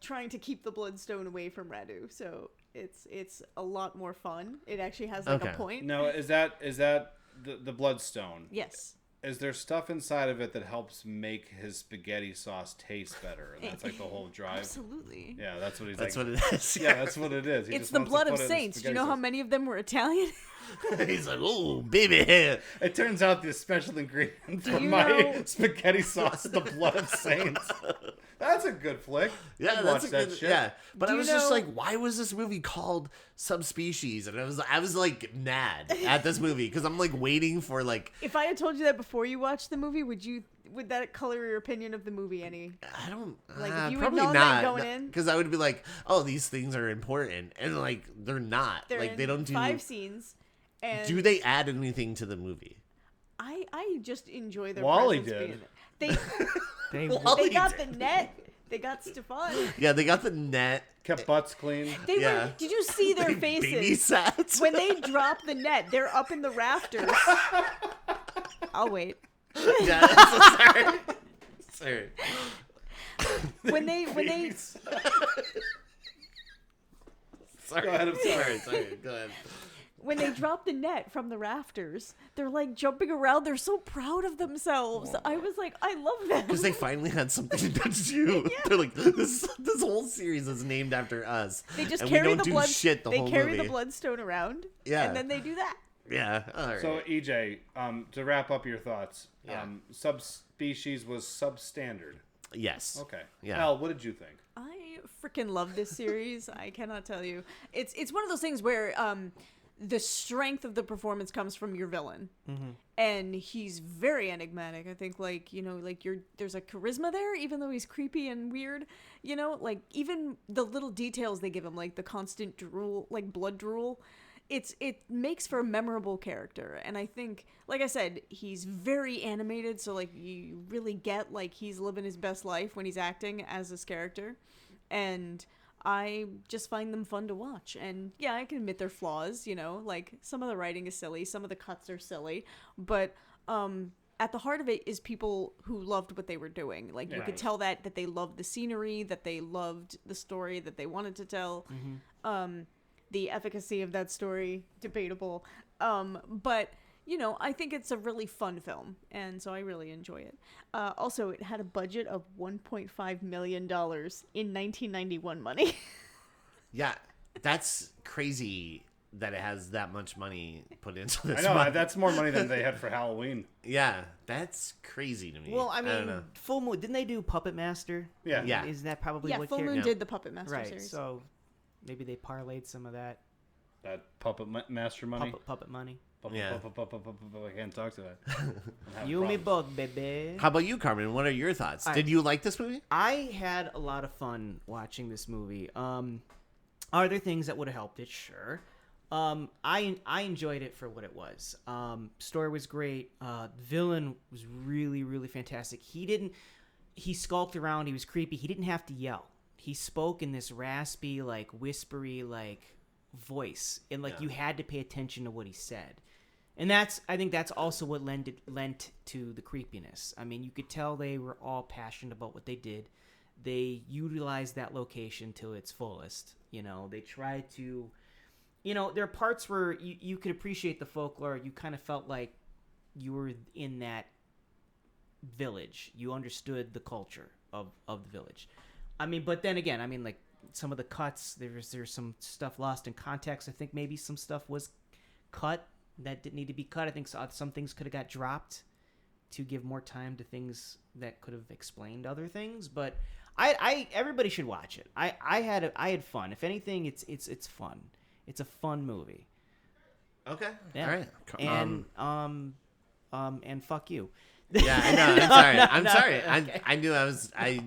trying to keep the Bloodstone away from Radu. So it's a lot more fun. It actually has like Okay. a point. No, is that the Bloodstone? Yes. Is there stuff inside of it that helps make his spaghetti sauce taste better? And that's like the whole drive. Absolutely. Yeah, that's what he's That's like. what it is. Yeah, that's what it is. He It's just the wants to blood of put it in saints. Do you spaghetti know how sauce. many of them were Italian? He's like, oh, baby. It turns out the special ingredient for you my know- spaghetti sauce is the blood of saints. That's a good flick. Yeah, I'd that's watch a that good. shit. Yeah, but Do I you was just know- like, why was this movie called Subspecies? And I was like mad at this movie because I'm like waiting for like If I had told you that before you watched the movie, would that color your opinion of the movie any? I don't Like, if you had probably known that not going in? because I would be like, oh, these things are important, and like they're not. They're like in they don't do. 5 scenes. And Do they add anything to the movie? I just enjoy their Wally presence did. being They, they got the net. They got Stefan. Yeah, they got the net. Kept butts clean. They Yeah. were. Did you see their Baby faces sets. when they drop the net? They're up in the rafters. I'll wait. Yeah, sorry. Sorry. When they Sorry. Go ahead, I'm sorry. Sorry. Go ahead. When they drop the net from the rafters, they're like jumping around. They're so proud of themselves. I was like, I love them. Because they finally had something to do. They're like, this whole series is named after us. They just and carry we don't the do blood. shit the they whole carry movie. the bloodstone around. Yeah. And then they do that. Yeah. All right. So EJ, to wrap up your thoughts, Yeah. Subspecies was substandard. yes. Okay. Yeah. Elle, what did you think? I freaking love this series. I cannot tell you. It's one of those things where the strength of the performance comes from your villain, and he's very enigmatic. I think, like, you know, like there's a charisma there, even though he's creepy and weird. You know, like even the little details they give him, like the constant drool, like blood drool. It makes for a memorable character, and I think, like I said, he's very animated, so like you really get like he's living his best life when he's acting as this character, and I just find them fun to watch. And yeah, I can admit their flaws, you know, like some of the writing is silly, some of the cuts are silly, but at the heart of it is people who loved what they were doing. Like you could tell that they loved the scenery, that they loved the story that they wanted to tell. The efficacy of that story, debatable. But, you know, I think it's a really fun film, and so I really enjoy it. Also, it had a budget of $1.5 million in 1991 money. Yeah. That's crazy that it has that much money put into this. I know, movie. that's more money than they had for Halloween. Yeah. That's crazy to me. Well, I don't mean, know. Full Moon, didn't they do Puppet Master? Yeah. Yeah. Is that probably Yeah, what Full character- Moon did the Puppet Master Right, series. so maybe they parlayed some of that That master money. puppet money. Yeah. I can't talk to that. You and me both, baby. How about you, Carmen? What are your thoughts? All right. Did you like this movie? I had a lot of fun watching this movie. Are there things that would have helped it? Sure. I enjoyed it for what it was. Story was great. Villain was really, really fantastic. He skulked around. He was creepy. He didn't have to yell. He spoke in this raspy, like whispery, like voice, and like you had to pay attention to what he said. And I think that's also what lent to the creepiness. I mean, you could tell they were all passionate about what they did. They utilized that location to its fullest. You know, they tried to, you know, there are parts where you could appreciate the folklore. You kind of felt like you were in that village. You understood the culture of the village. I mean, but then again, I mean, like some of the cuts, there's some stuff lost in context. I think maybe some stuff was cut that didn't need to be cut. I think some things could have got dropped to give more time to things that could have explained other things. But everybody should watch it. I had fun. If anything, it's fun. It's a fun movie. Okay. Yeah. All right. And fuck you. Yeah, I know. I'm sorry. I'm no, sorry. okay. I knew I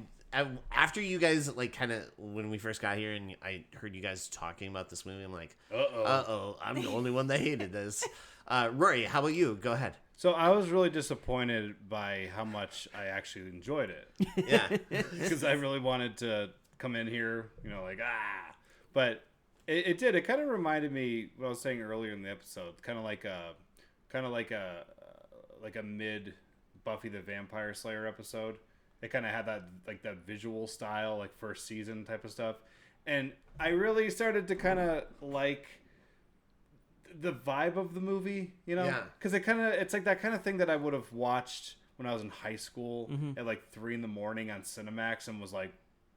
after you guys, like, kind of when we first got here and I heard you guys talking about this movie, I'm like, I'm the only one that hated this. Rory, how about you? Go ahead. So I was really disappointed by how much I actually enjoyed it. Yeah. Because I really wanted to come in here, you know, like, but it did. It kind of reminded me what I was saying earlier in the episode, kind of like a mid Buffy the Vampire Slayer episode. It kind of had that visual style, like first season type of stuff, and I really started to kind of like the vibe of the movie, you know, because it's like that kind of thing that I would have watched when I was in high school at like 3 a.m. on Cinemax and was like,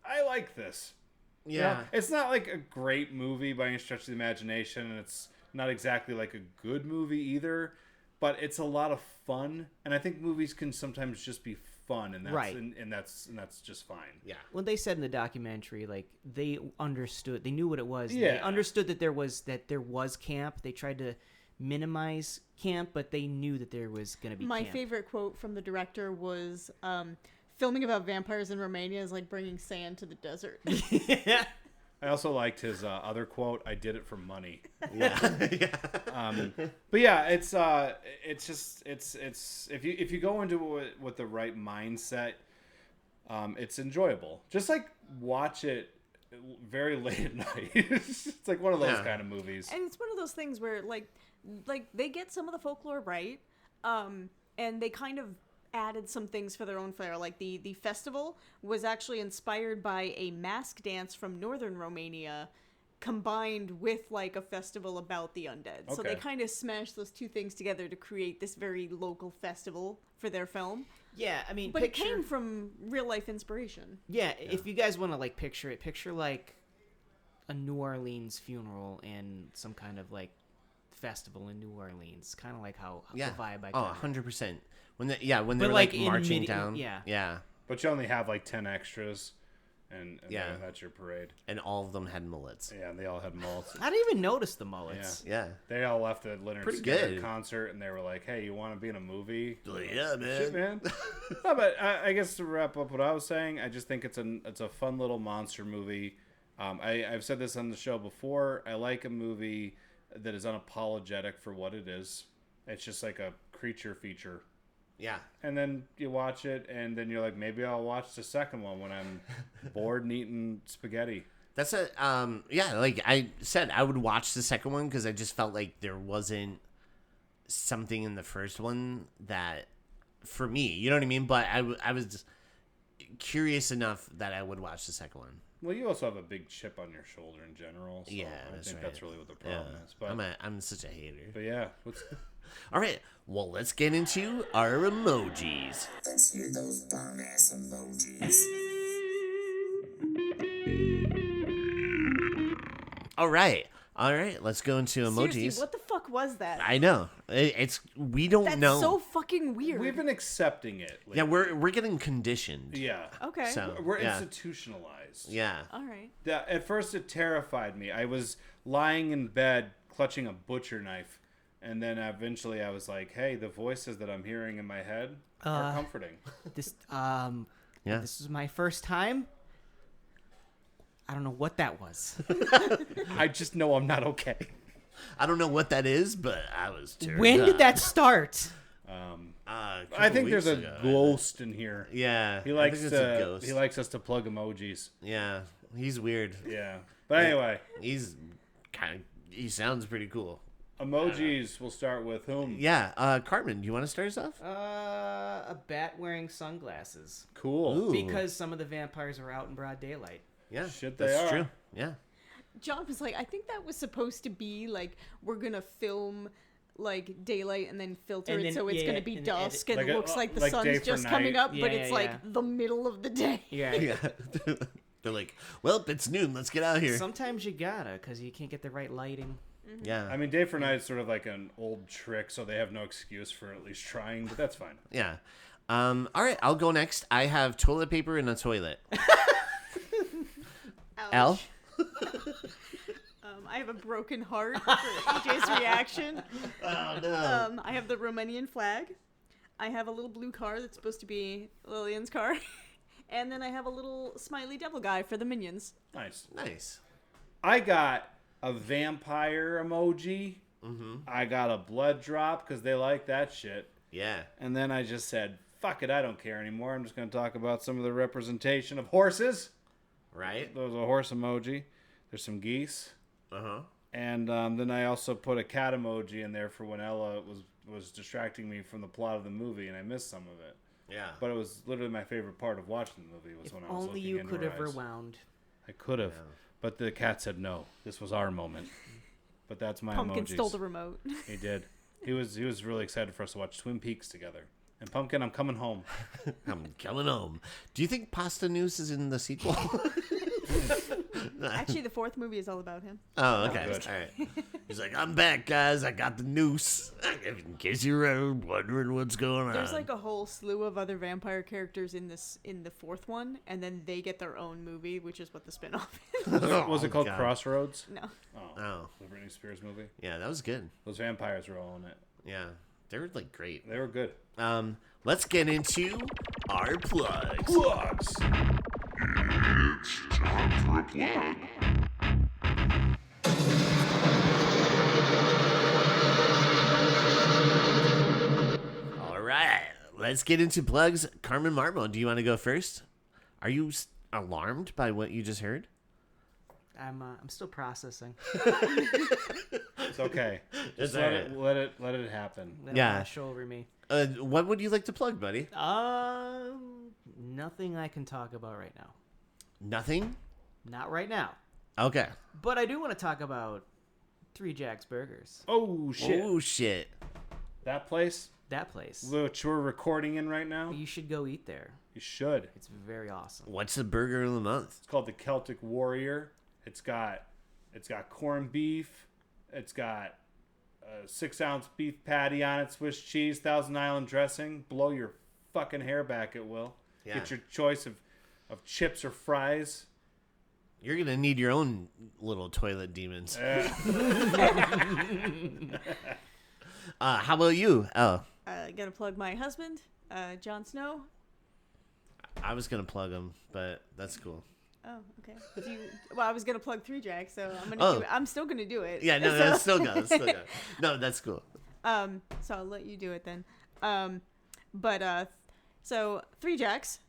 I like this. Yeah. You know? It's not like a great movie by any stretch of the imagination, and it's not exactly like a good movie either, but it's a lot of fun, and I think movies can sometimes just be fun, and that's Right. and that's just fine. Yeah. Well, they said in the documentary, like they understood, they knew what it was. Yeah. They understood that there was camp. They tried to minimize camp, but they knew that there was going to be My camp. favorite quote from the director was, filming about vampires in Romania is like bringing sand to the desert. I also liked his other quote, "I did it for money." Yeah. But yeah, it's if you go into it with the right mindset, it's enjoyable. Just like watch it very late at night. It's like one of those kind of movies. And it's one of those things where like they get some of the folklore right, and they kind of added some things for their own flair. Like the festival was actually inspired by a mask dance from northern Romania, combined with like a festival about the undead. So they Okay. kind of smashed those two things together to create this very local festival for their film. Yeah, I mean, But it came from real life inspiration. Yeah, if you guys want to like picture it, picture like a New Orleans funeral and some kind of like festival in New Orleans, kind of like how Yeah. the vibe I Oh, got. 100%. When they they're But, like like, in marching mid- down. yeah. Yeah. But you only have like 10 extras, and Yeah. that's your parade. And all of them had mullets. Yeah, and they all had mullets. I didn't even notice the mullets. Yeah. They all left the Leonard Pretty Skinner good. concert, and they were like, "Hey, you want to be in a movie?" Like, yeah, man. Shit, man. No, but I guess to wrap up what I was saying, I just think it's a fun little monster movie. I've said this on the show before. I like a movie that is unapologetic for what it is. It's just like a creature feature. Yeah. And then you watch it, and then you're like, maybe I'll watch the second one when I'm bored and eating spaghetti. That's like I said, I would watch the second one because I just felt like there wasn't something in the first one that, for me, you know what I mean? But I was just curious enough that I would watch the second one. Well, you also have a big chip on your shoulder in general. So Yeah, I that's think right. that's really what the problem is. But, I'm such a hater. but yeah, All right, well, let's get into our emojis. Let's hear those bomb ass emojis. All right, let's go into emojis. Seriously, what the fuck was that? I know we don't That's know. so fucking weird. we've been accepting it. Yeah, we're getting conditioned. Yeah. Okay. So We're yeah. institutionalized. Yeah. All right. At first, it terrified me. I was lying in bed clutching a butcher knife, and then eventually I was like, "Hey, the voices that I'm hearing in my head are comforting." This Yeah. this is my first time. I don't know what that was. I just know I'm not okay. I don't know what that is, but I was turned When on. did that start? I think there's a ghost in here. Yeah, He I likes think it's a to. ghost. He likes us to plug emojis. Yeah, he's weird. Yeah. But anyway, He's he sounds pretty cool. emojis. We'll start with whom? Yeah, Carmen, do you want to start us off? A bat wearing sunglasses. Cool. Ooh. Because some of the vampires are out in broad daylight. Yeah, Shit, they that's are. true. Yeah, John was like, I think that was supposed to be like, we're gonna film like daylight and then filter And it then- so it's yeah, gonna be and dusk edit. and Like it looks like the like day sun's for just coming night. up, but Yeah, it's yeah, like yeah. the middle of the day. Yeah. yeah. They're like, well, it's noon. Let's get out here. Sometimes you gotta, because you can't get the right lighting. Yeah, I mean, day for night is sort of like an old trick, so they have no excuse for at least trying. But that's fine. yeah. All right, I'll go next. I have toilet paper in a toilet. Elle? I have a broken heart for EJ's reaction. Oh no. I have the Romanian flag. I have a little blue car that's supposed to be Lillian's car. And then I have a little smiley devil guy for the minions. Nice. Nice. I got a vampire emoji. Mm-hmm. I got a blood drop because they like that shit. Yeah. And then I just said, fuck it, I don't care anymore. I'm just going to talk about some of the representation of horses. Right. There's a horse emoji. There's some geese. Uh-huh. And then I also put a cat emoji in there for when Ella was distracting me from the plot of the movie, and I missed some of it. Yeah. But it was literally my favorite part of watching the movie was If when I was only looking you in could her have eyes. rewound. I could have, but the cat said no. This was our moment. But that's my Pumpkin emojis. stole the remote. He did. He was really excited for us to watch Twin Peaks together. And Pumpkin, I'm coming home. I'm coming home. Do you think Pasta News is in the sequel? Actually, the fourth movie is all about him. Oh, okay. good. All right. He's like, I'm back, guys. I got the noose. In case you're wondering what's going on. There's like a whole slew of other vampire characters in the fourth one, and then they get their own movie, which is what the spin-off is. Was it called God. Crossroads? No. Oh. The Britney Spears movie. Yeah, that was good. Those vampires were all in it. Yeah. They were like great. They were good. Let's get into our plugs. Plugs! All right. Let's get into plugs. Carmen Marmo, do you want to go first? Are you alarmed by what you just heard? I'm still processing. It's okay. Just It's all let it happen. Let Yeah. wash over me. What would you like to plug, buddy? Nothing I can talk about right now. Nothing? Not right now. Okay. But I do want to talk about Three Jacks Burgers. Oh shit! Oh shit. That place, That place. which we're recording in right now. You should go eat there. You should. It's very awesome. What's the burger of the month? It's called the Celtic Warrior. It's got corned beef. It's got a 6-ounce beef patty on it, Swiss cheese, Thousand Island dressing. Blow your fucking hair back, it will. Yeah. Get your choice of chips or fries. You're gonna need your own little toilet demons. How about you? Oh, Gonna plug my husband, Jon Snow. I was gonna plug him, but that's cool. Oh, okay. Well, I was gonna plug Three Jacks, so I'm still gonna do it. Yeah, no, So- that's still good. Still good. No, that's cool. So I'll let you do it then. So Three Jacks,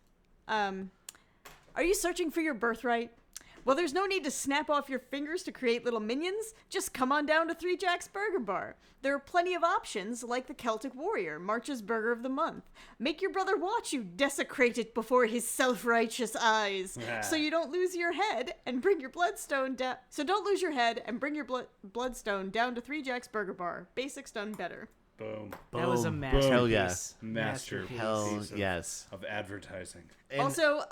are you searching for your birthright? Well, there's no need to snap off your fingers to create little minions. Just come on down to Three Jacks Burger Bar. There are plenty of options, like the Celtic Warrior, March's Burger of the Month. Make your brother watch you desecrate it before his self-righteous eyes, so you don't lose your head and bring your bloodstone down. So don't lose your head and bring your bloodstone down to Three Jacks Burger Bar. Basics done better. Boom. That was a Boom. masterpiece. Hell yeah. Masterpiece. Hell of- yes. Of advertising. And Also,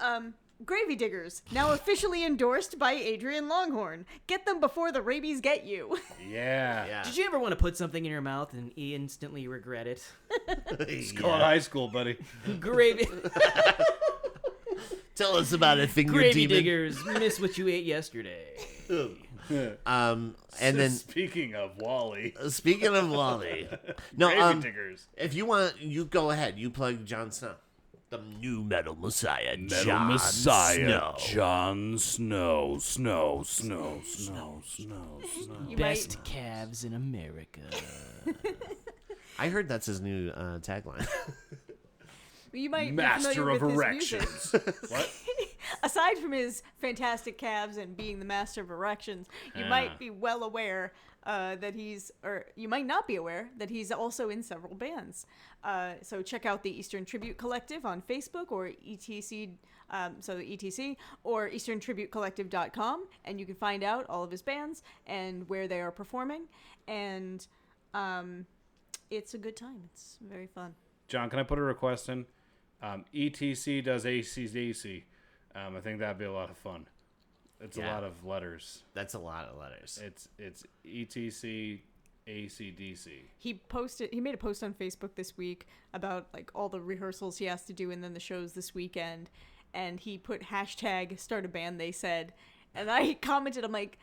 Gravy Diggers, now officially endorsed by Adrian Longhorn. Get them before the rabies get you. Yeah. yeah. Did you ever want to put something in your mouth and instantly regret it? It's called high school, buddy. Gravy, Tell us about it, finger Gravy demon. Diggers, miss what you ate yesterday. And then Speaking of Wally. speaking of Wally, no, Gravy Diggers. if you want, you go ahead. You plug Jon Snow, the new metal messiah, Jon Snow. Jon Snow. Snow. You Best calves in America. I heard that's his new tagline. You might be Master familiar of with his music. erections. What? Aside from his fantastic calves and being the master of erections, you might be well aware that you might not be aware that he's also in several bands. So check out the Eastern Tribute Collective on Facebook or ETC, ETC, or EasternTributeCollective.com, and you can find out all of his bands and where they are performing. And it's a good time. It's very fun. John, can I put a request in? ETC does ACDC. I think that'd be a lot of fun. It's Yeah. a lot of letters. That's a lot of letters. It's ETC ACDC. He made a post on Facebook this week about like all the rehearsals he has to do and then the shows this weekend, and he put hashtag start a band they said, and I commented, I'm like,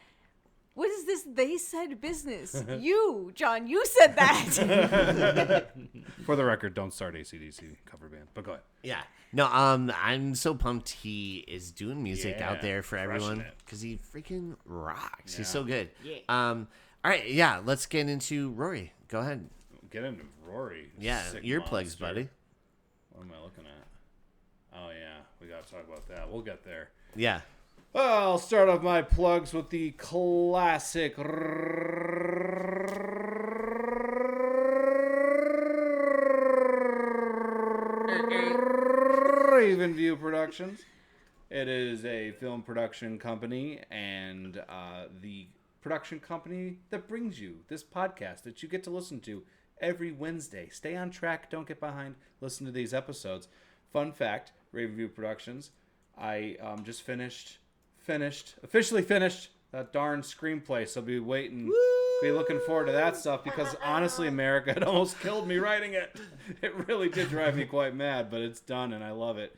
what is this they said business? You, John, you said that. For the record, don't start ACDC cover band. But go ahead. Yeah. No, I'm so pumped he is doing music Yeah, out there for crushing everyone it. because he freaking rocks. Yeah. He's so good. Yeah. All right, yeah, let's get into Rory. Go ahead. Get into Rory. Yeah, Sick earplugs, monster. buddy. What am I looking at? Oh, yeah. We got to talk about that. We'll get there. Yeah. Well, I'll start off my plugs with the classic Raven View Productions. It is a film production company and the production company that brings you this podcast that you get to listen to every Wednesday. Stay on track, don't get behind, listen to these episodes. Fun fact, Raven View Productions, I just officially finished that darn screenplay, so be looking forward to that stuff, because honestly, America, it almost killed me writing it. It really did drive me quite mad, but it's done and I love it.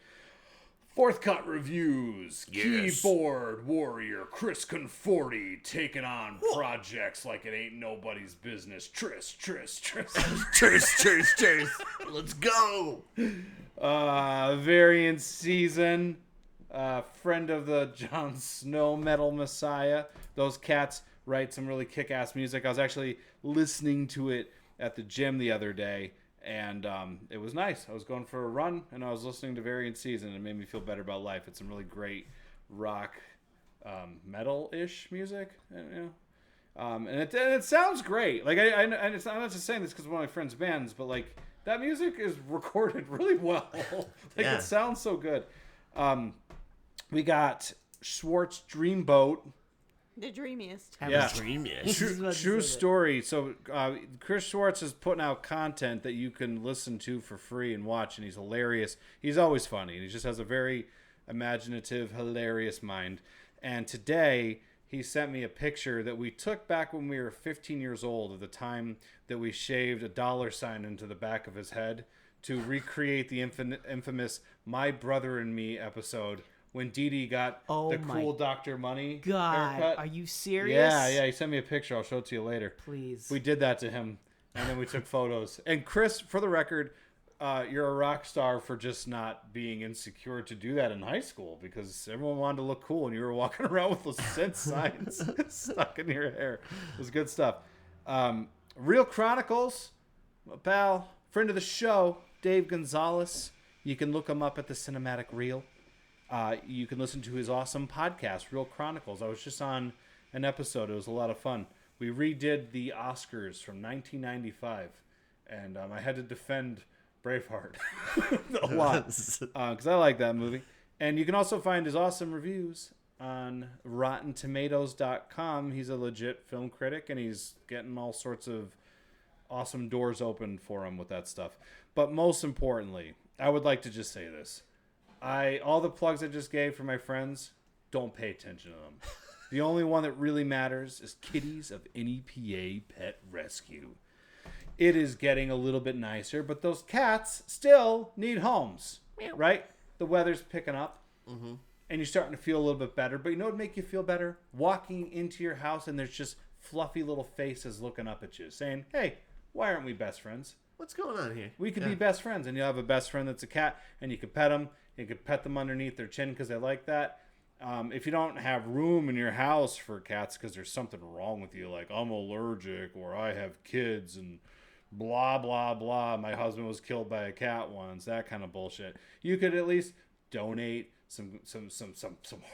Fourth Cut Reviews, Yes. Keyboard Warrior Chris Conforti taking on projects like it ain't nobody's business. Tris. Cheers. Let's go. Variant Season, friend of the Jon Snow Metal Messiah. Those cats write some really kick-ass music. I was actually listening to it at the gym the other day, and it was nice. I was going for a run, and I was listening to Variant Season, and it made me feel better about life. It's some really great rock, metal-ish music, you know. And it sounds great. Like I'm not just saying this because one of my friends' bands, but like that music is recorded really well. Yeah. It sounds so good. We got Schwartz Dreamboat The dreamiest. Yeah. Dreamiest. True story. So Chris Schwartz is putting out content that you can listen to for free and watch, and he's hilarious. He's always funny, and he just has a very imaginative, hilarious mind. And today he sent me a picture that we took back when we were 15 years old, of the time that we shaved a $sign into the back of his head to recreate the infamous My Brother and Me episode when Dee Dee got the cool Dr. Money God, haircut. are you serious? Yeah, he sent me a picture. I'll show it to you later. Please. We did that to him, and then we took photos. And Chris, for the record, you're a rock star for just not being insecure to do that in high school, because everyone wanted to look cool, and you were walking around with those synth signs stuck in your hair. It was good stuff. Real Chronicles, my pal, friend of the show, Dave Gonzalez. You can look him up at the Cinematic Reel. You can listen to his awesome podcast, Real Chronicles. I was just on an episode. It was a lot of fun. We redid the Oscars from 1995, and I had to defend Braveheart a lot because I like that movie. And you can also find his awesome reviews on RottenTomatoes.com. He's a legit film critic, and he's getting all sorts of awesome doors open for him with that stuff. But most importantly, I would like to just say this. All the plugs I just gave for my friends, don't pay attention to them. The only one that really matters is Kitties of NEPA Pet Rescue. It is getting a little bit nicer, but those cats still need homes, right? The weather's picking up, and you're starting to feel a little bit better. But you know what would make you feel better? Walking into your house and there's just fluffy little faces looking up at you saying, hey, why aren't we best friends? What's going on here? We could be best friends, and you'll have a best friend that's a cat, and you could pet them. You could pet them underneath their chin because they like that. If you don't have room in your house for cats because there's something wrong with you, like I'm allergic or I have kids and blah, blah, blah. My husband was killed by a cat once, that kind of bullshit. You could at least donate some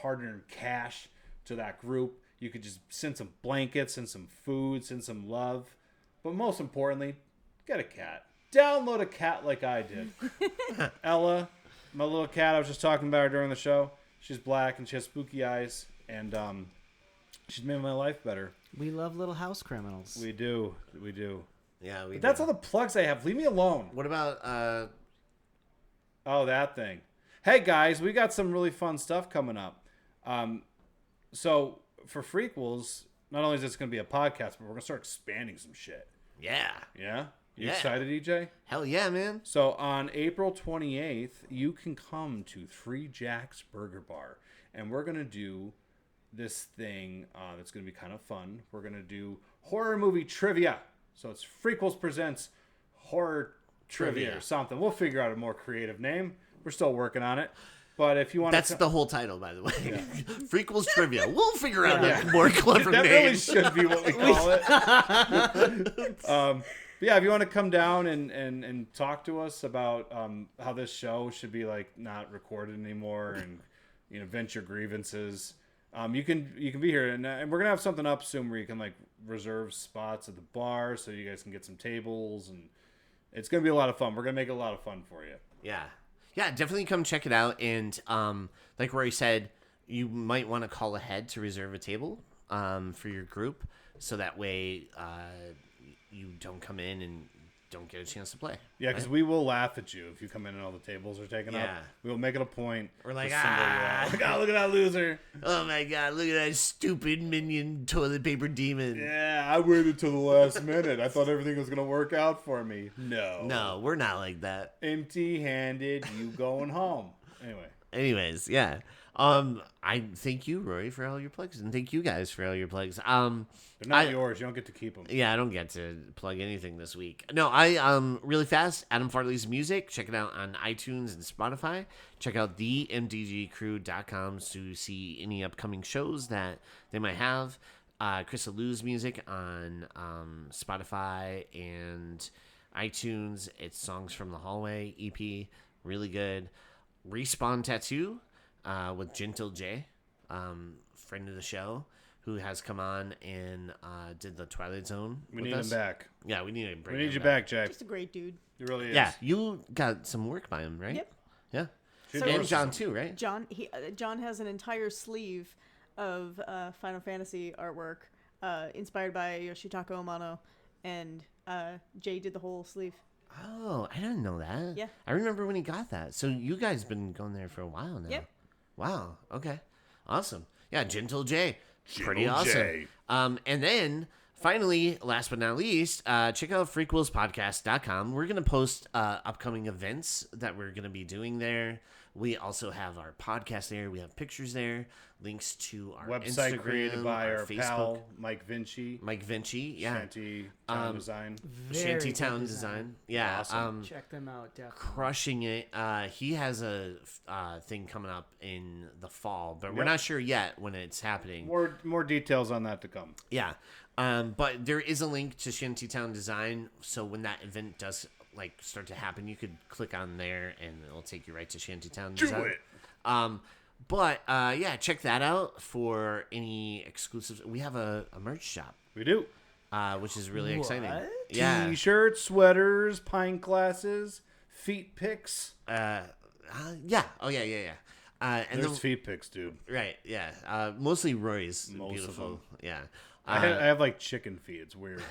hard-earned cash to that group. You could just send some blankets and some food, send some love. But most importantly, get a cat. Download a cat like I did. Ella, my little cat, I was just talking about her during the show. She's black and she has spooky eyes, and she's made my life better. We love little house criminals. We do. Yeah, But that's all the plugs I have. Leave me alone. What about Oh, that thing. Hey guys, we got some really fun stuff coming up. So for Freakquels, not only is this going to be a podcast, but we're going to start expanding some shit. Yeah. Yeah? You Yeah. excited, EJ? Hell yeah, man. So on April 28th, you can come to Three Jacks Burger Bar, and we're going to do this thing that's going to be kind of fun. We're going to do horror movie trivia. So it's Freakquels Presents Horror Trivia or something. We'll figure out a more creative name. We're still working on it. But if you want That's the whole title, by the way. Yeah. Freakquels Trivia. We'll figure out a more clever that name. really should be what we call it. Yeah, if you want to come down and talk to us about how this show should be like not recorded anymore, and vent your grievances, you can be here, and we're gonna have something up soon where you can like reserve spots at the bar so you guys can get some tables, and it's gonna be a lot of fun. We're gonna make it a lot of fun for you. Yeah, definitely come check it out. And like Rory said, you might want to call ahead to reserve a table for your group, so that way you don't come in and don't get a chance to play. Yeah, because we will laugh at you if you come in and all the tables are taken up. We will make it a point. We're like, look at that loser. Oh my god, look at that stupid minion toilet paper demon. Yeah, I waited till the last minute. I thought everything was going to work out for me. No, we're not like that. Empty-handed, you going home. Anyways, yeah. I thank you, Rory, for all your plugs, and thank you guys for all your plugs. They're not yours. You don't get to keep them. Yeah, I don't get to plug anything this week. No, really fast, Adam Farley's music. Check it out on iTunes and Spotify. Check out themdgcrew.com to see any upcoming shows that they might have. Chris Alou's music on Spotify and iTunes. It's Songs from the Hallway EP. Really good. Respawn Tattoo with Gentle J, friend of the show, who has come on and did the Twilight Zone. We need him back. Yeah, we need to bring We need him you back, Jack. Just a great dude. He really is. Yeah, you got some work by him, right? Yep. Yeah. She And endorses John him. too, right? John has an entire sleeve of Final Fantasy artwork, inspired by Yoshitaka Amano, and Jay did the whole sleeve. Oh, I didn't know that. Yeah. I remember when he got that. So you guys been going there for a while now. Yep. Wow. Okay. Awesome. Yeah, Gentle J. Pretty Gentle awesome. J. And then finally, last but not least, check out FreakQuELSpodcast.com. We're going to post upcoming events that we're going to be doing there. We also have our podcast there. We have pictures there, links to our Website Instagram, created by our Facebook. pal Mike Vinci. Mike Vinci, yeah. Shanty Town Design. Very Shanty good Town Design. Yeah. Awesome. Check them out, definitely. Crushing it. He has a thing coming up in the fall, but we're Yep. not sure yet when it's happening. More details on that to come. Yeah. But there is a link to Shantytown Design, so when that event does start to happen, you could click on there and it'll take you right to Shantytown Design. Do it. Yeah, check that out for any exclusives. We have a merch shop, We do. which is really exciting. What? Yeah. T-shirts, sweaters, pint glasses, feet pics. Yeah. Oh yeah. And There's then, feet pics, dude. right, yeah. Mostly Rory's Most of beautiful. them. Yeah. I have like chicken feet. It's weird.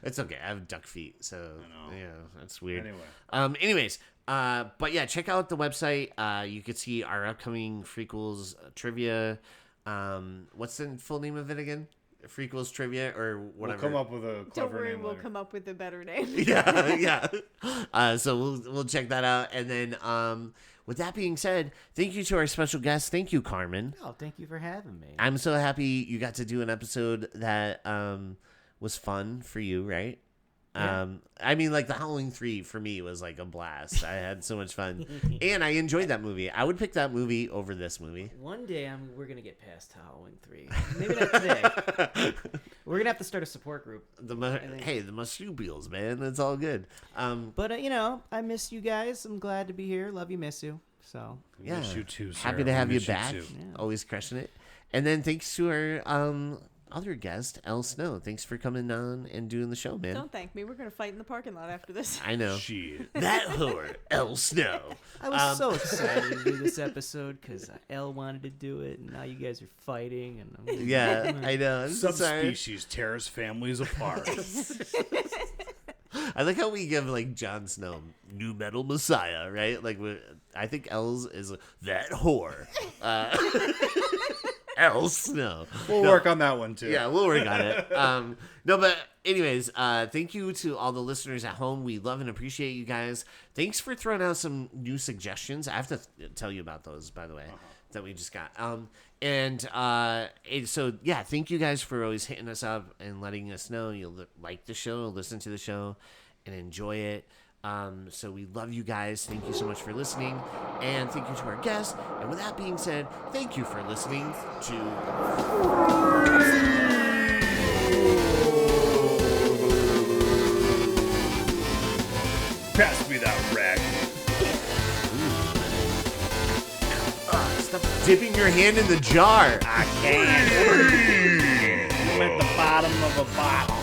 It's okay. I have duck feet, so know. yeah, that's weird. Anyway. Anyways, but yeah, check out the website. You could see our upcoming Freakquels trivia. What's the full name of it again? Freakquels trivia or whatever. We'll come up with a Don't clever worry, name we'll later. come up with a better name. Yeah. So we'll check that out, and then with that being said, thank you to our special guest. Thank you, Carmen. Oh, thank you for having me. I'm so happy you got to do an episode that was fun for you, right? Yeah. I mean, like the Howling 3 for me was like a blast. I had so much fun, and I enjoyed that movie. I would pick that movie over this movie. One day we're gonna get past Halloween 3. Maybe not today. We're gonna have to start a support group. Hey, the Mushubials, man, it's all good. But I miss you guys. I'm glad to be here. Love you, miss you. So Yeah, Miss you too, happy Sarah. to have We you miss you back. too. Yeah. Always crushing it. And then thanks to our other guest, Elle Snow. Thanks for coming on and doing the show, man. Don't thank me. We're gonna fight in the parking lot after this. I know. Shit. That whore, Elle Snow. I was so excited to do this episode because Elle wanted to do it, and now you guys are fighting. And Yeah, I know. I'm so sorry. Subspecies tears families apart. I like how we give like Jon Snow new metal messiah, right? Like I think Elle's is that whore. Elle Snow. We'll work on that one too. Yeah, we'll work on it. No, but anyways, thank you to all the listeners at home. We love and appreciate you guys. Thanks for throwing out some new suggestions. I have to tell you about those, by the way, that we just got. So yeah, thank you guys for always hitting us up and letting us know you'll like the show, listen to the show, and enjoy it. So we love you guys. Thank you so much for listening. And thank you to our guests. And with that being said, thank you for listening to Pass me that rack. Stop dipping your hand in the jar. I can't. I'm at the bottom of a bottle.